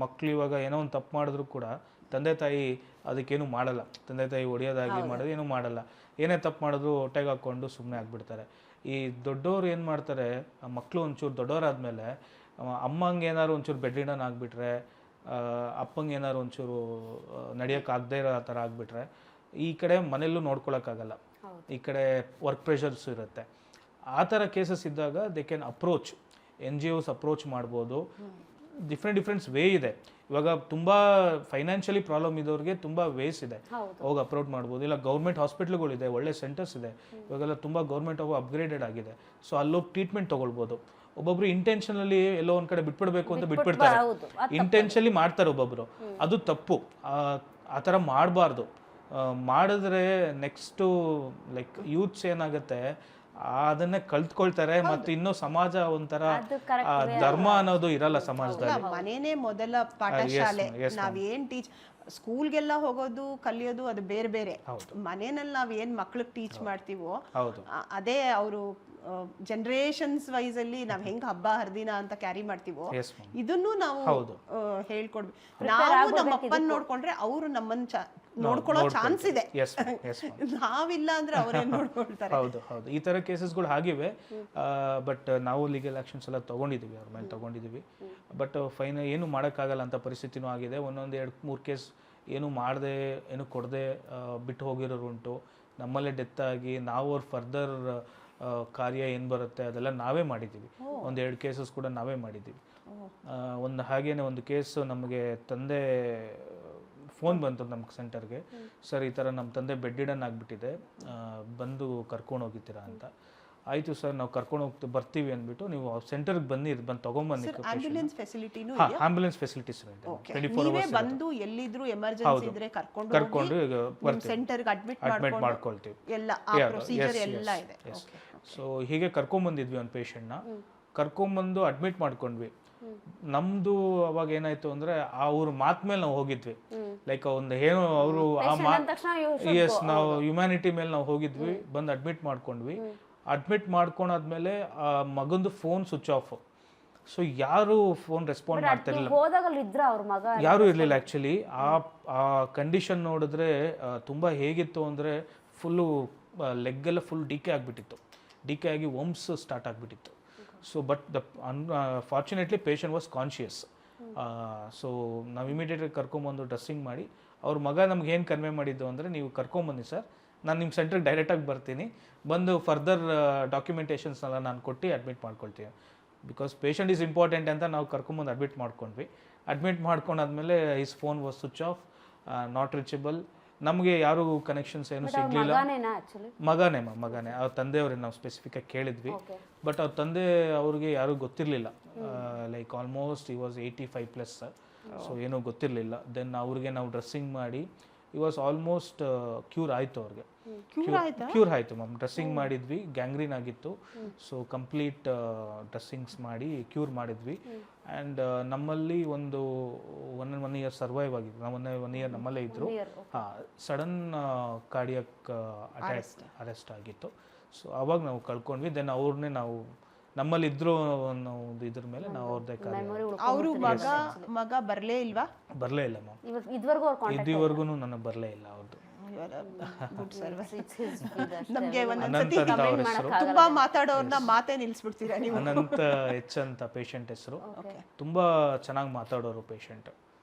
S2: ಮಕ್ಕಳು ಇವಾಗ ಏನೋ ಒಂದು ತಪ್ಪು ಮಾಡಿದ್ರು ಕೂಡ ತಂದೆ ತಾಯಿ ಅದಕ್ಕೇನು ಮಾಡಲ್ಲ. ತಂದೆ ತಾಯಿ ಹೊಡೆಯೋದಾಗಿ ಮಾಡೋದು ಏನೂ ಮಾಡಲ್ಲ. ಏನೇ ತಪ್ಪು ಮಾಡಿದ್ರು ಹೊಟ್ಟೆಗೆ ಹಾಕ್ಕೊಂಡು ಸುಮ್ಮನೆ ಆಗಿಬಿಡ್ತಾರೆ. ಈ ದೊಡ್ಡವ್ರು ಏನು ಮಾಡ್ತಾರೆ, ಮಕ್ಕಳು ಒಂಚೂರು ದೊಡ್ಡವರಾದ್ಮೇಲೆ ಅಮ್ಮಂಗೆ ಏನಾದ್ರು ಒಂಚೂರು ಬೆಡ್ ರಿಡನ್ ಆಗಿಬಿಟ್ರೆ, ಅಪ್ಪಂಗೆ ಏನಾದ್ರು ಒಂಚೂರು ನಡೆಯೋಕ್ಕಾಗದೇ ಇರೋ ಆ ಥರ ಆಗಿಬಿಟ್ರೆ ಈ ಕಡೆ ಮನೆಯಲ್ಲೂ ನೋಡ್ಕೊಳಕ್ಕಾಗಲ್ಲ, ಈ ಕಡೆ ವರ್ಕ್ ಪ್ರೆಷರ್ಸ್ ಇರುತ್ತೆ. ಆ ಥರ ಕೇಸಸ್ ಇದ್ದಾಗ they can approach, NGOs approach ಮಾಡ್ಬೋದು. ಡಿಫ್ರೆಂಟ್ ವೇ ಇದೆ. ಇವಾಗ ತುಂಬ ಫೈನಾನ್ಷಿಯಲಿ ಪ್ರಾಬ್ಲಮ್ ಇದ್ದವ್ರಿಗೆ ತುಂಬ ವೇಸ್ ಇದೆ, ಹೋಗಿ ಅಪ್ರೋಚ್ ಮಾಡ್ಬೋದು. ಇಲ್ಲ ಗೌರ್ಮೆಂಟ್ ಹಾಸ್ಪಿಟ್ಲ್ಗಳಿದೆ, ಒಳ್ಳೆ ಸೆಂಟರ್ಸ್ ಇದೆ ಇವಾಗೆಲ್ಲ, ತುಂಬ ಗೌರ್ಮೆಂಟ್ ಅವು ಅಪ್ಗ್ರೇಡೆಡ್ ಆಗಿದೆ. ಸೊ ಅಲ್ಲೋಗಿ ಟ್ರೀಟ್ಮೆಂಟ್ ತೊಗೊಳ್ಬೋದು. ಒಬ್ಬೊಬ್ರು ಇಂಟೆನ್ಷನಲ್ಲಿ ಎಲ್ಲೋ ಒಂದು ಕಡೆ ಬಿಟ್ಬಿಡ್ಬೇಕು ಅಂತ ಬಿಟ್ಬಿಡ್ತಾರೆ, ಇಂಟೆನ್ಷನ್ಲಿ ಮಾಡ್ತಾರೆ ಒಬ್ಬೊಬ್ರು, ಅದು ತಪ್ಪು. ಆ ಥರ ಮಾಡಬಾರ್ದು. ಮಾಡಿದ್ರೆ ನೆಕ್ಸ್ಟು ಲೈಕ್ ಯೂತ್ಸ್ ಏನಾಗುತ್ತೆ ಅದನ್ನೇ ಕಲ್ತ್ಕೊಳ್ತಾರೆ, ಮತ್ತು ಇನ್ನೂ ಸಮಾಜ ಒಂಥರ ಧರ್ಮ ಅನ್ನೋದು ಇರಲ್ಲ ಸಮಾಜದಲ್ಲಿ.
S1: ಮನೇನೆ ಮೊದಲ ಪಾಠಶಾಲೆ. ನಾವೇನ್ ಸ್ಕೂಲ್ಗೆಲ್ಲ ಹೋಗೋದು ಕಲಿಯೋದು ಅದು ಬೇರೆ ಬೇರೆ. ಮನೆಯಲ್ಲಿ ನಾವ್ ಏನ್ ಮಕ್ಳಿಗೆ ಟೀಚ್ ಮಾಡ್ತೀವೋ ಅದೇ ಅವರು ಜನರೇಷನ್ಸ್ ವೈಸ್ ಅಲ್ಲಿ ನಾವ್ ಹೆಂಗ್ ಹಬ್ಬ ಹರಿದಿನ ಅಂತ ಕ್ಯಾರಿ ಮಾಡ್ತೀವೋ ಇದನ್ನು ನಾವು ಹೇಳ್ಕೊಡ್ಬೇಕು. ನಾವು ನಮ್ಮ ಅಪ್ಪನ್ ನೋಡ್ಕೊಂಡ್ರೆ ಅವರು ನಮ್ಮನ್ನ ನೋಡ್ಕೊಳ್ಳೋ ಚಾನ್ಸ್ ಇದೆ, ನಾವಿಲ್ಲ ಅಂದ್ರೆ ಅವ್ರೇನ್ ನೋಡ್ಕೊಳ್ತಾರೆ.
S2: ಹೌದು, ಈ ತರ ಕೇಸಸ್ಗಳು ಆಗಿವೆ. ಬಟ್ ನಾವು ಲೀಗಲ್ ಆಕ್ಷನ್ಸ್ ಎಲ್ಲ ತಗೊಂಡಿದೀವಿ, ಅವ್ರ ಮೇಲೆ ತಗೊಂಡಿದೀವಿ. ಬಟ್ ಫೈನ್ ಏನು ಮಾಡೋಕ್ಕಾಗಲ್ಲ ಅಂತ ಪರಿಸ್ಥಿತಿನೂ ಆಗಿದೆ. ಒಂದೊಂದು 2-3 ಕೇಸ್ ಏನು ಮಾಡದೆ, ಏನು ಕೊಡದೆ ಬಿಟ್ಟು ಹೋಗಿರೋರು ಉಂಟು. ನಮ್ಮಲ್ಲೇ ಡೆತ್ ಆಗಿ ನಾವು ಅವ್ರ ಫರ್ದರ್ ಕಾರ್ಯ ಏನು ಬರುತ್ತೆ ಅದೆಲ್ಲ ನಾವೇ ಮಾಡಿದ್ದೀವಿ. 1-2 ಕೇಸಸ್ ಕೂಡ ನಾವೇ ಮಾಡಿದ್ದೀವಿ. ಹಾಗೇನೆ ಒಂದು ಕೇಸು ನಮಗೆ ತಂದೆ ಫೋನ್ ಬಂತು ನಮ್ಮ ಸೆಂಟರ್ಗೆ, ಸರ್ ಈ ಥರ ನಮ್ಮ ತಂದೆ ಬೆಡ್ ರಿಡನ್ ಆಗಿಬಿಟ್ಟಿದೆ, ಬಂದು ಕರ್ಕೊಂಡು ಹೋಗಿದ್ದೀರಾ ಅಂತ. ಆಯಿತು ಸರ್, ನಾವು ಕರ್ಕೊಂಡು ಬರ್ತೀವಿ ಅಂದ್ಬಿಟ್ಟು ನೀವು ಸೆಂಟರ್ಗೆ ಬಂದು ತೊಗೊಂಬನ್ನಿ.
S1: ಆಂಬ್ಯುಲೆನ್ಸ್ ಫೆಸಿಲಿಟಿನೂ
S2: ಆಂಬ್ಯುಲೆನ್ಸ್ ಫೆಸಿಲಿಟೀಸ್ ಇದೆ,
S1: 24 hours ಬಂದು ಎಲ್ಲಿದ್ರು ಎಮರ್ಜೆನ್ಸಿ ಇದ್ರೆ ಕರ್ಕೊಂಡು ಸೆಂಟರ್ಗೆ ಅಡ್ಮಿಟ್ ಮಾಡ್ಕೊಳ್ತೀವಿ. ಎಲ್ಲ ಆ ಪ್ರೊಸೀಜರ್ ಎಲ್ಲ ಇದೆ.
S2: ಸೊ ಹೀಗೆ ಕರ್ಕೊಂಬಂದಿದ್ವಿ ಒಂದು ಪೇಷಂಟ್ನ, ಕರ್ಕೊಂಬಂದು ಅಡ್ಮಿಟ್ ಮಾಡ್ಕೊಂಡ್ವಿ. ನಮ್ದು ಅವಾಗ ಏನಾಯ್ತು ಅಂದ್ರೆ ಅವ್ರ ಮಾತ್ ಮೇಲೆ ನಾವು ಹೋಗಿದ್ವಿ, ಲೈಕ್ ಒಂದು ಏನು ಅವರು ನಾವು ಹ್ಯುಮ್ಯಾನಿಟಿ ಮೇಲೆ ನಾವು ಹೋಗಿದ್ವಿ. ಬಂದು ಅಡ್ಮಿಟ್ ಮಾಡ್ಕೊಂಡ್ವಿ. ಅಡ್ಮಿಟ್ ಮಾಡ್ಕೊಂಡಾದ್ಮೇಲೆ ಆ ಮಗಂದು ಫೋನ್ ಸ್ವಿಚ್ ಆಫ್. ಸೊ ಯಾರು ಫೋನ್ ರೆಸ್ಪಾಂಡ್ ಮಾಡ್ತಿರ್ಲಿಲ್ಲ, ಯಾರು ಇರಲಿಲ್ಲ. ಆ್ಯಕ್ಚುಲಿ ಆ ಕಂಡೀಷನ್ ನೋಡಿದ್ರೆ ತುಂಬ ಹೇಗಿತ್ತು ಅಂದರೆ ಫುಲ್ಲು ಲೆಗ್ಗೆಲ್ಲ ಫುಲ್ ಡಿಕೆ ಆಗಿಬಿಟ್ಟಿತ್ತು, ಡಿಕೆ ಆಗಿ ವರ್ಮ್ಸ್ ಸ್ಟಾರ್ಟ್ ಆಗಿಬಿಟ್ಟಿತ್ತು. So but fortunately patient was conscious. So ನಾವು ಇಮಿಡಿಯೇಟಾಗಿ ಕರ್ಕೊಂಬಂದು ಡ್ರೆಸ್ಸಿಂಗ್ ಮಾಡಿ, ಅವ್ರ ಮಗ ನಮ್ಗೆ ಏನು ಕನ್ವೆ ಮಾಡಿದ್ದು ಅಂದರೆ, ನೀವು ಕರ್ಕೊಂಬನ್ನಿ ಸರ್, ನಾನು ನಿಮ್ಮ ಸೆಂಟ್ರಿಗೆ ಡೈರೆಕ್ಟಾಗಿ ಬರ್ತೀನಿ, ಬಂದು ಫರ್ದರ್ ಡಾಕ್ಯುಮೆಂಟೇಷನ್ಸ್ನೆಲ್ಲ ನಾನು ಕೊಟ್ಟು ಅಡ್ಮಿಟ್ ಮಾಡ್ಕೊಳ್ತೀನಿ. ಬಿಕಾಸ್ ಪೇಷಂಟ್ ಈಸ್ ಇಂಪಾರ್ಟೆಂಟ್ ಅಂತ ನಾವು ಕರ್ಕೊಂಬಂದು ಅಡ್ಮಿಟ್ ಮಾಡ್ಕೊಂಡ್ವಿ. ಅಡ್ಮಿಟ್ ಮಾಡ್ಕೊಂಡಾದ್ಮೇಲೆ his phone was switch off, not reachable. ನಮಗೆ ಯಾರು ಕನೆಕ್ಷನ್ಸ್ ಏನು ಸಿಗಲಿಲ್ಲ. ಮಗನೇ ಅವ್ರ ತಂದೆಯವ್ರೆ ನಾವು ಸ್ಪೆಸಿಫಿಕಾಗಿ ಕೇಳಿದ್ವಿ. ಬಟ್ ಅವ್ರ ತಂದೆ ಅವ್ರಿಗೆ ಯಾರೂ ಗೊತ್ತಿರಲಿಲ್ಲ, ಲೈಕ್ ಆಲ್ಮೋಸ್ಟ್ ಈ ವಾಸ್ 85+. ಸೊ ಏನೂ ಗೊತ್ತಿರಲಿಲ್ಲ. ದೆನ್ ಅವ್ರಿಗೆ ನಾವು ಡ್ರೆಸ್ಸಿಂಗ್ ಮಾಡಿ ಈ ವಾಸ್ ಆಲ್ಮೋಸ್ಟ್ ಕ್ಯೂರ್ ಆಯಿತು. ಅವ್ರಿಗೆ ಕ್ಯೂರ್ ಆಯಿತು ಮ್ಯಾಮ್. ಡ್ರೆಸ್ಸಿಂಗ್ ಮಾಡಿದ್ವಿ, ಗ್ಯಾಂಗ್ರೀನ್ ಆಗಿತ್ತು. ಸೊ ಕಂಪ್ಲೀಟ್ ಡ್ರೆಸ್ಸಿಂಗ್ಸ್ ಮಾಡಿ ಕ್ಯೂರ್ ಮಾಡಿದ್ವಿ. ಆ್ಯಂಡ್ ನಮ್ಮಲ್ಲಿ ಒಂದು 1 year ಸರ್ವೈವ್ ಆಗಿದ್ದು. ನಾವು 1 year ನಮ್ಮಲ್ಲೇ ಇದ್ದರು. ಸಡನ್ ಕಾರ್ಡಿಯಕ್ ಅರೆಸ್ಟ್ ಆಗಿತ್ತು. ಸೊ ಅವಾಗ ನಾವು ಕಳ್ಕೊಂಡ್ವಿ. ದೆನ್ ಅವ್ರನ್ನೇ ನಾವು ನಮ್ಮಲ್ಲಿ ಇದ್ರು ಅನ್ನೋ ಒಂದು ಇದ್ರ ಮೇಲೆ ನಾವು ಅವ್ರದ್ದೇ
S3: ಮೆಮೊರಿ
S1: ಅವರು ಮಗ ಬರ್ಲೇ ಇಲ್ವಾ?
S2: ಬರಲೇ ಇಲ್ಲ ಮ್ಯಾಮ್,
S3: ಇವಾಗ ಇದುವರೆಗೂ ಅವ್ರು ಕಾಂಟ್ಯಾಕ್ಟ್
S2: ಇದುವರೆಗೂ ನನಗೆ ಬರಲೇ ಇಲ್ಲ ಅವ್ರದ್ದು.
S1: Good service.
S3: ಅನಂತ
S1: ನಮ್ಗೆ ಒಂದೊಂದ್ಸತಿ
S2: ಅನಂತ ಅಂತ ಅವ್ರ ಹೆಸರು.
S1: ತುಂಬಾ ಮಾತಾಡೋರ್ನ ಮಾತೇ ನಿಲ್ಸ್ಬಿಡ್ತೀರಾ ನೀವು.
S2: ಅನಂತ ಎಚ್ ಅಂತ ಪೇಷಂಟ್ ಹೆಸರು. ತುಂಬಾ ಚೆನ್ನಾಗಿ ಮಾತಾಡೋರು ಪೇಷಂಟ್.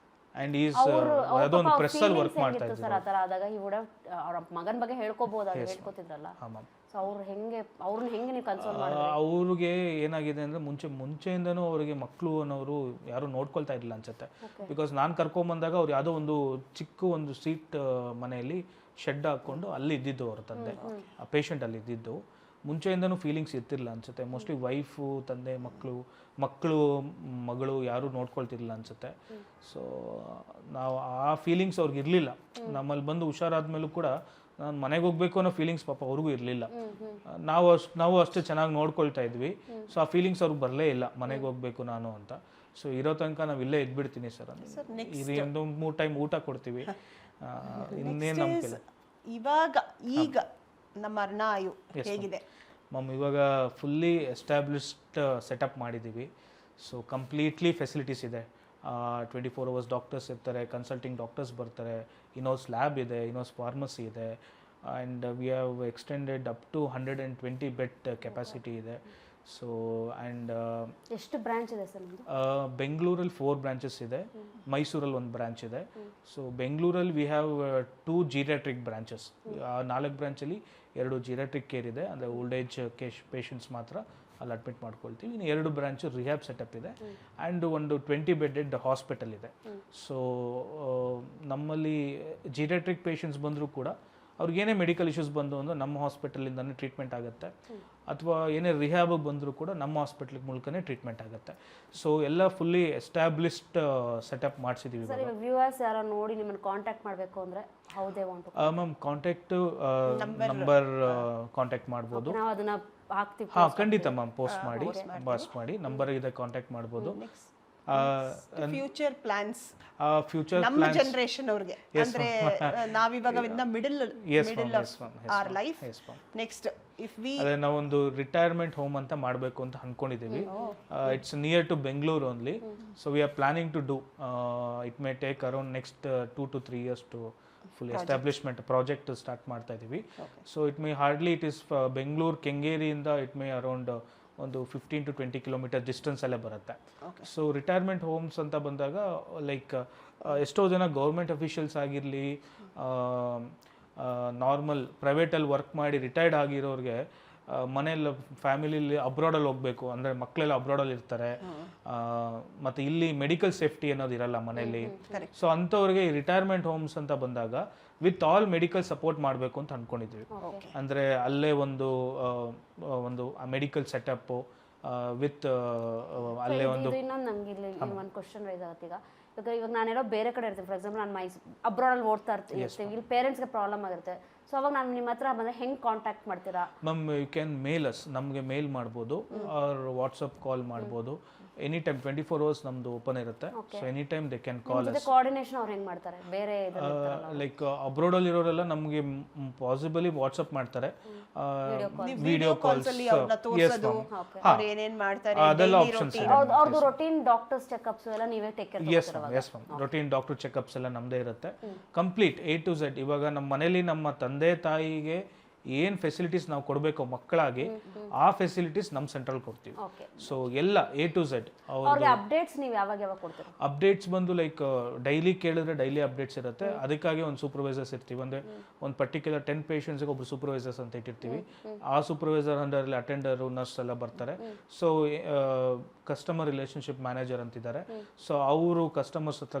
S2: ಅಂಡ್ ಈಸ್ ಅದೊಂದು ಪ್ರೆಸ್ ಅಲ್ಲಿ ವರ್ಕ್ ಮಾಡ್ತಾ ಇದ್ರು
S3: ಸರ್. ಆ ಥರ ಆದಾಗ ಈ ವುಡ್ ಅವ್ರ ಮಗನ ಬಗ್ಗೆ ಹೇಳ್ಕೋಬಹುದಾಗ ಹೇಳ್ಕೊತಿದ್ರಲ್ಲ, ಸೊ ಅವ್ರನ್ನ ಹೆಂಗೆ ನೀವು ಕನ್ಸೋಲ್ ಮಾಡಿದ್ರಿ?
S2: ಅವ್ರಿಗೆ ಏನಾಗಿದೆ ಅಂದ್ರೆ ಮುಂಚೆಯಿಂದನೂ ಅವರಿಗೆ ಮಕ್ಕಳು ಅನ್ನೋರು ಯಾರು ನೋಡ್ಕೊಳ್ತಾ ಇರಲಿಲ್ಲ ಅನ್ಸುತ್ತೆ. ಬಿಕಾಸ್ ನಾನು ಕರ್ಕೊಂಬಂದಾಗ ಅವ್ರು ಯಾವುದೋ ಒಂದು ಸೀಟ್ ಮನೆಯಲ್ಲಿ ಶೆಡ್ ಹಾಕೊಂಡು ಅಲ್ಲಿ ಇದ್ದಿದ್ದು ಅವ್ರ ತಂದೆ, ಆ ಪೇಷಂಟ್ ಅಲ್ಲಿ ಇದ್ದಿದ್ದು. ಮುಂಚೆಯಿಂದನೂ ಫೀಲಿಂಗ್ಸ್ ಇರ್ತಿರ್ಲಿಲ್ಲ ಅನ್ಸುತ್ತೆ. ಮೋಸ್ಟ್ಲಿ ವೈಫು, ತಂದೆ, ಮಗಳು ಯಾರು ನೋಡ್ಕೊಳ್ತಿರ್ಲಿಲ್ಲ ಅನ್ಸುತ್ತೆ. ಸೊ ನಾವು ಆ ಫೀಲಿಂಗ್ಸ್ ಅವ್ರಿಗೆ ಇರಲಿಲ್ಲ. ನಮ್ಮಲ್ಲಿ ಬಂದು ಹುಷಾರಾದ್ಮೇಲೂ ಕೂಡ ನಾನು ಮನೆಗೆ ಹೋಗ್ಬೇಕು ಅನ್ನೋ ಫೀಲಿಂಗ್ಸ್ ಪಾಪ ಅವ್ರಿಗೂ ಇರಲಿಲ್ಲ. ನಾವು ಅಷ್ಟೇ ಚೆನ್ನಾಗಿ ನೋಡ್ಕೊಳ್ತಾ ಇದ್ವಿ. ಸೊ ಆ ಫೀಲಿಂಗ್ಸ್ ಅವ್ರಿಗೆ ಬರಲೇ ಇಲ್ಲ ಮನೆಗೆ ಹೋಗ್ಬೇಕು ನಾನು ಅಂತ. ಸೊ ಇರೋ ತನಕ ನಾವು ಇಲ್ಲೇ ಇದ್ಬಿಡ್ತೀನಿ ಸರ್. ಇದು ಒಂದು 3 ಟೈಮ್ ಊಟ ಕೊಡ್ತೀವಿ. ಇನ್ನೇನು ನಂಬಿಕೆ.
S1: ಈಗ ನಮ್ಮ ಅರ್ಣಾಯು ಹೇಗಿದೆ
S2: ಮ್ಯಾಮ್? ಇವಾಗ ಫುಲ್ಲಿ ಎಸ್ಟಾಬ್ಲಿಷ್ಡ್ ಸೆಟಪ್ ಮಾಡಿದ್ದೀವಿ. ಸೊ ಕಂಪ್ಲೀಟ್ಲಿ ಫೆಸಿಲಿಟೀಸ್ ಇದೆ. 24 hours ಡಾಕ್ಟರ್ಸ್ ಇರ್ತಾರೆ, ಕನ್ಸಲ್ಟಿಂಗ್ ಡಾಕ್ಟರ್ಸ್ ಬರ್ತಾರೆ, ಇನೋಸ್ ಲ್ಯಾಬ್ ಇದೆ, ಇನೋಸ್ ಫಾರ್ಮಸಿ ಇದೆ, and we have extended up to 120 bed capacity ಇದೆ. ಸೊ ಆ್ಯಂಡ್
S3: ಎಷ್ಟು ಬ್ರಾಂಚ್ ಇದೆ ಸರ್?
S2: ಬೆಂಗಳೂರಲ್ಲಿ 4 ಬ್ರಾಂಚಸ್ ಇದೆ, ಮೈಸೂರಲ್ಲಿ 1 ಬ್ರಾಂಚ್ ಇದೆ. ಸೊ ಬೆಂಗಳೂರಲ್ಲಿ we have 2 geriatric branches. 4 ಬ್ರಾಂಚಲ್ಲಿ 2 geriatric care ಇದೆ, ಅಂದರೆ ಓಲ್ಡ್ ಏಜ್ ಪೇಷಂಟ್ಸ್ ಮಾತ್ರ ಅಲ್ಲಿ ಅಡ್ಮಿಟ್ ಮಾಡ್ಕೊಳ್ತೀವಿ. ಇನ್ನು 2 ಬ್ರಾಂಚು ರಿಹ್ಯಾಬ್ ಸೆಟಪ್ ಇದೆ, ಆ್ಯಂಡ್ ಒಂದು 20 ಬೆಡ್ಡೆಡ್ ಹಾಸ್ಪಿಟಲ್ ಇದೆ. ಸೊ ನಮ್ಮಲ್ಲಿ ಜೀರಿಯಾಟ್ರಿಕ್ ಪೇಷಂಟ್ಸ್ ಬಂದರೂ ಕೂಡ ಅವ್ರಿಗೇನೇ ಮೆಡಿಕಲ್ ಇಶ್ಯೂಸ್ ಬಂದು ಅಂದ್ರೆ ನಮ್ಮ ಹಾಸ್ಪಿಟಲಿಂದನೇ ಟ್ರೀಟ್ಮೆಂಟ್ ಆಗುತ್ತೆ, ಅಥವಾ ಏನೇ ರಿಹ್ಯಾಬಿಗೆ ಬಂದರೂ ಕೂಡ ನಮ್ಮ ಹಾಸ್ಪಿಟ್ಲಿಗೆ ಮೂಲಕನೇ ಟ್ರೀಟ್ಮೆಂಟ್ ಆಗುತ್ತೆ. ಸೊ ಎಲ್ಲ ಫುಲ್ಲಿ ಎಸ್ಟಾಬ್ಲಿಷ್ಡ್ ಸೆಟಪ್ ಮಾಡಿಸಿದ್ದೀವಿ.
S3: ಸರ್, ಇವಾಗ ವ್ಯೂವರ್ಸ್ ಯಾರೋ ನೋಡಿ ನಿಮ್ಮನ್ನು ಕಾಂಟ್ಯಾಕ್ಟ್ ಮಾಡಬೇಕು ಅಂದರೆ ಹೌದೇ ವಾಂಟ್
S2: ಮ್ಯಾಮ್ ನಂಬರ್ ಕಾಂಟ್ಯಾಕ್ಟ್ ಮಾಡ್ಬೋದು.
S3: ನಾವು ಅದನ್ನ ಹಾಕ್ತೀವಿ.
S2: ಹಾಂ, ಖಂಡಿತ ಮ್ಯಾಮ್. ಪೋಸ್ಟ್ ಮಾಡಿ ನಂಬರ್ ಇದೆ, ಕಾಂಟ್ಯಾಕ್ಟ್ ಮಾಡ್ಬೋದು.
S1: ಫ್ಯೂಚರ್ ಪ್ಲಾನ್ಸ್
S2: ಫ್ಯೂಚರ್
S1: ನಮ್ಮ ಜನರೇಷನ್ ಅವ್ರಿಗೆ, ಅಂದ್ರೆ ನಾವಿವಾಗ ಮಿಡಲ್ ಆರ್ ಲೈಫ್. ನೆಕ್ಸ್ಟ್
S2: ಅದೇ ನಾವೊಂದು ರಿಟೈರ್ಮೆಂಟ್ ಹೋಮ್ ಅಂತ ಮಾಡಬೇಕು ಅಂತ ಅನ್ಕೊಂಡಿದ್ದೀವಿ. It's near to Bengaluru only. So we are planning to do it may take around next 2 to 3 years to full establishment project start ಮಾಡ್ತಾ ಇದ್ದೀವಿ. So it may hardly it is Bengaluru ಕೆಂಗೇರಿಯಿಂದ it may around ಒಂದು 15 to 20 kilometers distance ಅಲ್ಲೇ ಬರುತ್ತೆ. So retirement homes ಅಂತ ಬಂದಾಗ like ಎಷ್ಟೋ ಜನ ಗೌರ್ಮೆಂಟ್ ಅಫಿಷಿಯಲ್ಸ್ ಆಗಿರಲಿ, ನಾರ್ಮಲ್ ಪ್ರೈವೇಟಲ್ಲಿ ವರ್ಕ್ ಮಾಡಿ ರಿಟೈರ್ಡ್ ಆಗಿರೋರಿಗೆ ಮನೆಯಲ್ಲಿ ಫ್ಯಾಮಿಲಿಲಿ ಅಬ್ರಾಡಲ್ಲಿ ಹೋಗಬೇಕು ಅಂದರೆ ಮಕ್ಕಳೆಲ್ಲ ಅಬ್ರಾಡಲ್ಲಿ ಇರ್ತಾರೆ, ಮತ್ತು ಇಲ್ಲಿ ಮೆಡಿಕಲ್ ಸೇಫ್ಟಿ ಅನ್ನೋದು ಇರಲ್ಲ ಮನೆಯಲ್ಲಿ. ಸೊ ಅಂಥವ್ರಿಗೆ ರಿಟೈರ್ಮೆಂಟ್ ಹೋಮ್ಸ್ ಅಂತ ಬಂದಾಗ ವಿತ್ ಆಲ್ ಮೆಡಿಕಲ್ ಸಪೋರ್ಟ್ ಮಾಡಬೇಕು ಅಂತ ಅಂದ್ಕೊಂಡಿದ್ವಿ. ಅಂದರೆ ಅಲ್ಲೇ ಒಂದು ಮೆಡಿಕಲ್ ಸೆಟಪ್ಪು ವಿತ್ ಅಲ್ಲೇ ಒಂದು.
S3: ಇನ್ನೊಂದು ನಂಗೆ ಇಲ್ಲಿ ಒಂದು ಕ್ವಶನ್ ರೈಸ್ ಆಗುತ್ತೆ. ಇವಾಗ ನಾನೇನೋ ಬೇರೆ ಕಡೆ ಇರ್ತೀನಿ, ಫಾರ್ ಎಕ್ಸಾಂಪಲ್ ನಾನು ಅಬ್ರಾಡಲ್ಲಿ ಓಡ್ತಾ ಇರ್ತೀವಿ, ಇಲ್ಲಿ ಪೇರೆಂಟ್ಸ್ಗೆ ಪ್ರಾಬ್ಲಮ್ ಆಗಿರುತ್ತೆ. ಸೊ ಅವಾಗ ನಾನು ನಿಮ್ಮ ಹತ್ರ ಬಂದರೆ ಹೆಂಗೆ ಕಾಂಟ್ಯಾಕ್ಟ್ ಮಾಡ್ತೀರಾ?
S2: Ma'am you can mail us, ನಮಗೆ ಮೇಲ್ ಮಾಡ್ಬೋದು, ಆರ್ ವಾಟ್ಸಪ್ ಕಾಲ್ ಮಾಡ್ಬೋದು. ಎನಿ ಟೈಮ್ 24 hours ನಮ್ದು ಓಪನ್ ಇರುತ್ತೆ. So any time they can call us.
S3: Coordination ಅವ್ರು ಹೆಂಗೆ ಮಾಡ್ತಾರೆ? ಬೇರೆ
S2: ಲೈಕ್ ಅಬ್ರಾಡಲ್ಲಿ ಇರೋರೆಲ್ಲ ನಮಗೆ ಪಾಸಿಬಲಿ ವಾಟ್ಸಪ್ ಮಾಡ್ತಾರೆ, ವಿಡಿಯೋ ಕಾಲ್ಸ್, ಅದೆಲ್ಲ ಆಪ್ಷನ್ಸ್ ಇದೆ.
S3: ಅವ್ರದ್ದು ರೊಟೀನ್ ಡಾಕ್ಟರ್ಸ್ ಚೆಕಪ್ಸ್ ಎಲ್ಲ ನೀವೇ take care?
S2: Yes ma'am, routine doctor checkups ಎಲ್ಲ ನಮ್ಮದೇ ಇರುತ್ತೆ, ಕಂಪ್ಲೀಟ್ A to Z. ಇವಾಗ ನಮ್ಮ ಮನೇಲಿ ನಮ್ಮ ತಂದೆ ತಾಯಿಗೆ ಏನು ಫೆಸಿಲಿಟೀಸ್ ನಾವು ಕೊಡಬೇಕು ಮಕ್ಕಳಾಗಿ, ಆ ಫೆಸಿಲಿಟೀಸ್ ನಮ್ಮ ಸೆಂಟ್ರಲ್ ಕೊಡ್ತೀವಿ. ಸೊ ಎಲ್ಲ A to Z.
S3: ಅವ್ರಿಗೆ ಅಪ್ಡೇಟ್ಸ್ ನೀವು ಯಾವಾಗ ಕೊಡ್ತೀರಾ?
S2: ಅಪ್ಡೇಟ್ಸ್ ಬಂದು ಲೈಕ್ ಡೈಲಿ ಕೇಳಿದ್ರೆ ಡೈಲಿ ಅಪ್ಡೇಟ್ಸ್ ಇರುತ್ತೆ. ಅದಕ್ಕಾಗಿ ಒಂದು ಸೂಪರ್ವೈಸರ್ಸ್ ಇರ್ತೀವಿ. ಅಂದರೆ ಒಂದು ಪರ್ಟಿಕ್ಯುಲರ್ 10 patientsಗೆ ಒಬ್ರು ಸೂಪರ್ವೈಸರ್ಸ್ ಅಂತ ಇಟ್ಟಿರ್ತೀವಿ. ಆ ಸೂಪರ್ವೈಸರ್ ಅಂಡರಲ್ಲಿ ಅಟೆಂಡರು, ನರ್ಸ್ ಎಲ್ಲ ಬರ್ತಾರೆ. ಸೊ ಕಸ್ಟಮರ್ ರಿಲೇಷನ್ಶಿಪ್ ಮ್ಯಾನೇಜರ್ ಅಂತಿದ್ದಾರೆ. ಸೊ ಅವರು ಕಸ್ಟಮರ್ಸ್ ಹತ್ರ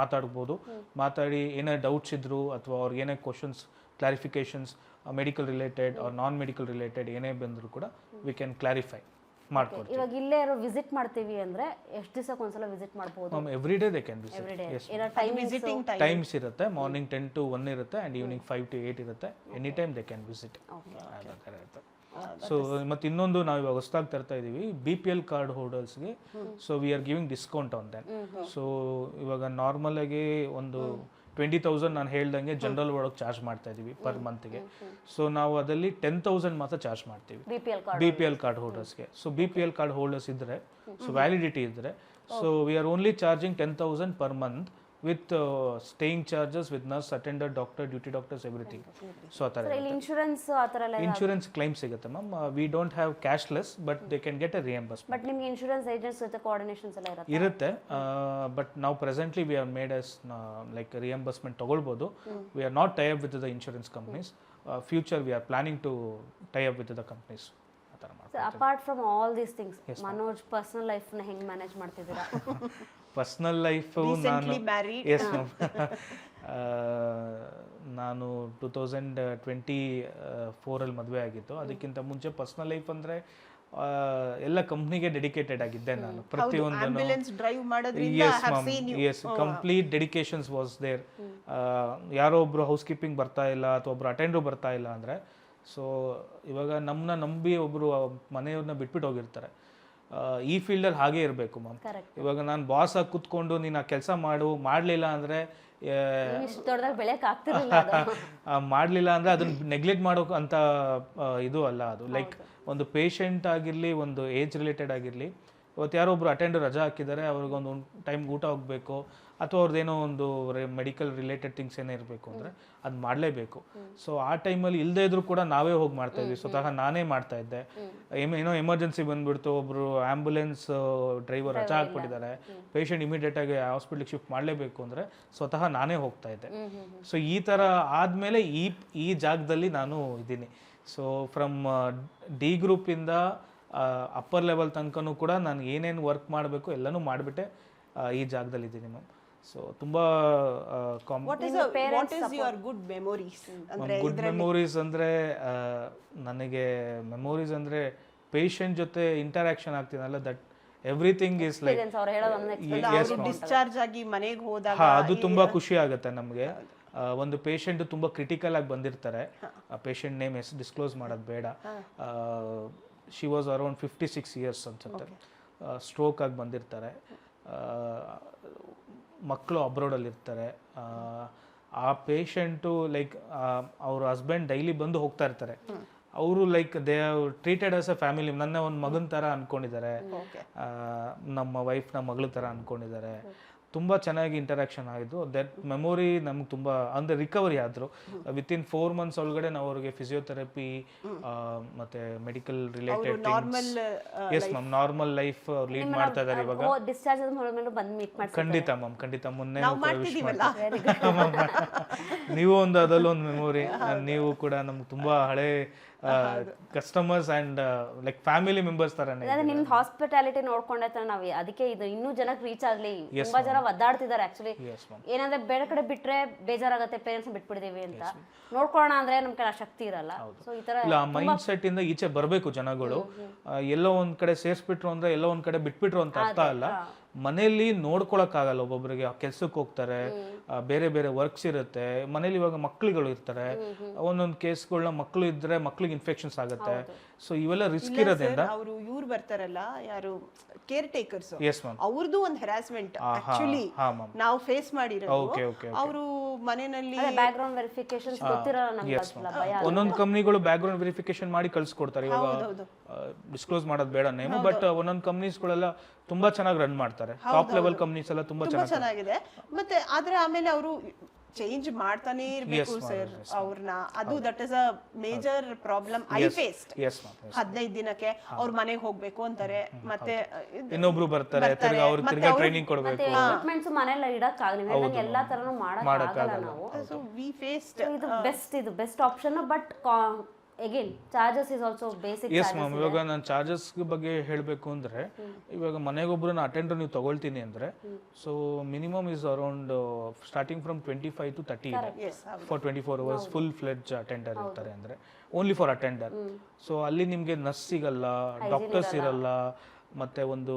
S2: ಮಾತಾಡ್ಬೋದು. ಮಾತಾಡಿ ಏನೇ ಡೌಟ್ಸ್ ಇದ್ರು ಅಥವಾ ಅವ್ರಿಗೆ ಏನೇ questions, clarifications, medical related or non medical related ಏನೇ ಬಂದರೂ ಕೂಡ ವಿ ಕ್ಯಾನ್ ಕ್ಲಾರಿಫೈ ಮಾಡ್ಕೊಡ್ತೀವಿ.
S3: ಇವಾಗ ಇಲ್ಲೇ ಯಾರು ವಿಸಿಟ್ ಮಾಡ್ತೀವಿ ಅಂದ್ರೆ ಎಷ್ಟು ದಿವಸಕ್ಕೆ ಒಂದ್ಸಲ ವಿಸಿಟ್ ಮಾಡ್ಬೋದು?
S2: Ma'am every day they can visit. Times ಇರುತ್ತೆ, ಮಾರ್ನಿಂಗ್ 10 to 1 ಇರುತ್ತೆ, ಆ್ಯಂಡ್ ಈವ್ನಿಂಗ್ 5 to 8 ಇರುತ್ತೆ. Any time they can visit. So ಮತ್ತು ಇನ್ನೊಂದು ನಾವು ಇವಾಗ ಹೊಸದಾಗಿ ತರ್ತಾ ಇದ್ದೀವಿ, BPL ಕಾರ್ಡ್ ಹೋಲ್ಡರ್ಸ್ಗೆ. So we are giving discount on then. So ಇವಾಗ ನಾರ್ಮಲ್ ಆಗಿ ಒಂದು 20,000 ನಾನು ಹೇಳ್ದಂಗೆ ಜನರಲ್ ವಾರ್ಡ್ ಚಾರ್ಜ್ ಮಾಡ್ತಾ ಇದೀವಿ ಪರ್ ಮಂತ್ಗೆ. ಸೊ ನಾವು ಅದರಲ್ಲಿ 10,000 ಮಾತ್ರ ಚಾರ್ಜ್ ಮಾಡ್ತೀವಿ BPL ಕಾರ್ಡ್ ಹೋಲ್ಡರ್ಸ್ಗೆ. ಸೊ BPL ಕಾರ್ಡ್ ಹೋಲ್ಡರ್ಸ್ ಇದ್ರೆ, ಸೊ ವ್ಯಾಲಿಡಿಟಿ ಇದ್ರೆ, so we are only charging 10,000 per month with staying charges, with nurse, attender, doctor, duty doctors, everything. So ಆ ಥರ
S3: ಇನ್ಶೂರೆನ್ಸ್ ಆ ಥರ ಎಲ್ಲ
S2: ಇನ್ಶೂರೆನ್ಸ್ ಕ್ಲೈಮ್ ಸಿಗುತ್ತೆ ma'am. We don't have cashless, but they can get a reimbursement.
S3: But ನಿಮ್ಗೆ insurance agents ಜೊತೆ coordinations ಎಲ್ಲ
S2: ಇರುತ್ತೆ. ಬಟ್ ನಾವು presently we are made as like reimbursement ತಗೊಳ್ಬೋದು. We are not tie up with the insurance companies. Future we are planning to tie up with the companies.
S3: Apart from all these things, Manoj personal ಲೈಫ್ನ ಹೆಂಗೆ manage ಮಾಡ್ತಿದ್ದೀರಾ?
S2: Personal life ನಾನು yes ma'am, ನಾನು 2024 ಮದುವೆ ಆಗಿತ್ತು. ಅದಕ್ಕಿಂತ ಮುಂಚೆ ಪರ್ಸನಲ್ ಲೈಫ್ ಅಂದರೆ ಎಲ್ಲ ಕಂಪ್ನಿಗೆ ಡೆಡಿಕೇಟೆಡ್ ಆಗಿದ್ದೆ ನಾನು. ಪ್ರತಿಯೊಂದನ್ನು ಕಂಪ್ಲೀಟ್ ಡೆಡಿಕೇಶನ್ಸ್ ವಾಸ್ ದೇರ್. ಯಾರೋ ಒಬ್ರು ಹೌಸ್ ಕೀಪಿಂಗ್ ಬರ್ತಾ ಇಲ್ಲ ಅಥವಾ ಒಬ್ರು ಅಟೆಂಡ್ರು ಬರ್ತಾ ಇಲ್ಲ ಅಂದರೆ, ಸೊ ಇವಾಗ ನಮ್ಮನ್ನ ನಂಬಿ ಒಬ್ಬರು ಮನೆಯವ್ರನ್ನ ಬಿಟ್ಬಿಟ್ಟು ಹೋಗಿರ್ತಾರೆ. ಈ ಫೀಲ್ಡಲ್ಲಿ ಹಾಗೆ ಇರಬೇಕು ಮ್ಯಾಮ್. ಇವಾಗ ನಾನು ಬಾಸ್ ಆಗಿ ಕೂತ್ಕೊಂಡು ನೀನು ಆ ಕೆಲಸ ಮಾಡಲಿಲ್ಲ ಅಂದರೆ ಮಾಡಲಿಲ್ಲ ಅಂದರೆ ಅದನ್ನ ನೆಗ್ಲೆಕ್ಟ್ ಮಾಡೋ ಅಂತ ಇದು ಅಲ್ಲ ಅದು. ಲೈಕ್ ಒಂದು ಪೇಷಂಟ್ ಆಗಿರಲಿ, ಒಂದು ಏಜ್ ರಿಲೇಟೆಡ್ ಆಗಿರಲಿ, ಇವತ್ತು ಯಾರೋ ಒಬ್ರು ಅಟೆಂಡರ್ ರಜಾ ಹಾಕಿದ್ದಾರೆ, ಅವ್ರಿಗೊಂದು ಟೈಮ್ ಊಟ ಹೋಗಬೇಕು ಅಥವಾ ಅವ್ರದ್ದೇನೋ ಒಂದು ಮೆಡಿಕಲ್ ರಿಲೇಟೆಡ್ ಥಿಂಗ್ಸ್ ಏನೇ ಇರಬೇಕು ಅಂದರೆ ಅದು ಮಾಡಲೇಬೇಕು. ಸೊ ಆ ಟೈಮಲ್ಲಿ ಇಲ್ಲದೇ ಇದ್ರೂ ಕೂಡ ನಾವೇ ಹೋಗಿ ಮಾಡ್ತಾ ಇದ್ವಿ. ಸ್ವತಃ ನಾನೇ ಮಾಡ್ತಾ ಇದ್ದೆ. ಏನೋ ಎಮರ್ಜೆನ್ಸಿ ಬಂದುಬಿಡ್ತು, ಒಬ್ಬರು ಆ್ಯಂಬುಲೆನ್ಸ್ ಡ್ರೈವರ್ ರಜಾ ಹಾಕ್ಬಿಟ್ಟಿದ್ದಾರೆ, ಪೇಷಂಟ್ ಇಮಿಡಿಯೇಟಾಗಿ ಹಾಸ್ಪಿಟ್ಲಿಗೆ ಶಿಫ್ಟ್ ಮಾಡಲೇಬೇಕು ಅಂದರೆ ಸ್ವತಃ ನಾನೇ ಹೋಗ್ತಾ ಇದ್ದೆ. ಸೊ ಈ ಥರ ಆದಮೇಲೆ ಈ ಜಾಗದಲ್ಲಿ ನಾನು ಇದ್ದೀನಿ. ಸೊ ಫ್ರಮ್ ಡಿ ಗ್ರೂಪಿಂದ ಅಪ್ಪರ್ ಲೆವೆಲ್ ತನಕನೂ ಕೂಡ ನಾನು ಏನೇನು ವರ್ಕ್ ಮಾಡಬೇಕು ಎಲ್ಲನೂ ಮಾಡಿಬಿಟ್ಟೆ ಈ ಜಾಗದಲ್ಲಿ ಇದ್ದೀನಿ ಮ್ಯಾಮ್. ಸೊ ತುಂಬ
S1: ಗುಡ್
S2: ಮೆಮೊರೀಸ್ ಅಂದರೆ ನನಗೆ ಮೆಮೊರೀಸ್ ಅಂದರೆ ಪೇಷಂಟ್ ಜೊತೆ ಇಂಟರಾಕ್ಷನ್ ಆಗ್ತೀನಲ್ಲ, that everything is like
S1: discharge ಆಗಿ ಮನೆಗೆ ಹೋದಾಗ
S2: ಅದು ತುಂಬ ಖುಷಿ ಆಗುತ್ತೆ ನಮಗೆ. ಒಂದು ಪೇಷಂಟ್ ತುಂಬ ಕ್ರಿಟಿಕಲ್ ಆಗಿ ಬಂದಿರ್ತಾರೆ, ಪೇಷಂಟ್ ನೇಮ್ ಡಿಸ್ಕ್ಲೋಸ್ ಮಾಡೋದು ಬೇಡ. ಶಿ ವಾಸ್ ಅರೌಂಡ್ 56 years ಅನ್ಸುತ್ತೆ. ಸ್ಟ್ರೋಕ್ ಆಗಿ ಬಂದಿರ್ತಾರೆ, ಮಕ್ಕಳು ಅಬ್ರೋಡಲ್ಲಿರ್ತಾರೆ. ಆ ಪೇಷಂಟು ಲೈಕ್ ಅವ್ರ ಹಸ್ಬೆಂಡ್ ಡೈಲಿ ಬಂದು ಹೋಗ್ತಾ ಇರ್ತಾರೆ. ಅವರು like they have treated as a family. ನನ್ನ ಒಂದು ಮಗನ ಥರ ಅಂದ್ಕೊಂಡಿದ್ದಾರೆ, ನಮ್ಮ ವೈಫ್ನ ಮಗಳ ಥರ ಅಂದ್ಕೊಂಡಿದ್ದಾರೆ. ತುಂಬ ಚೆನ್ನಾಗಿ ಇಂಟರಾಕ್ಷನ್ ಆಗಿದ್ದು. ದಟ್ ಮೆಮೊರಿ ನಮ್ಗೆ ತುಂಬ ಅಂದರೆ ರಿಕವರಿ ಆದರು. ವಿತಿನ್ 4 months ಒಳಗಡೆ ನಾವು ಅವ್ರಿಗೆ ಫಿಸಿಯೋಥೆರಪಿ ಮತ್ತು medical related yes ma'am, normal life ಅವ್ರು ಲೀಡ್ ಮಾಡ್ತಾ ಇದ್ದಾರೆ ಇವಾಗ. ಖಂಡಿತ ಮ್ಯಾಮ್, ಖಂಡಿತ. ಮೊನ್ನೆ ನೀವು ಒಂದು ಅದಲ್ಲೊಂದು ಮೆಮೊರಿ. ನೀವು ಕೂಡ ನಮ್ಗೆ ತುಂಬ ಹಳೆ customers and like family members ತರನೇ.
S3: ನಿಮ್ದು ಹಾಸ್ಪಿಟಾಲಿಟಿ ನೋಡ್ಕೊಂಡೆ ನಾವು ಅದಕ್ಕೆ ಇದು ಇನ್ನೂ ಜನಕ್ಕೆ ರೀಚ್ ಆಗಲಿ. ತುಂಬಾ ಜನ ಒದ್ದಾಡ್ತಿದ್ದಾರೆ ಆಕ್ಚುಲಿ. ಏನಂದ್ರೆ ಬೇರೆ ಕಡೆ ಬಿಟ್ರೆ ಬೇಜಾರಾಗತ್ತೆ, ಪೇರೆಂಟ್ಸ್ ಬಿಟ್ಬಿಡ್ತೀವಿ ಅಂತ. ನೋಡ್ಕೊಳ್ಳೋಣ ಅಂದ್ರೆ ನಮ್ ಕಡೆ ಶಕ್ತಿ ಇರಲ್ಲ. ಸೊ ಈ ತರ
S2: ಇಲ್ಲ, ಮೈಂಡ್ ಸೆಟ್ ಇಂದ ಈಚೆ ಬರಬೇಕು ಜನಗಳು. ಎಲ್ಲೋ ಒಂದ್ ಕಡೆ ಸೇರ್ಸ್ಬಿಟ್ರು ಅಂದ್ರೆ ಎಲ್ಲೋ ಒಂದ್ ಕಡೆ ಬಿಟ್ಬಿಟ್ರು ಅಂತ ಅರ್ಥ ಅಲ್ಲ. ಮನೆಯಲ್ಲಿ ನೋಡ್ಕೊಳಕ್ಕಾಗಲ್ಲ. ಒಬ್ಬೊಬ್ಬರಿಗೆ ಕೆಲ್ಸಕ್ಕೆ ಹೋಗ್ತಾರೆ, ಬೇರೆ ಬೇರೆ ವರ್ಕ್ಸ್ ಇರುತ್ತೆ ಮನೇಲಿ. ಇವಾಗ ಮಕ್ಳುಗಳು ಇರ್ತಾರೆ, ಒಂದೊಂದು ಕೇಸ್ಗಳನ್ನ ಮಕ್ಳು ಇದ್ರೆ ಮಕ್ಳಿಗೆ ಇನ್ಫೆಕ್ಷನ್ಸ್ ಆಗುತ್ತೆ. ಸೊ ಇವೆಲ್ಲ ರಿಸ್ಕ್ ಇರೋದ್ರಿಂದ
S1: ಅವರು ಇವ್ರು ಬರ್ತಾರಲ್ಲ, ಯಾರು ಕೇರ್ ಟೇಕರ್ಸ್,
S2: ಎಸ್ ಮ್ಯಾಮ್,
S1: ಅವ್ರದ್ದು ಒಂದು ಹೆರಾಸ್ಮೆಂಟ್ ಆಕ್ಚುಲಿ ನಾವು ಫೇಸ್ ಮಾಡಿರೋದು. ಅವರು ಮನೆಯಲ್ಲಿ
S3: ಬ್ಯಾಕ್ ಗ್ರೌಂಡ್ ವೆರಿಫಿಕೇಶನ್ ಗೊತ್ತಿರಲ್ಲ ನಮಗೆ.
S2: ಒಂದೊಂದು ಕಂಪ್ನಿಗಳು ಬ್ಯಾಕ್ ಗ್ರೌಂಡ್ ವೆರಿಫಿಕೇಶನ್ ಮಾಡಿ ಕಳ್ಸಿಕೊಡ್ತಾರೆ. ಇವಾಗ ಡಿಸ್ಕ್ಲೋಸ್ ಮಾಡೋದು ಬೇಡ ನೇಮು, ಬಟ್ ಒಂದೊಂದು ಕಂಪ್ನೀಸ್ಗಳೆಲ್ಲ ತುಂಬಾ ಚೆನ್ನಾಗಿ ರನ್ ಮಾಡ್ತಾರೆ. ಟಾಪ್ ಲೆವೆಲ್ ಕಂಪ್ನೀಸ್ ಎಲ್ಲ ತುಂಬಾ
S1: ಚೆನ್ನಾಗಿದೆ. ಮತ್ತೆ ಆದ್ರೆ ಆಮೇಲೆ ಅವರು ಚೇಂಜ್ ಮಾಡ್ತಾನೆ ಇರಬೇಕು ಸರ್ ಅವ್ರನ್ನ. ಅದು that is a major problem I faced. 15 ದಿನಕ್ಕೆ ಅವ್ರ ಮನೆಗೆ ಹೋಗ್ಬೇಕು ಅಂತಾರೆ, ಮತ್ತೆ
S2: ಇನ್ನೊಬ್ರು ಬರ್ತಾರೆ, ಅವ್ರು ತಿರ್ಗಾ ಟ್ರೈನಿಂಗ್ ಕೊಡಬೇಕು.
S3: ಇಕ್ವಿಪ್ಮೆಂಟ್ಸ್ ಮನೆಯಲ್ಲಿ ಇಡಕ್ಕೆ ಆಗಲ್ಲ, ಎಲ್ಲಾ ತರನು ಮಾಡಕ್ಕೆ ಆಗಲ್ಲ ನಾವು.
S1: ಸೊ ವಿ ಫೇಸ್ಡ್
S3: ಇದು best option. But again charges is also basic.
S2: Yes ma'am, ಇವಾಗ ನಾನು ಚಾರ್ಜಸ್ ಬಗ್ಗೆ ಹೇಳಬೇಕು ಅಂದರೆ, ಇವಾಗ ಮನೆಗೊಬ್ಬರನ್ನ ಅಟೆಂಡರ್ ನೀವು ತಗೊಳ್ತೀನಿ ಅಂದರೆ, so minimum is around starting from 25 to 30 for 24 hours full fledge attender ಇರ್ತಾರೆ ಅಂದರೆ, ಓನ್ಲಿ ಫಾರ್ ಅಟೆಂಡರ್. ಸೊ ಅಲ್ಲಿ ನಿಮಗೆ ನರ್ಸ್ ಸಿಗಲ್ಲ, ಡಾಕ್ಟರ್ಸ್ ಇರಲ್ಲ, ಮತ್ತೆ ಒಂದು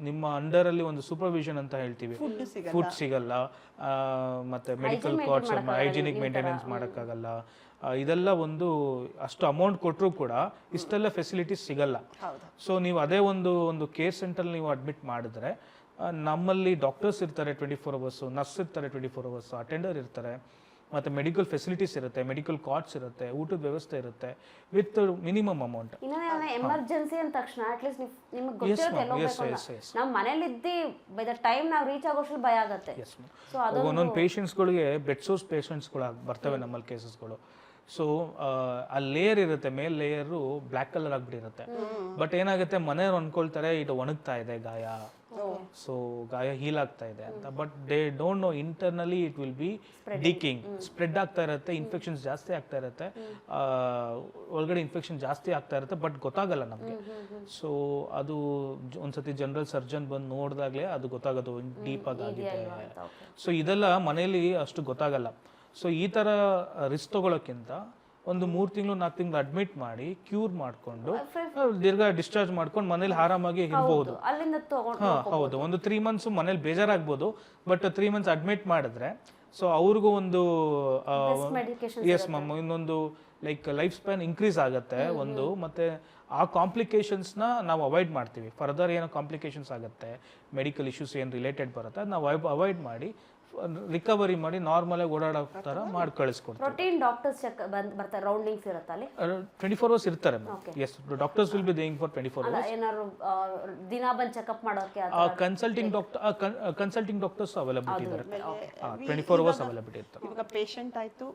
S2: ನಿಮ್ಮ ಅಂಡರಲ್ಲಿ ಒಂದು ಸೂಪರ್ವಿಷನ್ ಅಂತ ಹೇಳ್ತೀವಿ, ಫುಡ್ ಸಿಗಲ್ಲ, ಮತ್ತೆ ಮೆಡಿಕಲ್ ಕಾರ್ಡ್ಸ್ ಹೈಜಿನಿಕ್ ಮೇಂಟೆನೆನ್ಸ್ ಮಾಡೋಕ್ಕಾಗಲ್ಲ. ಇದೆಲ್ಲ ಒಂದು ಅಷ್ಟು ಅಮೌಂಟ್ ಕೊಟ್ಟರು ಕೂಡ ಇಷ್ಟೆಲ್ಲ ಫೆಸಿಲಿಟೀಸ್ ಸಿಗಲ್ಲ. ಸೊ ನೀವು ಅದೇ ಒಂದು ಕೇರ್ ಸೆಂಟರ್ ನೀವು ಅಡ್ಮಿಟ್ ಮಾಡಿದ್ರೆ ನಮ್ಮಲ್ಲಿ ಡಾಕ್ಟರ್ಸ್ ಇರ್ತಾರೆ 24 ಅವರ್ಸು, ನರ್ಸ್ ಇರ್ತಾರೆ 24 ಅವರ್ಸು, ಅಟೆಂಡರ್ ಇರ್ತಾರೆ, ಮತ್ತು ಮೆಡಿಕಲ್ ಫೆಸಿಲಿಟೀಸ್ ಇರುತ್ತೆ, ಮೆಡಿಕಲ್ ಕಾರ್ಡ್ಸ್ ಇರುತ್ತೆ, ಊಟದ ವ್ಯವಸ್ಥೆ ಇರುತ್ತೆ ವಿತ್ ಮಿನಿಮಮ್ ಅಮೌಂಟ್.
S3: ಇನ್ನೊಂದು ಎಮರ್ಜೆನ್ಸಿ ಅಂದ ತಕ್ಷಣ ಅಟ್ಲೀಸ್ಟ್ ನಿಮ್ಗೆ ಗೊತ್ತಿರುತ್ತೆ ಎಲ್ಲೋ ನಾವು ಮನೇಲಿದ್ದು ಬೈ ದ ಟೈಮ್ ನಾವು ರೀಚ್ ಆಗೋಷ್ಟು ಭಯ ಆಗುತ್ತೆ. ಸೊ ಅದು
S2: ಒಂದೊಂದು ಪೇಷಂಟ್ಸ್ಗಳಿಗೆ ಬೆಡ್ ಸೋರ್ಸ್ ಪೇಷಂಟ್ಸ್ಗಳು ಬರ್ತವೆ ನಮ್ಮಲ್ಲಿ ಕೇಸಸ್ಗಳು. ಸೊ ಆ ಲೇಯರ್ ಇರುತ್ತೆ, ಮೇಲ್ ಲೇಯರು ಬ್ಲ್ಯಾಕ್ ಕಲರ್ ಆಗಿಬಿಟ್ಟಿರುತ್ತೆ. ಬಟ್ ಏನಾಗುತ್ತೆ, ಮನೆಯವ್ರು ಅನ್ಕೊಳ್ತಾರೆ ಇದು ಒಣಗ್ತಾ ಇದೆ ಗಾಯ, ಸೊ ಗಾಯ ಹೀಲ್ ಆಗ್ತಾ ಇದೆ ಅಂತ. But they don't know internally it will be decaying, spread ಆಗ್ತಾ ಇರುತ್ತೆ, ಇನ್ಫೆಕ್ಷನ್ಸ್ ಜಾಸ್ತಿ ಆಗ್ತಾ ಇರುತ್ತೆ, ಒಳಗಡೆ ಇನ್ಫೆಕ್ಷನ್ ಜಾಸ್ತಿ ಆಗ್ತಾ ಇರುತ್ತೆ, ಬಟ್ ಗೊತ್ತಾಗಲ್ಲ ನಮಗೆ. ಸೊ ಅದು ಒಂದ್ಸತಿ ಜನರಲ್ ಸರ್ಜನ್ ಬಂದು ನೋಡಿದಾಗಲೇ ಅದು ಗೊತ್ತಾಗೋದು ಡೀಪ್ ಆಗಿದೆ. ಸೊ ಇದೆಲ್ಲ ಮನೆಯಲ್ಲಿ ಅಷ್ಟು ಗೊತ್ತಾಗಲ್ಲ. ಸೊ ಈ ಥರ ರಿಸ್ಕ್ ತಗೊಳ್ಳೋಕ್ಕಿಂತ ಒಂದು 3 ತಿಂಗಳು 4 ತಿಂಗಳು ಅಡ್ಮಿಟ್ ಮಾಡಿ ಕ್ಯೂರ್ ಮಾಡಿಕೊಂಡು ದೀರ್ಘ ಡಿಸ್ಚಾರ್ಜ್ ಮಾಡ್ಕೊಂಡು ಮನೇಲಿ ಆರಾಮಾಗಿ ಇರ್ಬೋದು. ಹೌದು, ಒಂದು 3 ಮಂತ್ಸ್ ಮನೇಲಿ ಬೇಜಾರಾಗ್ಬೋದು, ಬಟ್ 3 ಮಂತ್ಸ್ ಅಡ್ಮಿಟ್ ಮಾಡಿದ್ರೆ ಸೊ ಅವ್ರಿಗೂ ಒಂದು ಎಸ್ ಮ್ಯಾಮ್ ಇನ್ನೊಂದು ಲೈಕ್ ಲೈಫ್ ಸ್ಪ್ಯಾನ್ ಇನ್ಕ್ರೀಸ್ ಆಗುತ್ತೆ ಒಂದು. ಮತ್ತೆ ಆ ಕಾಂಪ್ಲಿಕೇಶನ್ಸ್ನ ನಾವು ಅವಾಯ್ಡ್ ಮಾಡ್ತೀವಿ. ಫರ್ದರ್ ಏನೋ ಕಾಂಪ್ಲಿಕೇಶನ್ಸ್ ಆಗುತ್ತೆ, ಮೆಡಿಕಲ್ ಇಶ್ಯೂಸ್ ಏನು ರಿಲೇಟೆಡ್ ಬರುತ್ತೆ, ಅದು ನಾವು ಅವಾಯ್ಡ್ ಮಾಡಿ ರಿಕವರಿ ಮಾಡಿ ನಾರ್ಮಲ್ ಆಗಿ ಓಡಾಡೋ ತರ ಮಾಡಿ ಕಳಿಸ್ಕೊಡ್ತೀವಿ.
S3: ಪ್ರೋಟೀನ್ ಡಾಕ್ಟರ್ಸ್ ಬರ್ತಾರೆ, ರೌಂಡಿಂಗ್ಸ್ ಇರುತ್ತೆ ಅಲ್ಲಿ
S2: 24 ಅವರ್ಸ್ ಇರ್ತಾರೆ. ಎಸ್, ಡಾಕ್ಟರ್ಸ್ ವಿಲ್ ಬಿ ದೇಯಿಂಗ್ ಫಾರ್ 24 ಅವರ್ಸ್.
S3: ಏನಾದ್ರು ದಿನ ಬಂದು ಚೆಕಪ್ ಮಾಡೋಕೆ
S2: ಕನ್ಸಲ್ಟಿಂಗ್ ಡಾಕ್ಟರ್ಸ್ ಅವೈಲಬಿಲಿಟಿ ಇದ್ದಾರೆ, 24 ಅವರ್ಸ್ ಅವೈಲಬಿಲಿಟಿ ಇರ್ತಾರೆ.
S1: ಇವಾಗ ಪೇಷಂಟ್ ಆಯ್ತು,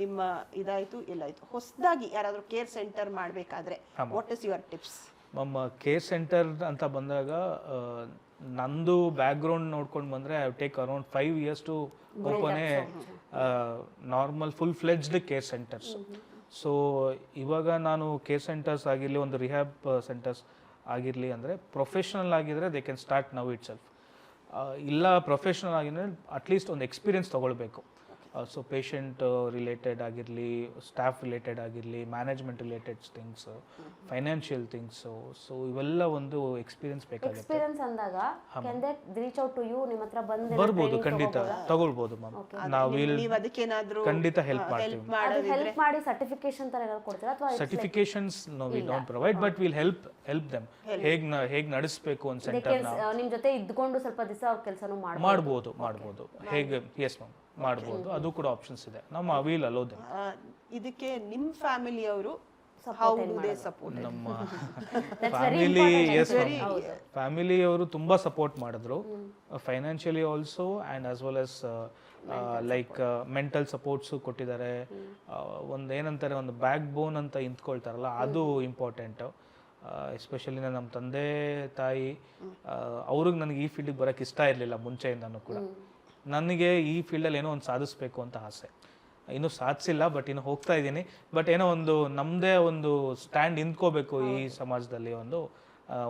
S1: ನಿಮ್ಮ ಇದಾಯ್ತು, ಎಲ್ಲಾಯ್ತು, ಹೊಸದಾಗಿ ಯಾರಾದ್ರೂ ಕೇರ್ ಸೆಂಟರ್ ಮಾಡಬೇಕಾದ್ರೆ ವಾಟ್ ಇಸ್ ಯುವರ್ ಟಿಪ್ಸ್?
S2: ನಮ್ಮ ಕೇರ್ ಸೆಂಟರ್ ಅಂತ ಬಂದಾಗ ನಂದು ಬ್ಯಾಕ್ಗ್ರೌಂಡ್ ನೋಡ್ಕೊಂಡು ಬಂದರೆ I take around 5 years to open a normal full fledged care centres. So ಇವಾಗ ನಾನು ಕೇರ್ ಸೆಂಟರ್ಸ್ ಆಗಿರಲಿ, ಒಂದು ರಿಹ್ಯಾಬ್ ಸೆಂಟರ್ಸ್ ಆಗಿರಲಿ ಅಂದರೆ ಪ್ರೊಫೆಷ್ನಲ್ ಆಗಿದ್ರೆ they can start now itself. ಇಲ್ಲ ಪ್ರೊಫೆಷ್ನಲ್ ಆಗಿದ್ರೆ ಅಟ್ಲೀಸ್ಟ್ ಒಂದು ಎಕ್ಸ್ಪೀರಿಯನ್ಸ್ ತೊಗೊಳ್ಬೇಕು. ಸೊ ಪೇಷಂಟ್ ರಿಲೇಟೆಡ್ ಆಗಿರಲಿ, ಸ್ಟಾಫ್ ರಿಲೇಟೆಡ್ ಆಗಿರಲಿ, management related things, financial things, so ಇವೆಲ್ಲ ಒಂದು ಎಕ್ಸ್ಪೀರಿಯನ್ಸ್ ಬೇಕಾಗುತ್ತೆ.
S3: ಎಕ್ಸ್ಪೀರಿಯನ್ಸ್ ಅಂದಾಗ can they reach out to you, ನಿಮ್ಮ ಹತ್ರ ಬಂದು
S2: ಬರ್ಬೋದು, ಖಂಡಿತ ತಗೊಳ್ಬೋದು ಮ್ಯಾಮ್.
S1: ನೀವು ಅದಕ್ಕೇನಾದ್ರೂ
S2: ಖಂಡಿತ ಹೆಲ್ಪ್ ಮಾಡ್ತೀವಿ.
S3: ಹೆಲ್ಪ್ ಮಾಡಿ ಸರ್ಟಿಫಿಕೇಶನ್ ತರ ಏನಾದ್ರು ಕೊಡ್ತೀರಾ ಅಥವಾ
S2: certifications no we don't provide, but will help them ಹೇಗೆ ನಡೆಸಬೇಕು ಒಂದು ಸೆಂಟರ್ನ.
S3: ನಿಮ್ಮ ಜೊತೆ ಇದ್ಕೊಂಡು ಸ್ವಲ್ಪ ದಿವಸ ಅವ್ರ ಕೆಲಸನೂ
S2: ಮಾಡ್ಬೋದು ಹೇಗೆ. ಎಸ್ ಮ್ಯಾಮ್, ಮಾಡ್ಬೋದು, ಅದು ಕೂಡ ಆಪ್ಷನ್ಸ್ ಇದೆ. ನಮ್ಮ ವಿಲ್ ಅಲೋ ದೆಮ್.
S1: ಇದಕ್ಕೆ ನಿಮ್ಮ ಫ್ಯಾಮಿಲಿ ಅವರು
S2: ನಮ್ಮ ಫ್ಯಾಮಿಲಿ, ಎಸ್ ಫ್ಯಾಮಿಲಿ ಅವರು ತುಂಬಾ ಸಪೋರ್ಟ್ ಮಾಡಿದ್ರು, financially also and as well as like mental supports ಕೊಟ್ಟಿದ್ದಾರೆ. ಒಂದು ಏನಂತಾರೆ, ಒಂದು ಬ್ಯಾಕ್ ಬೋನ್ ಅಂತ ಇಂತ್ಕೊಳ್ತಾರಲ್ಲ, ಅದು ಇಂಪಾರ್ಟೆಂಟು. ಎಸ್ಪೆಷಲಿ ನಮ್ಮ ತಂದೆ ತಾಯಿ, ಅವ್ರಿಗೆ ನನಗೆ ಈ ಫೀಲ್ಡಿಗೆ ಬರೋಕ್ಕೆ ಇಷ್ಟ ಇರಲಿಲ್ಲ ಮುಂಚೆಯಿಂದನೂ ಕೂಡ. ನನಗೆ ಈ ಫೀಲ್ಡಲ್ಲಿ ಏನೋ ಒಂದು ಸಾಧಿಸ್ಬೇಕು ಅಂತ ಆಸೆ. ಇನ್ನೂ ಸಾಧಿಸಿಲ್ಲ, ಬಟ್ ಇನ್ನು ಹೋಗ್ತಾ ಇದ್ದೀನಿ. ಬಟ್ ಏನೋ ಒಂದು ನಮ್ಮದೇ ಒಂದು ಸ್ಟ್ಯಾಂಡ್ ನಿಂತ್ಕೋಬೇಕು ಈ ಸಮಾಜದಲ್ಲಿ.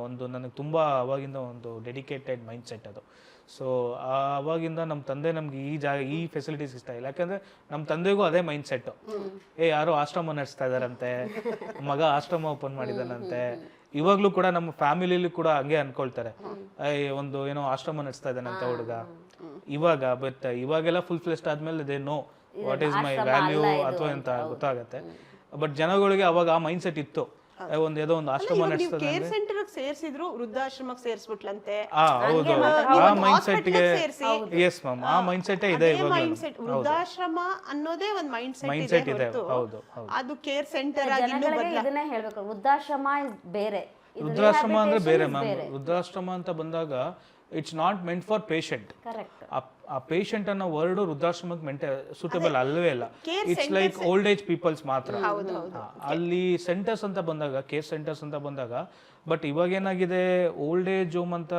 S2: ಒಂದು ನನಗೆ ತುಂಬ ಅವಾಗಿಂದ ಒಂದು ಡೆಡಿಕೇಟೆಡ್ ಮೈಂಡ್ ಸೆಟ್ ಅದು. ಸೊ ಅವಾಗಿಂದ ನಮ್ಮ ತಂದೆ ನಮ್ಗೆ ಈ ಫೆಸಿಲಿಟೀಸ್ ಇಷ್ಟ ಇಲ್ಲ. ಯಾಕಂದರೆ ನಮ್ಮ ತಂದೆಗೂ ಅದೇ ಮೈಂಡ್ ಸೆಟ್ಟು, ಯಾರೋ ಆಶ್ರಮ ನಡೆಸ್ತಾ ಇದ್ದಾರಂತೆ, ಮಗ ಆಶ್ರಮ ಓಪನ್ ಮಾಡಿದಾನಂತೆ. ಇವಾಗಲೂ ಕೂಡ ನಮ್ಮ ಫ್ಯಾಮಿಲಿಲಿ ಕೂಡ ಹಂಗೆ ಅನ್ಕೊಳ್ತಾರೆ, ಒಂದು ಏನೋ ಆಶ್ರಮ ನಡೆಸ್ತಾ ಇದ್ದಾನಂತೆ ಹುಡುಗ ಇವಾಗ. ಬಟ್ ಇವಾಗೆಲ್ಲ ಫುಲ್ ಫ್ಲೆಸ್ಟ್ ಆದ್ಮೇಲೆ they know what is my value ಅಥವಾ ಅಂತ ಗೊತ್ತಾಗತ್ತೆ. ಬಟ್ ಜನಗಳಿಗೆ ಅವಾಗ ಆ ಮೈಂಡ್ ಸೆಟ್ ಇತ್ತು, ಏನೋ ಒಂದು ಆಶ್ರಮ ನಡೆಸ್ತದೆ.
S1: Care centre ಸೇರಿಸಿದ್ರು, ವೃದ್ಧಾಶ್ರಮಕ್ಕೆ ಸೇರಿಸ್ಬಿಟ್ಲಂತೆ.
S2: ಹೌದು, ಆ ಮೈಂಡ್ ಸೆಟ್ಗೆ ಎಸ್ ಮ್ಯಾಮ್, ಆ ಮೈಂಡ್ ಸೆಟ್ ಇದೆ ಇವಾಗ.
S1: ವೃದ್ಧಾಶ್ರಮ ಅನ್ನೋದೇ ಒಂದು ಮೈಂಡ್ ಸೆಟ್ ಇದೆ. ಹೌದು, ಅದು ಕೇರ್ ಸೆಂಟರ್ ಆಗಿ
S3: ಇದನ್ನೇ ಹೇಳ್ಬೇಕು. ವೃದ್ಧಾಶ್ರಮ ಬೇರೆ,
S2: ವೃದ್ಧಾಶ್ರಮ ಅಂದ್ರೆ ಬೇರೆ ಮ್ಯಾಮ್. ವೃದ್ಧಾಶ್ರಮ ಅಂತ ಬಂದಾಗ it's not meant for patient. ಆ ಪೇಷಂಟ್ ಅನ್ನೋ ವರ್ಡ್ ವೃದ್ಧಾಶ್ರಮಕ್ಕೆ ಸೂಟಬಲ್ ಅಲ್ಲವೇ ಇಲ್ಲ. It's like old age peoples ಮಾತ್ರ. ಅಲ್ಲಿ ಸೆಂಟರ್ಸ್ ಅಂತ ಬಂದಾಗ, ಕೇರ್ ಸೆಂಟರ್ಸ್ ಅಂತ ಬಂದಾಗ, ಬಟ್ ಇವಾಗ ಏನಾಗಿದೆ, ಓಲ್ಡ್ ಏಜ್ ಹೋಮ್ ಅಂತ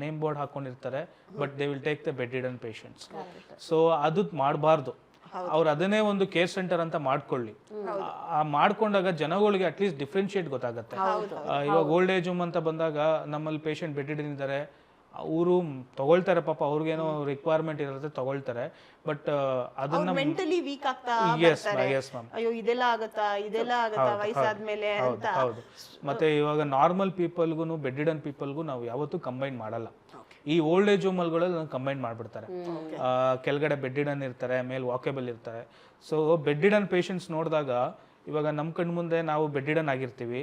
S2: ನೇಮ್ ಬೋರ್ಡ್ ಹಾಕೊಂಡಿರ್ತಾರೆ, but they will take the bedridden patients. So ಅದು ಮಾಡಬಾರ್ದು. ಅವ್ರು ಅದನ್ನೇ ಒಂದು ಕೇರ್ ಸೆಂಟರ್ ಅಂತ ಮಾಡ್ಕೊಳ್ಳಿ. ಮಾಡ್ಕೊಂಡಾಗ ಜನಗಳಿಗೆ ಅಟ್ಲೀಸ್ಟ್ ಡಿಫ್ರೆನ್ಶಿಯೇಟ್ ಗೊತ್ತಾಗುತ್ತೆ. ಇವಾಗ ಓಲ್ಡ್ ಏಜ್ ಹೋಮ್ ಅಂತ ಬಂದಾಗ ನಮ್ಮಲ್ಲಿ ಪೇಷಂಟ್ ಬೆಡ್ ರಿಡನ್ ಇದ್ದಾರೆ, ಅವರು ತಗೊಳ್ತಾರೆ, ಪಾಪ ಅವ್ರಿಗೇನೋ ರಿಕ್ವೈರ್ಮೆಂಟ್ ಇರುತ್ತೆ, ತಗೊಳ್ತಾರೆ. ಬಟ್ ಅದನ್ನ
S1: ಮೆಂಟಲಿ ವೀಕ್ ಆಗ್ತಾ ಅಯ್ಯೋ ಇದೆಲ್ಲ ಆಗತ್ತಾ ವಯಸ್ಸಾದ್ಮೇಲೆ ಅಂತ.
S2: ಹೌದು. ಮತ್ತೆ ಇವಾಗ ನಾರ್ಮಲ್ ಪೀಪಲ್ಗೂ ಬೆಡ್ ರಿಡನ್ ಪೀಪಲ್ಗೂ ನಾವು ಯಾವತ್ತೂ ಕಂಬೈನ್ ಮಾಡಲ್ಲ. ಈ ಓಲ್ಡ್ ಏಜ್ ಹೋಮ್ಗಳಲ್ಲಿ ಕಂಬೈನ್ ಮಾಡ್ಬಿಡ್ತಾರೆ. ಕೆಳಗಡೆ ಬೆಡ್ ರಿಡನ್ ಇರ್ತಾರೆ, ಮೇಲೆ ವಾಕೇಬಲ್ ಇರ್ತಾರೆ. ಸೊ ಬೆಡ್ ರಿಡನ್ ಪೇಷಂಟ್ಸ್ ನೋಡಿದಾಗ, ಇವಾಗ ನಮ್ಮ ಕಣ್ಣು ಮುಂದೆ ನಾವು ಬೆಡ್ ರಿಡನ್ ಆಗಿರ್ತೀವಿ,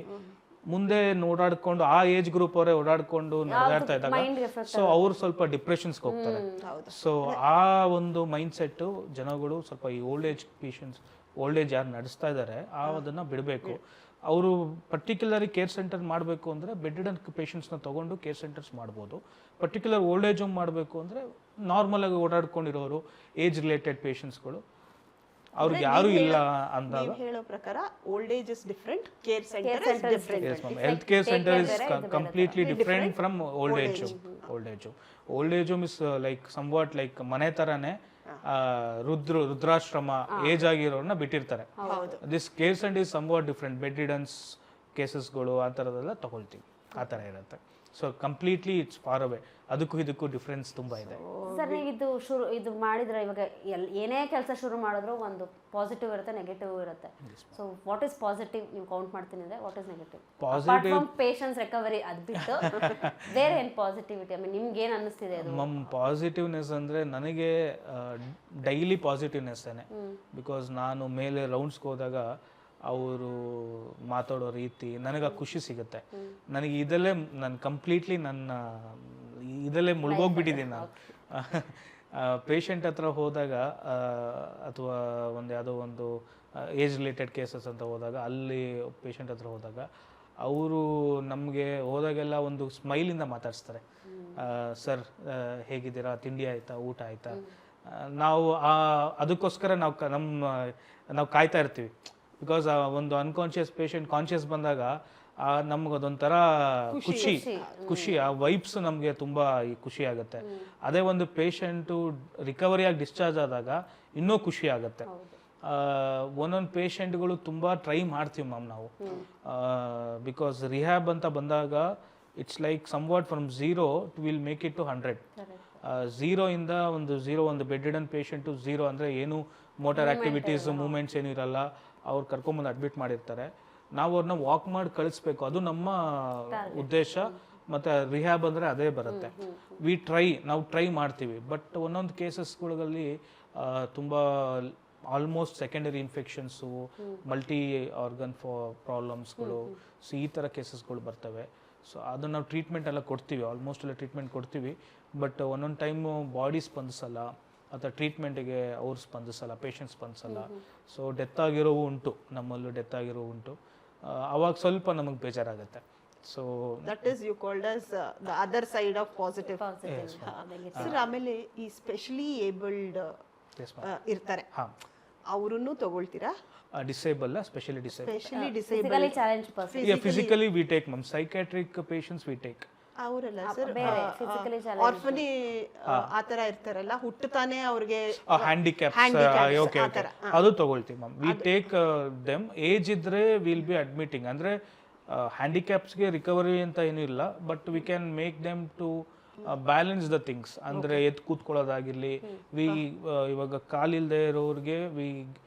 S2: ಮುಂದೆ ಓಡಾಡ್ಕೊಂಡು ಆ ಏಜ್ ಗ್ರೂಪ್ ಅವರೇ ಓಡಾಡ್ಕೊಂಡು ನಡೆದಾಡ್ತಾ ಇದ್ದಾಗ ಸೊ ಅವ್ರು ಸ್ವಲ್ಪ ಡಿಪ್ರೆಷನ್ಸ್ಗೆ ಹೋಗ್ತಾರೆ. ಸೊ ಆ ಒಂದು ಮೈಂಡ್ ಸೆಟ್ ಜನಗಳು ಸ್ವಲ್ಪ ಈ old age patients old age ಯಾರು ನಡೆಸ್ತಾ ಇದ್ದಾರೆ ಅದನ್ನ ಬಿಡಬೇಕು. ಅವರು ಪರ್ಟಿಕ್ಯುಲರಿ ಕೇರ್ ಸೆಂಟರ್ ಮಾಡಬೇಕು ಅಂದರೆ ಬೆಡ್ಡೆಡ್ ಪೇಷಂಟ್ಸ್ನ ತೊಗೊಂಡು ಕೇರ್ ಸೆಂಟರ್ಸ್ ಮಾಡ್ಬೋದು. ಪರ್ಟಿಕ್ಯುಲರ್ ಓಲ್ಡ್ ಏಜ್ ಹೋಮ್ ಮಾಡಬೇಕು ಅಂದರೆ ನಾರ್ಮಲ್ ಆಗಿ ಓಡಾಡ್ಕೊಂಡಿರೋರು ಏಜ್ ರಿಲೇಟೆಡ್ ಪೇಷಂಟ್ಸ್ಗಳು ಅವ್ರಿಗೆ ಯಾರು ಇಲ್ಲ ಅಂದಾಗ
S1: ಹೇಳೋ ಪ್ರಕಾರ old age is different, care centre is different.
S2: Health care centre is completely different from old age. Old age home is like somewhat like ಮನೆ ತರಾನೇ ರುದ್ರಾಶ್ರಮ ಏಜ್ ಆಗಿರೋರನ್ನ ಬಿಟ್ಟಿರ್ತಾರೆ. This care centre is somewhat different. Bedriddens ಕೇಸಸ್ಗಳು ಆ ಥರದೆಲ್ಲ ತಗೊಳ್ತೀವಿ, ಆ ಥರ ಇರುತ್ತೆ. So completely it's far away. ಅದಕ್ಕೂ ಇದಕ್ಕೂ ಡಿಫ್ರೆನ್ಸ್ ತುಂಬಾ ಇದೆ.
S3: ಸರ್ ನೀವು ಇದು ಮಾಡಿದ್ರೆ ಇವಾಗ ಏನೇ ಕೆಲಸ ಶುರು ಮಾಡಿದ್ರು ಒಂದು ಪಾಸಿಟಿವ್ ಇರುತ್ತೆ, ನೆಗೆಟಿವ್ ಇರುತ್ತೆ. ಸೊ ವಾಟ್ ಇಸ್ ಪಾಸಿಟಿವ್ ನೀವು ಕೌಂಟ್ ಮಾಡ್ತೀನಿ ಅಂದ್ರೆ what is negative? Apart from patients recovery ಅದು ಬಿಟ್ಟು ಬೇರೆ ಏನು ಪಾಸಿಟಿವಿಟಿ? ಐ ಮೀನ್ ನಿಮ್ಗೆ ಏನು ಅನ್ನಿಸ್ತಿದೆ ಅದು?
S2: ಪಾಸಿಟಿವ್ನೆಸ್ ಅಂದರೆ ನನಗೆ ಡೈಲಿ ಪಾಸಿಟಿವ್ನೆಸ್ಸೇನೆ. ಬಿಕಾಸ್ ನಾನು ಮೇಲೆ ರೌಂಡ್ಸ್ಗೆ ಹೋದಾಗ ಅವರು ಮಾತಾಡೋ ರೀತಿ ನನಗೆ ಖುಷಿ ಸಿಗುತ್ತೆ. ನನಗೆ ಇದಲ್ಲೇ ನಾನು ಕಂಪ್ಲೀಟ್ಲಿ ಇದಲ್ಲೇ ಮುಳುಗೋಗ್ಬಿಟ್ಟಿದ್ದೀನಿ ನಾನು. ಪೇಷಂಟ್ ಹತ್ರ ಹೋದಾಗ ಅಥವಾ ಯಾವುದೋ ಒಂದು ಏಜ್ ರಿಲೇಟೆಡ್ ಕೇಸಸ್ ಅಂತ ಹೋದಾಗ ಅಲ್ಲಿ ಪೇಷಂಟ್ ಹತ್ರ ಹೋದಾಗ ಅವರು ನಮಗೆ ಹೋದಾಗೆಲ್ಲ ಒಂದು ಸ್ಮೈಲಿಂದ ಮಾತಾಡಿಸ್ತಾರೆ. ಸರ್ ಹೇಗಿದ್ದೀರಾ, ತಿಂಡಿ ಆಯಿತಾ, ಊಟ ಆಯಿತಾ? ನಾವು ಅದಕ್ಕೋಸ್ಕರ ನಾವು ಕಾಯ್ತಾ ಇರ್ತೀವಿ. ಬಿಕಾಸ್ ಒಂದು ಅನ್ಕಾನ್ಷಿಯಸ್ ಪೇಷಂಟ್ ಕಾನ್ಷಿಯಸ್ ಬಂದಾಗ ನಮ್ಗದೊಂಥರ ಖುಷಿ ಆ ವೈಬ್ಸ್ ನಮಗೆ ತುಂಬ ಖುಷಿ ಆಗುತ್ತೆ. ಅದೇ ಒಂದು ಪೇಷಂಟು ರಿಕವರಿಯಾಗಿ ಡಿಸ್ಚಾರ್ಜ್ ಆದಾಗ ಇನ್ನೂ ಖುಷಿ ಆಗುತ್ತೆ. ಒಂದೊಂದು ಪೇಷಂಟ್ಗಳು ತುಂಬ ಟ್ರೈ ಮಾಡ್ತೀವಿ ಮ್ಯಾಮ್ ನಾವು. ಬಿಕಾಸ್ ರಿಹ್ಯಾಬ್ ಅಂತ ಬಂದಾಗ it's like somewhat from 0 to will make it to 100. 0 ಇಂದ ಒಂದು ಬೆಡ್ ರಿಡನ್ ಪೇಷಂಟು 0 ಅಂದರೆ ಏನು ಮೋಟಾರ್ ಆಕ್ಟಿವಿಟೀಸ್ ಮೂಮೆಂಟ್ಸ್ ಏನೂ ಇರಲ್ಲ. ಅವ್ರು ಕರ್ಕೊಂಬಂದು ಅಡ್ಮಿಟ್ ಮಾಡಿರ್ತಾರೆ. ನಾವು ಅವ್ರನ್ನ ವಾಕ್ ಮಾಡಿ ಕಳಿಸ್ಬೇಕು, ಅದು ನಮ್ಮ ಉದ್ದೇಶ. ಮತ್ತು ರಿಹ್ಯಾಬ್ ಅಂದರೆ ಅದೇ ಬರುತ್ತೆ. ನಾವು ಟ್ರೈ ಮಾಡ್ತೀವಿ. ಬಟ್ ಒಂದೊಂದು ಕೇಸಸ್ಗಳಲ್ಲಿ ತುಂಬ almost secondary infections, multi organ ಪ್ರಾಬ್ಲಮ್ಸ್ಗಳು, ಸೊ ಈ ಥರ ಕೇಸಸ್ಗಳು ಬರ್ತವೆ. ಸೊ ಅದನ್ನು ನಾವು ಟ್ರೀಟ್ಮೆಂಟ್ ಎಲ್ಲ ಕೊಡ್ತೀವಿ, ಆಲ್ಮೋಸ್ಟ್ ಎಲ್ಲ ಟ್ರೀಟ್ಮೆಂಟ್ ಕೊಡ್ತೀವಿ. ಬಟ್ ಒಂದೊಂದು ಟೈಮು ಬಾಡಿ ಸ್ಪಂದಿಸಲ್ಲ ಅಥವಾ ಟ್ರೀಟ್ಮೆಂಟ್ಗೆ ಅವ್ರು ಸ್ಪಂದಿಸಲ್ಲ, ಪೇಷಂಟ್ ಸ್ಪಂದಿಸಲ್ಲ. ಸೊ ಡೆತ್ ಆಗಿರೋವು ಉಂಟು, ನಮ್ಮಲ್ಲೂ ಡೆತ್ ಆಗಿರೋವು ಉಂಟು. ಅವಾಗ ಸ್ವಲ್ಪ ನಮಗೆ ಬೇಜಾರಾಗುತ್ತೆ. So
S1: that is you called as the other side of positive. Sir ಆಮೇಲೆ ಈ ಸ್ಪೆಷಲಿ ಏಬಲ್ಡ್ ಇರ್ತಾರೆ, ಅವರನ್ನು ತಗೊಳ್ತೀರಾ?
S2: Disable, specially
S1: disable
S3: challenge person.
S2: Physically we take ma'am, psychiatric patients we take.
S1: ಅವರಲ್ಲ ಸರ್, ಆರ್ಫನಿ ಆ ಥರ ಇರ್ತಾರಲ್ಲ, ಹುಟ್ಟುತ್ತಾನೆ ಅವ್ರಿಗೆ
S2: ಹ್ಯಾಂಡಿಕ್ಯಾಪ್ಸ್, ಅದು ತಗೊಳ್ತೀವಿ ma'am. We take them. Age ಇದ್ರೆ ವಿಲ್ ಬಿ ಅಡ್ಮಿಟಿಂಗ್. ಅಂದರೆ ಹ್ಯಾಂಡಿಕ್ಯಾಪ್ಸ್ಗೆ ರಿಕವರಿ ಅಂತ ಏನೂ ಇಲ್ಲ, but we can make them to balance the things. ಅಂದರೆ ಎದ್ದು ಕೂತ್ಕೊಳ್ಳೋದಾಗಿರಲಿ, ಇವಾಗ ಕಾಲಿಲ್ಲದೆ ಇರೋರಿಗೆ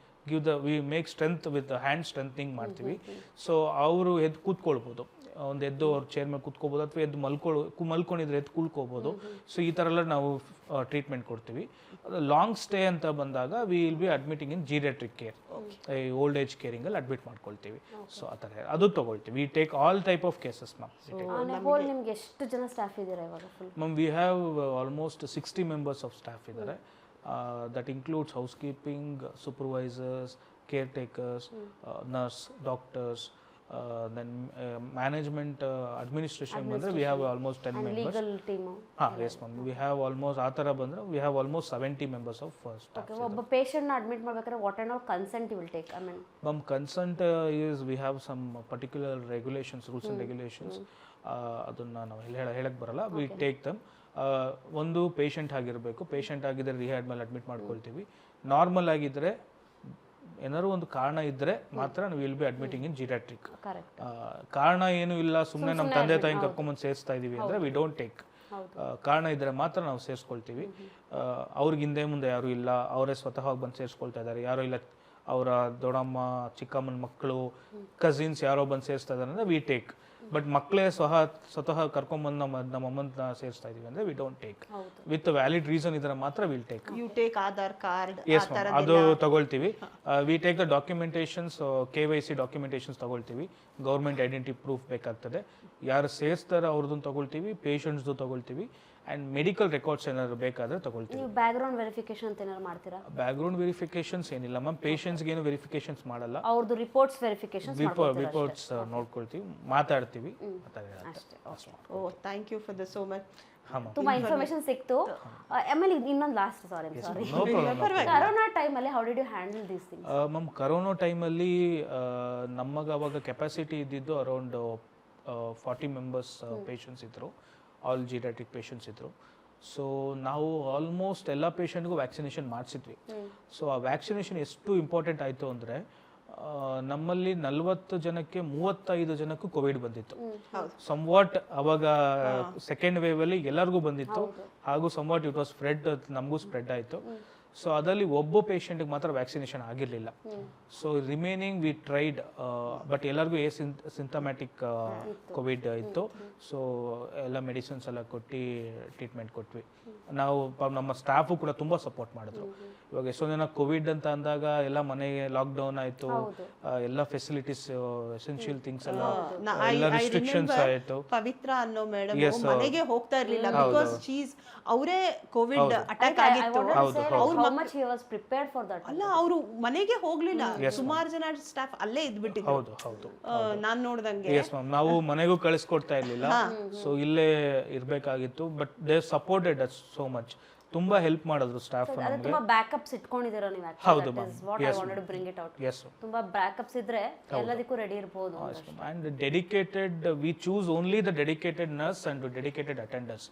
S2: we make strength with hand strengthening ಮಾಡ್ತೀವಿ. ಸೊ ಅವರು ಎದ್ದು ಕೂತ್ಕೊಳ್ಬೋದು, ಒಂದು ಎದ್ದು ಅವ್ರ ಚೇರ್ ಮೇಲೆ ಕೂತ್ಕೋಬೋದು, ಅಥವಾ ಎದ್ದು ಮಲ್ಕೊಂಡಿದ್ರೆ ಎದ್ದು ಕೂಳ್ಕೋಬೋದು. ಸೊ ಈ ಥರ ಎಲ್ಲ ನಾವು ಟ್ರೀಟ್ಮೆಂಟ್ ಕೊಡ್ತೀವಿ. ಲಾಂಗ್ ಸ್ಟೇ ಅಂತ ಬಂದಾಗ we will be admitting in geriatric care, old age ಕೇರಿಂಗಲ್ಲಿ ಅಡ್ಮಿಟ್ ಮಾಡ್ಕೊಳ್ತೀವಿ. ಸೊ ಆ ಥರ ಅದು ತಗೊಳ್ತೀವಿ. We take all type of cases ma'am.
S3: ನಿಮ್ಗೆ ಎಷ್ಟು ಜನ ಸ್ಟಾಫ್ ಇದ್ದಾರೆ ಇವಾಗ?
S2: Ma'am we have almost 60 members of staff ಇದ್ದಾರೆ. That includes housekeeping, supervisors, caretakers, nurse, doctors. Then management, administration bandre we have almost 10 members.
S3: Legal team.
S2: Yes ma'am, we have almost aa tara bandre we have almost 70 members of staff.
S3: Okay, obba patient na admit madbekare what and all consent you will take? I mean
S2: ma'am, consent is we have some particular regulations, rules and regulations. ಅದನ್ನ ನಾವು ಹೇಳಕ್ ಬರಲ್ಲ. we take them. ಒಂದು patient ಆಗಿರಬೇಕು. Patient ಆಗಿದ್ರೆ rehab ಮೇಲೆ admit ಮಾಡ್ಕೊಳ್ತೀವಿ. Normal ಆಗಿದ್ರೆ ಏನಾದ್ರು ಒಂದು ಕಾರಣ ಇದ್ರೆ ಮಾತ್ರ ನಾವು will be admitting in geriatric. ಕಾರಣ ಏನು ಇಲ್ಲ, ಸುಮ್ಮನೆ ನಮ್ಮ ತಂದೆ ತಾಯಿ ಕರ್ಕೊಂಬಂದು ಸೇರಿಸ್ತಾ ಇದೀವಿ ಅಂದ್ರೆ ವಿ ಡೋಂಟ್ ಟೇಕ್. ಕಾರಣ ಇದ್ರೆ ಮಾತ್ರ ನಾವು ಸೇರಿಸ್ಕೊಳ್ತೀವಿ. ಅವ್ರಿಗೆ ಹಿಂದೆ ಮುಂದೆ ಯಾರು ಇಲ್ಲ, ಅವರೇ ಸ್ವತಃ ಬಂದು ಸೇರಿಸ್ಕೊಳ್ತಾ ಇದ್ದಾರೆ. ಯಾರೋ ಇಲ್ಲ, ಅವರ ದೊಡ್ಡಮ್ಮ ಚಿಕ್ಕಮ್ಮನ ಮಕ್ಕಳು ಕಸಿನ್ಸ್ ಯಾರೋ ಬಂದು ಸೇರಿಸ್ತಾ ಇದ್ದಾರೆ ಅಂದ್ರೆ ವಿ ಟೇಕ್. ಬಟ್ ಮಕ್ಕಳೇ ಸ್ವತಃ ಕರ್ಕೊಂಡ್ಬಂದು ನಮ್ಮ ಅಮ್ಮನ ಸೇರಿಸ್ತಾ ಇದೀವಿ ಅಂದ್ರೆ we don't take with valid reason ಇದ್ರೆ ಮಾತ್ರ will take.
S1: You take Aadhaar card
S2: yes ma'am, ಅದು ತಗೊಳ್ತೀವಿ. We take the documentations, KYC documentations ತಗೊಳ್ತೀವಿ, ಗೌರ್ಮೆಂಟ್ ಐಡೆಂಟಿಟಿ ಪ್ರೂಫ್ ಬೇಕಾಗ್ತದೆ, ಯಾರು ಸೇರಿಸ್ತಾರೋ ಅವ್ರದ್ದು ತಗೊಳ್ತೀವಿ, ಪೇಷಂಟ್ಸ್ದು ತಗೊಳ್ತೀವಿ, ಆ್ಯಂಡ್ ಮೆಡಿಕಲ್ ರೆಕಾರ್ಡ್ಸ್ ಏನಾದ್ರು ಬೇಕಾದ್ರೆ ತಗೊಳ್ತೀವಿ.
S3: ನೀವು ಬ್ಯಾಕ್ಗ್ರೌಂಡ್ ವೆರಿಫಿಕೇಶನ್ ಅಂತ ಏನಾದ್ರು ಮಾಡ್ತೀರಾ?
S2: ಬ್ಯಾಕ್ಗ್ರೌಂಡ್ ವೆರಿಫಿಕೇಶನ್ಸ್ ಏನಿಲ್ಲ ಮ್ಯಾಮ್, ಪೇಷಂಟ್ಸ್ಗೆ ಏನು ವೆರಿಫಿಕೇಶನ್ಸ್ ಮಾಡಲ್ಲ,
S3: ಅವ್ರದ್ದು ರಿಪೋರ್ಟ್ಸ್ ವೆರಿಫಿಕೇಶನ್
S2: ರಿಪೋರ್ಟ್ಸ್ ನೋಡ್ಕೊಳ್ತೀವಿ, ಮಾತಾಡ್ತೀವಿ.
S1: Oh thank you for the so much.
S3: ತುಂಬಾ ಇನ್ಫಾರ್ಮೇಶನ್ ಸಿಕ್ತು. ಆಮೇಲೆ ಇನ್ನೊಂದು ಲಾಸ್ಟ್, ಸಾರಿ ಕರೋನಾ ಟೈಮಲ್ಲಿ how did you handle these things?
S2: Ma'am, corona ಟೈಮಲ್ಲಿ ನಮಗೆ ಅವಾಗ ಕೆಪಾಸಿಟಿ ಇದ್ದಿದ್ದು ಅರೌಂಡ್ 40 ಮೆಂಬರ್ಸ್ ಪೇಷಂಟ್ಸ್ ಇದ್ದರು, ಆಲ್ ಜೀರಿಯಾಟ್ರಿಕ್ ಪೇಷಂಟ್ಸ್ ಇದ್ದರು. ಸೊ ನಾವು ಆಲ್ಮೋಸ್ಟ್ ಎಲ್ಲ ಪೇಷಂಟ್ಗೂ ವ್ಯಾಕ್ಸಿನೇಷನ್ ಮಾಡಿಸಿದ್ವಿ. ಸೊ ಆ ವ್ಯಾಕ್ಸಿನೇಷನ್ ಎಷ್ಟು ಇಂಪಾರ್ಟೆಂಟ್ ಆಯಿತು ಅಂದರೆ, ನಮ್ಮಲ್ಲಿ 40 ಜನಕ್ಕೆ 35 ಜನಕ್ಕೂ ಕೋವಿಡ್ ಬಂದಿತ್ತು. ಸಮ್ವಾಟ್ ಅವಾಗ ಸೆಕೆಂಡ್ ವೇವ್ ಅಲ್ಲಿ ಎಲ್ಲರಿಗೂ ಬಂದಿತ್ತು, ಹಾಗೂ ಸಮ್ವಾಟ್ ಇಟ್ ವಾಸ್ ಸ್ಪ್ರೆಡ್, ನಮಗೂ ಸ್ಪ್ರೆಡ್ ಆಯಿತು. ಸೊ ಅದರಲ್ಲಿ ಒಬ್ಬ ಪೇಷಂಟ್ಗೆ ಮಾತ್ರ ವ್ಯಾಕ್ಸಿನೇಷನ್ ಆಗಿರಲಿಲ್ಲ. So remaining we tried, but ಎಲ್ಲರಿಗೂ ಸಿಂಥಮ್ಯಾಟಿಕ್ ಕೋವಿಡ್ ಇತ್ತು. ಸೊ ಎಲ್ಲ ಮೆಡಿಸಿನ್ಸ್ ಎಲ್ಲ ಕೊಟ್ಟು ಟ್ರೀಟ್ಮೆಂಟ್ ಕೊಟ್ವಿ ನಾವು. ನಮ್ಮ ಸ್ಟಾಫು ಕೂಡ ತುಂಬ ಸಪೋರ್ಟ್ ಮಾಡಿದ್ರು. ಇವಾಗ ಎಷ್ಟೋ ಜನ ಕೋವಿಡ್ ಅಂತ ಅಂದಾಗ ಎಲ್ಲ ಮನೆಗೆ ಲಾಕ್ಡೌನ್ ಆಯಿತು, ಎಲ್ಲ ಫೆಸಿಲಿಟೀಸ್, ಎಸೆನ್ಷಿಯಲ್ ಥಿಂಗ್ಸ್ ಎಲ್ಲ ರಿಸ್ಟ್ರಿಕ್ಷನ್ಸ್ ಆಯಿತು.
S1: ಪವಿತ್ರ ಅನ್ನೋ ಮೇಡಮ್ ಮನೆಗೆ ಹೋಗ್ತಾ ಇರಲಿಲ್ಲ, ಬಿಕಾಸ್ ಶೀಸ್ ಅವರೇ ಕೋವಿಡ್ ಅಟ್ಯಾಕ್ ಆಗಿತ್ತು. ಅಲ್ಲ, ಅವರು ಮನೆಗೆ ಹೋಗ್ಲಿಲ್ಲ, ಸುಮಾರು ಜನ ಸ್ಟಾಫ್ ಅಲ್ಲೇ ಇದ್ಬಿಟ್ಟಿದ್ರು.
S2: ಹೌದು ಹೌದು,
S1: ನಾನ್ ನೋಡ್ದಂಗೆ.
S2: ಎಸ್ ಮ್ಯಾಮ್, ನಾವು ಮನೆಗೂ ಕಳಿಸ್ಕೊಡ್ತಾ ಇರ್ಲಿಲ್ಲ, ಸೊ ಇಲ್ಲೇ ಇರ್ಬೇಕಾಗಿತ್ತು. But they supported us so much, ತುಂಬಾ ಹೆಲ್ಪ್ ಮಾಡಿದ್ರು ಸ್ಟಾಫ್ ನಮಗೆ.
S3: ತುಂಬಾ ಬ್ಯಾಕಪ್ಸ್ ಇಟ್ಕೊಂಡಿದ್ದೀರಾ ನೀವು?
S2: ಹೌದು ma'am,
S3: what I wanted to bring it out.
S2: Yes,
S3: ತುಂಬಾ ಬ್ಯಾಕಪ್ಸ್ ಇದ್ರೆ ಎಲ್ಲದಕ್ಕೂ ರೆಡಿ ಇರಬಹುದು.
S2: And dedicated, we choose only the dedicated nurse and dedicated attenders.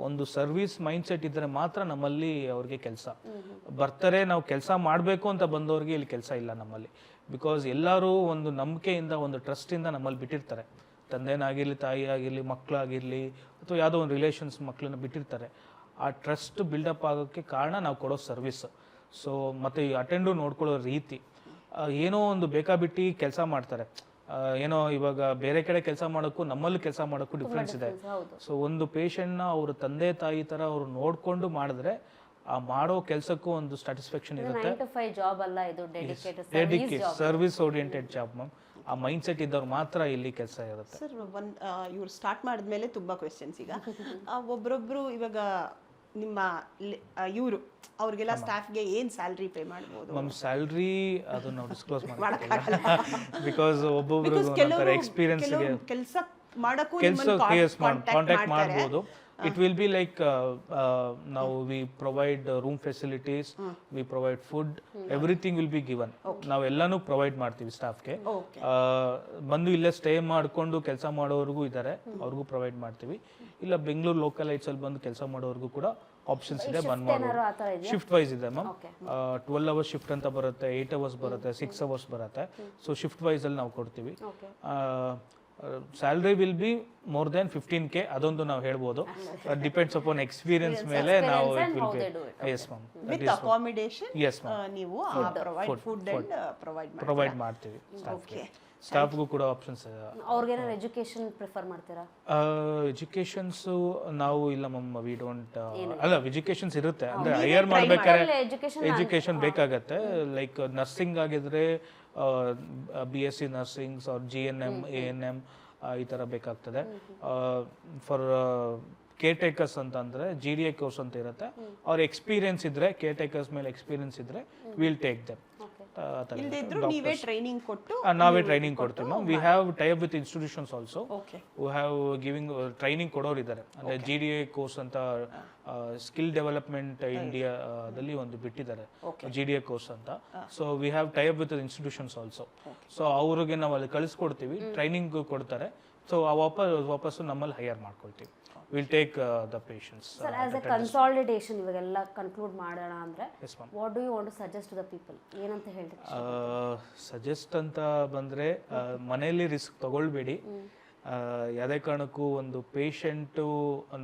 S2: ಒಂದು ಸರ್ವಿಸ್ ಮೈಂಡ್ ಸೆಟ್ ಇದ್ರೆ ಮಾತ್ರ ನಮ್ಮಲ್ಲಿ ಅವ್ರಿಗೆ ಕೆಲಸ ಬರ್ತಾರೆ. ನಾವು ಕೆಲಸ ಮಾಡಬೇಕು ಅಂತ ಬಂದವ್ರಿಗೆ ಇಲ್ಲಿ ಕೆಲಸ ಇಲ್ಲ ನಮ್ಮಲ್ಲಿ. ಬಿಕಾಸ್ ಎಲ್ಲರೂ ಒಂದು ನಂಬಿಕೆಯಿಂದ, ಒಂದು ಟ್ರಸ್ಟಿಂದ ನಮ್ಮಲ್ಲಿ ಬಿಟ್ಟಿರ್ತಾರೆ. ತಂದೆನಾಗಿರಲಿ, ತಾಯಿ ಆಗಿರಲಿ, ಮಕ್ಕಳಾಗಿರಲಿ, ಅಥವಾ ಯಾವುದೋ ಒಂದು ರಿಲೇಷನ್ಸ್ ಮಕ್ಕಳನ್ನ ಬಿಟ್ಟಿರ್ತಾರೆ. ಆ ಟ್ರಸ್ಟ್ ಬಿಲ್ಡಪ್ ಆಗೋಕ್ಕೆ ಕಾರಣ ನಾವು ಕೊಡೋ ಸರ್ವಿಸ್. ಸೊ ಮತ್ತು ಈ ಅಟೆಂಡು ನೋಡ್ಕೊಳ್ಳೋ ರೀತಿ, ಏನೋ ಒಂದು ಬೇಕಾಬಿಟ್ಟು ಕೆಲಸ ಮಾಡ್ತಾರೆ. ಏನೋ ಇವಾಗ ಬೇರೆ ಕಡೆ ಕೆಲಸ ಮಾಡೋಕ್ಕೂ ನಮ್ಮಲ್ಲಿ ಕೆಲಸ ಮಾಡೋಕ್ಕೂ ಡಿಫ್ರೆನ್ಸ್ ಇದೆ. ಸೊ ಒಂದು ಪೇಷಂಟ್ನ ಅವ್ರ ತಂದೆ ತಾಯಿ ಥರ ಅವ್ರು ನೋಡಿಕೊಂಡು ಮಾಡಿದ್ರೆ ಆ ಮಾಡೋ ಕೆಲಸಕ್ಕೂ ಒಂದು ಸ್ಯಾಟಿಸ್ಫ್ಯಾಕ್ಷನ್ ಇರುತ್ತೆ. Service oriented job ma'am. ಆ ಮೈಂಡ್ ಸೆಟ್ ಇದ್ದವ್ರು ಮಾತ್ರ ಇಲ್ಲಿ ಕೆಲಸ ಇರುತ್ತೆ.
S1: ಸರ್, ಇವ್ರು ಸ್ಟಾರ್ಟ್ ಮಾಡಿದ್ಮೇಲೆ ತುಂಬಾ ಕ್ವೆಶನ್ಸ್. ಈಗ ಒಬ್ರೊಬ್ರು ಇವಾಗ ನಿಮ್ಮ ಇವರು ಅವ್ರಿಗೆಲ್ಲ ಸ್ಟಾಫ್ಗೆ ಏನು ಸ್ಯಾಲ್ರಿ ಪೇ ಮಾಡ್ಬೋದು?
S2: ಮ್ಯಾಮ್, ಸ್ಯಾಲ್ರಿ ಅದು ನಾವು ಡಿಸ್ಕ್ಲೋಸ್ ಮಾಡೋಕ್ಕಾಗಲ್ಲ. ಬಿಕಾಸ್ ಒಬ್ಬೊಬ್ರು ಎಕ್ಸ್ಪೀರಿಯನ್ಸ್
S1: ಕೆಲಸ ಮಾಡೋಕ್ಕೂ
S2: ಕಾಂಟ್ಯಾಕ್ಟ್ ಮಾಡ್ಬೋದು. It will be like now we provide room facilities, we provide food, everything will be given. ನಾವು ಎಲ್ಲಾನು ಪ್ರೊವೈಡ್ ಮಾಡ್ತೀವಿ ಸ್ಟಾಫ್ಗೆ. ಬಂದು ಇಲ್ಲೇ ಸ್ಟೇ ಮಾಡಿಕೊಂಡು ಕೆಲಸ ಮಾಡೋರ್ಗೂ ಇದ್ದಾರೆ, ಅವ್ರಿಗೂ ಪ್ರೊವೈಡ್ ಮಾಡ್ತೀವಿ. ಇಲ್ಲ ಬೆಂಗಳೂರು ಲೋಕಲ್ ಐಟ್ಸ್ ಅಲ್ಲಿ ಬಂದು ಕೆಲಸ ಮಾಡೋರ್ಗೂ ಕೂಡ ಆಪ್ಷನ್ಸ್ ಇದೆ, ಬಂದ್ ಮಾಡೋದು. ಶಿಫ್ಟ್ ವೈಸ್ ಇದೆ ಮ್ಯಾಮ್. 12 ಅವರ್ಸ್ ಶಿಫ್ಟ್ ಅಂತ ಬರುತ್ತೆ, 8 ಅವರ್ಸ್ ಬರುತ್ತೆ, 6 ಅವರ್ಸ್ ಬರುತ್ತೆ. ಸೊ ಶಿಫ್ಟ್ ವೈಸ್ ಅಲ್ಲಿ ನಾವು ಕೊಡ್ತೀವಿ. Salary will be more than 15K, ಅದೊಂದು ನಾವು ಹೇಳ್ಬೋದು. ಡಿಪೆಂಡ್ಸ್ ಅಪಾನ್ ಎಕ್ಸ್ಪೀರಿಯನ್ಸ್ ಮೇಲೆ ನಾವು it will B. Yes ma'am,
S1: with accommodation
S2: yes ma'am,
S1: ನೀವು ಫುಡ್ ಅಂಡ್
S2: ಪ್ರೊವೈಡ್ ಮಾಡ್ತೀವಿ ಸ್ಟಾಫ್ಗೆ. ಸ್ಟಾಫ್ಗೂ ಕೂಡ ಆಪ್ಷನ್ಸ್ ಇದೆ.
S3: ಅವ್ರಿಗೇನಾದ್ರು ಎಜುಕೇಶನ್ ಪ್ರಿಫರ್ ಮಾಡ್ತೀರಾ?
S2: ಎಜುಕೇಶನ್ಸು ನಾವು ಇಲ್ಲ ಮ್ಯಾಮ್, ವಿ ಡೋಂಟ್. ಅಲ್ಲ, ಎಜುಕೇಶನ್ಸ್ ಇರುತ್ತೆ, ಅಂದರೆ ಹೈಯರ್ ಮಾಡ್ಬೇಕಾದ್ರೆ ಎಜುಕೇಶನ್ ಬೇಕಾಗತ್ತೆ. ಲೈಕ್ ನರ್ಸಿಂಗ್ ಆಗಿದ್ರೆ BSc ನರ್ಸಿಂಗ್ಸ್ ಆರ್ GNM, ANM ಈ ಥರ ಬೇಕಾಗ್ತದೆ. ಫಾರ್ ಕೇರ್ ಟೇಕರ್ಸ್ ಅಂತಂದರೆ GDA ಕೋರ್ಸ್ ಅಂತ ಇರುತ್ತೆ. ಅವ್ರ ಎಕ್ಸ್ಪೀರಿಯನ್ಸ್ ಇದ್ದರೆ, ಕೇರ್ ಟೇಕರ್ಸ್ ಮೇಲೆ ಎಕ್ಸ್ಪೀರಿಯನ್ಸ್ ಇದ್ದರೆ ವಿಲ್ ಟೇಕ್ ದೆಮ್.
S1: ನೀವೇ ಟ್ರೈನಿಂಗ್ ಕೊಟ್ಟು?
S2: ನಾವೇ ಟ್ರೈನಿಂಗ್ ಕೊಡ್ತೀವಿ ma'am. We have tie up with institutions also. We have giving training ಕೊಡೋರು ಇದ್ದಾರೆ. ಅಂದರೆ GDA ಕೋರ್ಸ್ ಅಂತ ಸ್ಕಿಲ್ ಡೆವಲಪ್ಮೆಂಟ್ ಇಂಡಿಯಾದಲ್ಲಿ ಒಂದು ಬಿಟ್ಟಿದ್ದಾರೆ, GDA ಕೋರ್ಸ್ ಅಂತ. So we have tie up with institutions also. So ಅವ್ರಿಗೆ ನಾವು ಅಲ್ಲಿ ಕಳಿಸ್ಕೊಡ್ತೀವಿ, ಟ್ರೈನಿಂಗ್ ಕೊಡ್ತಾರೆ. ಸೊ ವಾಪಸ್ಸು ನಮ್ಮಲ್ಲಿ ಹೈಯರ್ ಮಾಡ್ಕೊಳ್ತೀವಿ. Will take the patients.
S3: Sir, as a consolidation ಇವಾಗೆಲ್ಲ ಕನ್ಕ್ಲೂಡ್ ಮಾಡೋಣ ಅಂದರೆ what do you want to suggest to the people? ಏನಂತ ಹೇಳ್ತೀವಿ?
S2: ಸಜೆಸ್ಟ್ ಅಂತ ಬಂದರೆ, ಮನೆಯಲ್ಲಿ ರಿಸ್ಕ್ ತಗೊಳ್ಬೇಡಿ. ಯಾವುದೇ ಕಾರಣಕ್ಕೂ ಒಂದು ಪೇಷಂಟು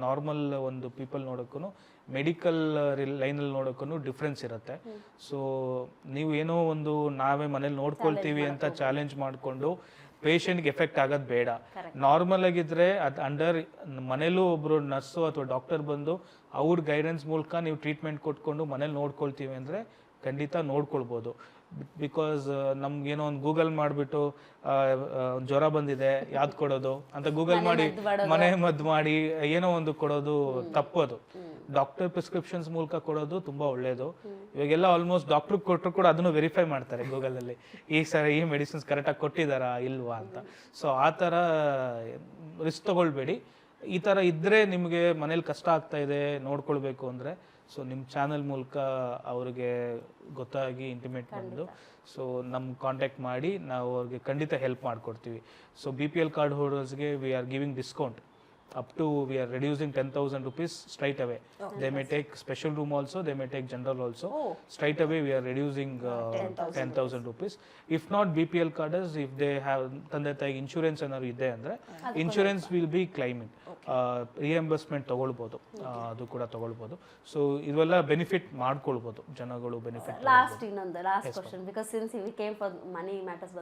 S2: ನಾರ್ಮಲ್ ಒಂದು ಪೀಪಲ್ ನೋಡೋಕ್ಕೂ ಮೆಡಿಕಲ್ ಲೈನಲ್ಲಿ ನೋಡೋಕ್ಕೂ ಡಿಫ್ರೆನ್ಸ್ ಇರುತ್ತೆ. ಸೊ ನೀವು ಏನೋ ಒಂದು ನಾವೇ ಮನೇಲಿ ನೋಡ್ಕೊಳ್ತೀವಿ ಅಂತ ಚಾಲೆಂಜ್ ಮಾಡಿಕೊಂಡು ಪೇಷಂಟ್ಗೆ ಎಫೆಕ್ಟ್ ಆಗೋದು ಬೇಡ. ನಾರ್ಮಲ್ ಆಗಿದ್ರೆ ಅದು ಅಂಡರ್ ಮನೇಲೂ ಒಬ್ರು ನರ್ಸು ಅಥವಾ ಡಾಕ್ಟರ್ ಬಂದು ಅವ್ರ ಗೈಡೆನ್ಸ್ ಮೂಲಕ ನೀವು ಟ್ರೀಟ್ಮೆಂಟ್ ಕೊಟ್ಕೊಂಡು ಮನೇಲಿ ನೋಡ್ಕೊಳ್ತೀವಿ ಅಂದರೆ ಖಂಡಿತ ನೋಡ್ಕೊಳ್ಬೋದು. ಬಿಕಾಸ್ ನಮ್ಗೇನೋ ಒಂದು ಗೂಗಲ್ ಮಾಡಿಬಿಟ್ಟು ಜ್ವರ ಬಂದಿದೆ ಯಾವ್ದು ಕೊಡೋದು ಅಂತ ಗೂಗಲ್ ಮಾಡಿ ಮನೆ ಮದ್ದು ಮಾಡಿ ಏನೋ ಒಂದು ಕೊಡೋದು ತಪ್ಪದು. ಡಾಕ್ಟರ್ ಪ್ರಿಸ್ಕ್ರಿಪ್ಷನ್ಸ್ ಮೂಲಕ ಕೊಡೋದು ತುಂಬ ಒಳ್ಳೆಯದು. ಇವಾಗೆಲ್ಲ ಆಲ್ಮೋಸ್ಟ್ ಡಾಕ್ಟ್ರ್ ಕೊಟ್ಟರು ಕೂಡ ಅದನ್ನು ವೆರಿಫೈ ಮಾಡ್ತಾರೆ ಗೂಗಲಲ್ಲಿ, ಈ ಮೆಡಿಸಿನ್ಸ್ ಕರೆಕ್ಟಾಗಿ ಕೊಟ್ಟಿದ್ದಾರಾ ಇಲ್ವಾ ಅಂತ. ಸೊ ಆ ಥರ ರಿಸ್ಕ್ ತೊಗೊಳ್ಬೇಡಿ. ಈ ಥರ ಇದ್ದರೆ ನಿಮಗೆ ಮನೇಲಿ ಕಷ್ಟ ಆಗ್ತಾ ಇದೆ ನೋಡ್ಕೊಳ್ಬೇಕು ಅಂದರೆ ಸೊ ನಿಮ್ಮ ಚಾನಲ್ ಮೂಲಕ ಅವ್ರಿಗೆ ಗೊತ್ತಾಗಿ ಇಂಟಿಮೇಟ್ ಬಂದು ಸೊ ನಮ್ಮ ಕಾಂಟ್ಯಾಕ್ಟ್ ಮಾಡಿ ನಾವು ಅವ್ರಿಗೆ ಖಂಡಿತ ಹೆಲ್ಪ್ ಮಾಡಿಕೊಡ್ತೀವಿ. ಸೊ BPL ಕಾರ್ಡ್ ಹೋಲ್ಡರ್ಸ್ಗೆ we are giving discount up to we are reducing 10,000 rupees straight away. They may take special room also, they may take general also. Straight away we are reducing 10,000 rupees. If not BPL carders, if they have ತಂದೆ ತಾಯಿಗೆ insurance ಏನಾದ್ರು ಇದೆ ಅಂದರೆ insurance will be claiming, reimbursement ತೊಗೊಳ್ಬೋದು, ಅದು ಕೂಡ ತೊಗೊಳ್ಬೋದು. So ಇವೆಲ್ಲ ಬೆನಿಫಿಟ್ ಮಾಡ್ಕೊಳ್ಬೋದು ಜನಗಳು, benefit.
S3: Last question, because since we came for money matters,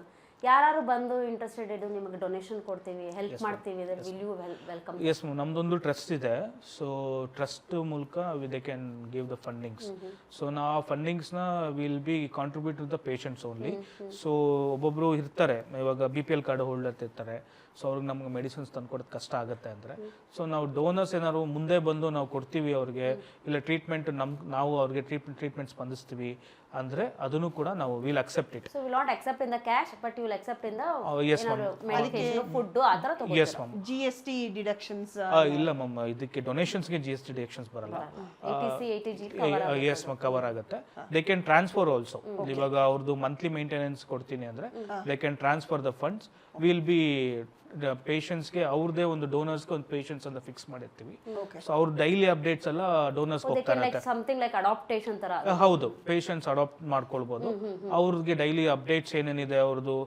S3: ಯಾರು ಬಂದು ಇಂಟ್ರೆಸ್ಟೆಡ್ ಇದ್ದು ನಿಮಗೆ ಡೊನೇಷನ್ ಕೊಡ್ತೀವಿ, ಹೆಲ್ಪ್ ಮಾಡ್ತೀವಿ, ವಿಲ್ ಯು ವೆಲ್ಕಮ್?
S2: ಎಸ್, ನಮ್ದೊಂದು ಟ್ರಸ್ಟ್ ಇದೆ. ಸೊ ಟ್ರಸ್ಟ್ ಮೂಲಕ they can give the fundings. So ನಾವು ಆ ಫಂಡಿಂಗ್ಸ್ನ will be contribute to the patients only. So ಒಬ್ಬೊಬ್ರು ಇರ್ತಾರೆ, ಇವಾಗ BPL ಕಾರ್ಡ್ ಹೋಲ್ಡರ್ ಇರ್ತಾರೆ, ಸೊ ಅವ್ರಿಗೆ ನಮ್ಗೆ ಮೆಡಿಸಿನ್ಸ್ ತಂದ್ಕೊಡೋದು ಕಷ್ಟ ಆಗುತ್ತೆ ಅಂದರೆ ಸೊ ನಾವು ಡೋನರ್ಸ್ ಏನಾದ್ರು ಮುಂದೆ ಬಂದು ನಾವು ಕೊಡ್ತೀವಿ ಅವ್ರಿಗೆ, ಇಲ್ಲ ಟ್ರೀಟ್ಮೆಂಟ್ ನಾವು ಅವ್ರಿಗೆ ಟ್ರೀಟ್ಮೆಂಟ್ ಸ್ಪಂದಿಸ್ತೀವಿ ಅಂದರೆ ಅದನ್ನು ಕೂಡ ನಾವು will accept it.
S3: So will not accept in the cash, but you will accept in the medication, food ಆ ಥರ ತಗೊಳ್ತೀವಿ.
S2: Yes ma'am.
S1: GST ಡಿಡಕ್ಷನ್ಸ್
S2: ಇಲ್ಲ ಮ್ಯಾಮ್, ಇದಕ್ಕೆ ಡೊನೇಷನ್ಸ್ಗೆ GST ಡಿಡಕ್ಷನ್ಸ್ ಬರಲ್ಲ. ಎಸ್ ಮ್ಯಾಮ್, ಕವರ್ ಆಗುತ್ತೆ. They can transfer also. ಇವಾಗ ಅವ್ರದ್ದು ಮಂತ್ಲಿ ಮೇಂಟೆನೆನ್ಸ್ ಕೊಡ್ತೀನಿ ಅಂದರೆ they can transfer the funds. Will be ಪೇಷಂಟ್ಸ್ಗೆ ಅವ್ರದೇ ಒಂದು ಡೋನರ್ಸ್ಗೆ ಒಂದು ಪೇಷಂಟ್ಸ್ ಅಂತ ಫಿಕ್ಸ್ ಮಾಡಿರ್ತೀವಿ. ಸೊ ಅವ್ರ ಡೈಲಿ ಅಪ್ಡೇಟ್ಸ್ ಎಲ್ಲ ಡೋನರ್ಸ್ಗೆ ಹೋಗ್ತಾ ಇರುತ್ತೆ.
S3: ಸಮಥಿಂಗ್ ಲೈಕ್ ಅಡಾಪ್ಟೇಷನ್ ತರ.
S2: ಹೌದು, ಪೇಷಂಟ್ಸ್ ಅಡಾಪ್ಟ್ ಮಾಡ್ಕೊಳ್ಬೋದು. ಅವ್ರಿಗೆ ಡೈಲಿ ಅಪ್ಡೇಟ್ಸ್ ಏನೇನಿದೆ ಅವ್ರದ್ದು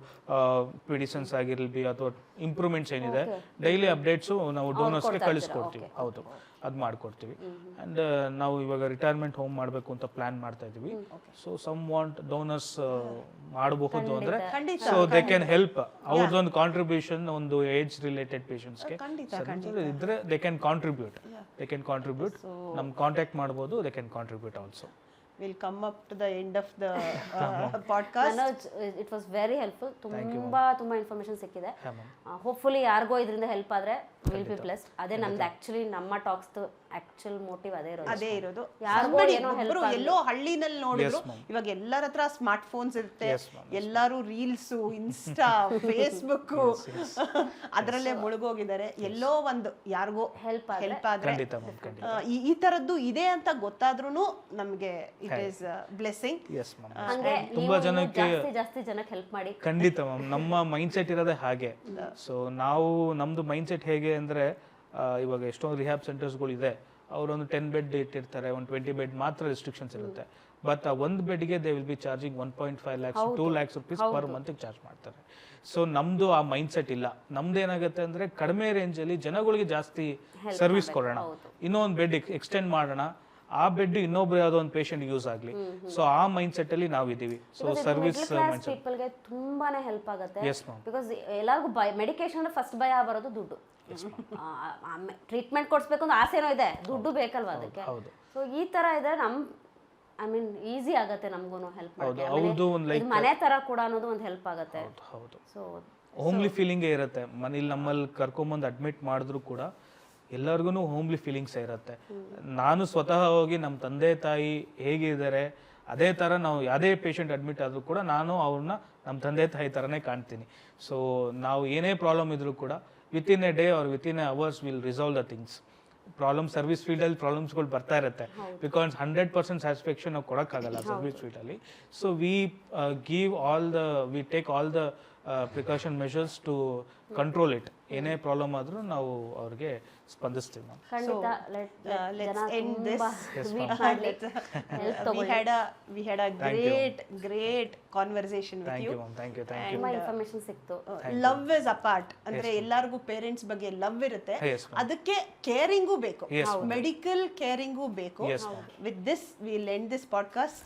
S2: ಮೆಡಿಸಿನ್ಸ್ ಆಗಿರಲಿ ಅಥವಾ ಇಂಪ್ರೂವ್ಮೆಂಟ್ಸ್ ಏನಿದೆ ಡೈಲಿ ಅಪ್ಡೇಟ್ಸು ನಾವು ಡೋನರ್ಸ್ಗೆ ಕಳಿಸ್ಕೊಡ್ತೀವಿ. ಹೌದು, ಅದು ಮಾಡ್ಕೊಡ್ತೀವಿ. ಆ್ಯಂಡ್ ನಾವು ಇವಾಗ ರಿಟೈರ್ಮೆಂಟ್ ಹೋಮ್ ಮಾಡಬೇಕು ಅಂತ ಪ್ಲಾನ್ ಮಾಡ್ತಾ ಇದ್ದೀವಿ. ಸೊ ಸಮ್ ವಾಂಟ್ ಡೋನರ್ಸ್ ಮಾಡಬಹುದು ಅಂದರೆ ಸೊ ದೇ ಕ್ಯಾನ್ ಹೆಲ್ಪ್. ಅವ್ರದ್ದೊಂದು ಕಾಂಟ್ರಿಬ್ಯೂಷನ್ ಒಂದು ಏಜ್ ರಿಲೇಟೆಡ್ ಪೇಷಂಟ್ಸ್ಗೆ ಇದ್ರೆ ದೇ ಕ್ಯಾನ್ ಕಾಂಟ್ರಿಬ್ಯೂಟ್. ನಮ್ಮ ಕಾಂಟ್ಯಾಕ್ಟ್ ಮಾಡ್ಬೋದು, they can contribute also.
S1: We'll come up to the end of the podcast.
S3: Manoj, it was very helpful. ತುಂಬಾ information ಸಿಕ್ಕಿದೆ. Hopefully ಯಾರಿಗೋ ಇದರಿಂದ help ಆದ್ರೆ ವಿಲ್ ಬಿ ಬ್ಲೆಸ್ಡ್. ಅದೇ ನಮ್ದು ಆಕ್ಚುಲಿ ನಮ್ಮ ಟಾಕ್ಸ್ ಆಕ್ಚುಯಲ್ ಮೋಟಿವ್ ಅದೇ ಇರೋದು. ಯಾರಿಗೋ ಏನೋ ಹೆಲ್ಪ್,
S1: ಎಲ್ಲೋ ಹಳ್ಳಿನಲ್ಲಿ ನೋಡಿದ್ರು ಇವಾಗ ಎಲ್ಲರ ಹತ್ರ ಸ್ಮಾರ್ಟ್ ಫೋನ್ಸ್ ಇರುತ್ತೆ, ಎಲ್ಲರೂ ರೀಲ್ಸು, ಇನ್ಸ್ಟಾ, ಫೇಸ್ಬುಕ್ ಅದರಲ್ಲೇ ಮುಳುಗೋಗಿದ್ದಾರೆ. ಎಲ್ಲೋ ಒಂದು ಯಾರಿಗೋ ಹೆಲ್ಪ್ ಆದ್ರೆ ಈ ತರದ್ದು ಇದೆ ಅಂತ ಗೊತ್ತಾದ್ರೂ ನಮ್ಗೆ ಇಟ್ ಈಸ್ ಬ್ಲೆಸ್ಸಿಂಗ್.
S3: ಅಂದ್ರೆ ತುಂಬಾ ಜನಕ್ಕೆ ಜಾಸ್ತಿ ಜನಕ್ಕೆ ಹೆಲ್ಪ್ ಮಾಡಿ.
S2: ಖಂಡಿತ ಮ್ಯಾಮ್, ನಮ್ಮ ಮೈಂಡ್ ಸೆಟ್ ಇರೋದೇ ಹಾಗೆ. ಸೊ ನಾವು ನಮ್ದು ಮೈಂಡ್ ಸೆಟ್ ಹೇಗೆ ಅಂದ್ರೆ ಇವಾಗ ಎಷ್ಟೊಂದು ರಿಹ್ಯಾಬ್ ಸೆಂಟರ್ಸ್ಗಳು ಇದೆ, ಅವರೊಂದು 10 ಬೆಡ್ ಇಟ್ಟಿರ್ತಾರೆ, ಒಂದು 20 ಬೆಡ್ ಮಾತ್ರ ರೆಸ್ಟ್ರಿಕ್ಷನ್ಸ್ ಇರುತ್ತೆ. ಬಟ್ ಆ ಒಂದು ಬೆಡ್ಗೆ they will be charging 1.5 lakhs to 2 lakhs rupees per ಮಂತ್ಗೆ ಚಾರ್ಜ್ ಮಾಡ್ತಾರೆ. ಸೊ ನಮ್ದು ಆ ಮೈಂಡ್ ಸೆಟ್ ಇಲ್ಲ. ನಮ್ದು ಏನಾಗುತ್ತೆ ಅಂದ್ರೆ ಕಡಿಮೆ ರೇಂಜಲ್ಲಿ ಜನಗಳಿಗೆ ಜಾಸ್ತಿ ಸರ್ವಿಸ್ ಕೊಡೋಣ, ಇನ್ನೊಂದು ಬೆಡ್ ಎಕ್ಸ್ಟೆಂಡ್ ಮಾಡೋಣ, ಆ ಬೆಡ್ ಇನ್ನೊಬ್ರು ಯಾವುದೋ ಒಂದು ಪೇಷಂಟ್ ಯೂಸ್ ಆಗಲಿ. ಸೊ ಆ ಮೈಂಡ್ ಸೆಟ್ ಅಲ್ಲಿ ನಾವು ಇದೀವಿ. ಸೊ ಸರ್ವಿಸ್
S3: ಪೀಪಲ್ಗೆ ತುಂಬಾನೇ ಹೆಲ್ಪ್ ಆಗುತ್ತೆ. ಬಿಕಾಸ್ ಎಲ್ಲರಿಗೂ ಮೆಡಿಕೇಶನ್ ಫಸ್ಟ್ ಭಯ ಬರೋದು ದುಡ್ಡು. ಟ್ರೀಟ್ಮೆಂಟ್ ಕೊಡಿಸ್ಬೇಕು ಅಂತ ಆಸೆನೋ ಇದೆ, ದುಡ್ಡು ಬೇಕಲ್ವಾ ಅದಕ್ಕೆ. ಸೊ ಈ ತರ ಇದ್ರೆ ಐ ಮೀನ್ ಈಸಿ ಆಗುತ್ತೆ ನಮಗೂ ಹೆಲ್ಪ್ ಮಾಡೋಕೆ. ಮನೆ ತರ ಕೂಡ ಅನ್ನೋದು ಒಂದು ಹೆಲ್ಪ್ ಆಗುತ್ತೆ. ಸೊ
S2: ಹೋಮ್ಲಿ ಫೀಲಿಂಗೇ ಇರುತ್ತೆ. ಮನೇಲಿ ನಮ್ಮಲ್ಲಿ ಕರ್ಕೊಂಬಂದು ಅಡ್ಮಿಟ್ ಮಾಡಿದ್ರು ಕೂಡ ಎಲ್ಲರಿಗೂ ಹೋಮ್ಲಿ ಫೀಲಿಂಗ್ಸ್ ಇರುತ್ತೆ. ನಾನು ಸ್ವತಃ ಹೋಗಿ ನಮ್ಮ ತಂದೆ ತಾಯಿ ಹೇಗಿದ್ದಾರೆ ಅದೇ ಥರ ನಾವು ಯಾವುದೇ ಪೇಷಂಟ್ ಅಡ್ಮಿಟ್ ಆದರೂ ಕೂಡ ನಾನು ಅವ್ರನ್ನ ನಮ್ಮ ತಂದೆ ತಾಯಿ ಥರನೇ ಕಾಣ್ತೀನಿ. ಸೊ ನಾವು ಏನೇ ಪ್ರಾಬ್ಲಮ್ ಇದ್ರೂ ಕೂಡ within a day or within a hours will resolve the things. Service ಫೀಲ್ಡಲ್ಲಿ ಪ್ರಾಬ್ಲಮ್ಸ್ಗಳು ಬರ್ತಾ ಇರುತ್ತೆ. ಬಿಕಾಸ್ 100% ಸ್ಯಾಟಿಸ್ಫ್ಯಾಕ್ಷನ್ ನಾವು ಕೊಡೋಕ್ಕಾಗಲ್ಲ ಸರ್ವಿಸ್ ಫೀಲ್ಡಲ್ಲಿ. So we take all the precaution measures to control it. ಏನೇ ಪ್ರಾಬ್ಲಮ್ ಆದರೂ ನಾವು ಅವ್ರಿಗೆ ಸ್ಪಂದಿಸ್ತೀವಿ.
S1: We had a great conversation with you.
S2: Thank you.
S3: Information ಸಿಕ್ತು.
S1: ಲವ್ ಇಸ್ ಅಪಾರ್ಟ್ ಅಂದ್ರೆ ಎಲ್ಲರಿಗೂ ಪೇರೆಂಟ್ಸ್ ಬಗ್ಗೆ ಲವ್ ಇರುತ್ತೆ, ಅದಕ್ಕೆ ಕೇರಿಂಗು ಬೇಕು, ಮೆಡಿಕಲ್ ಕೇರಿಂಗು ಬೇಕು. With this we'll end this podcast.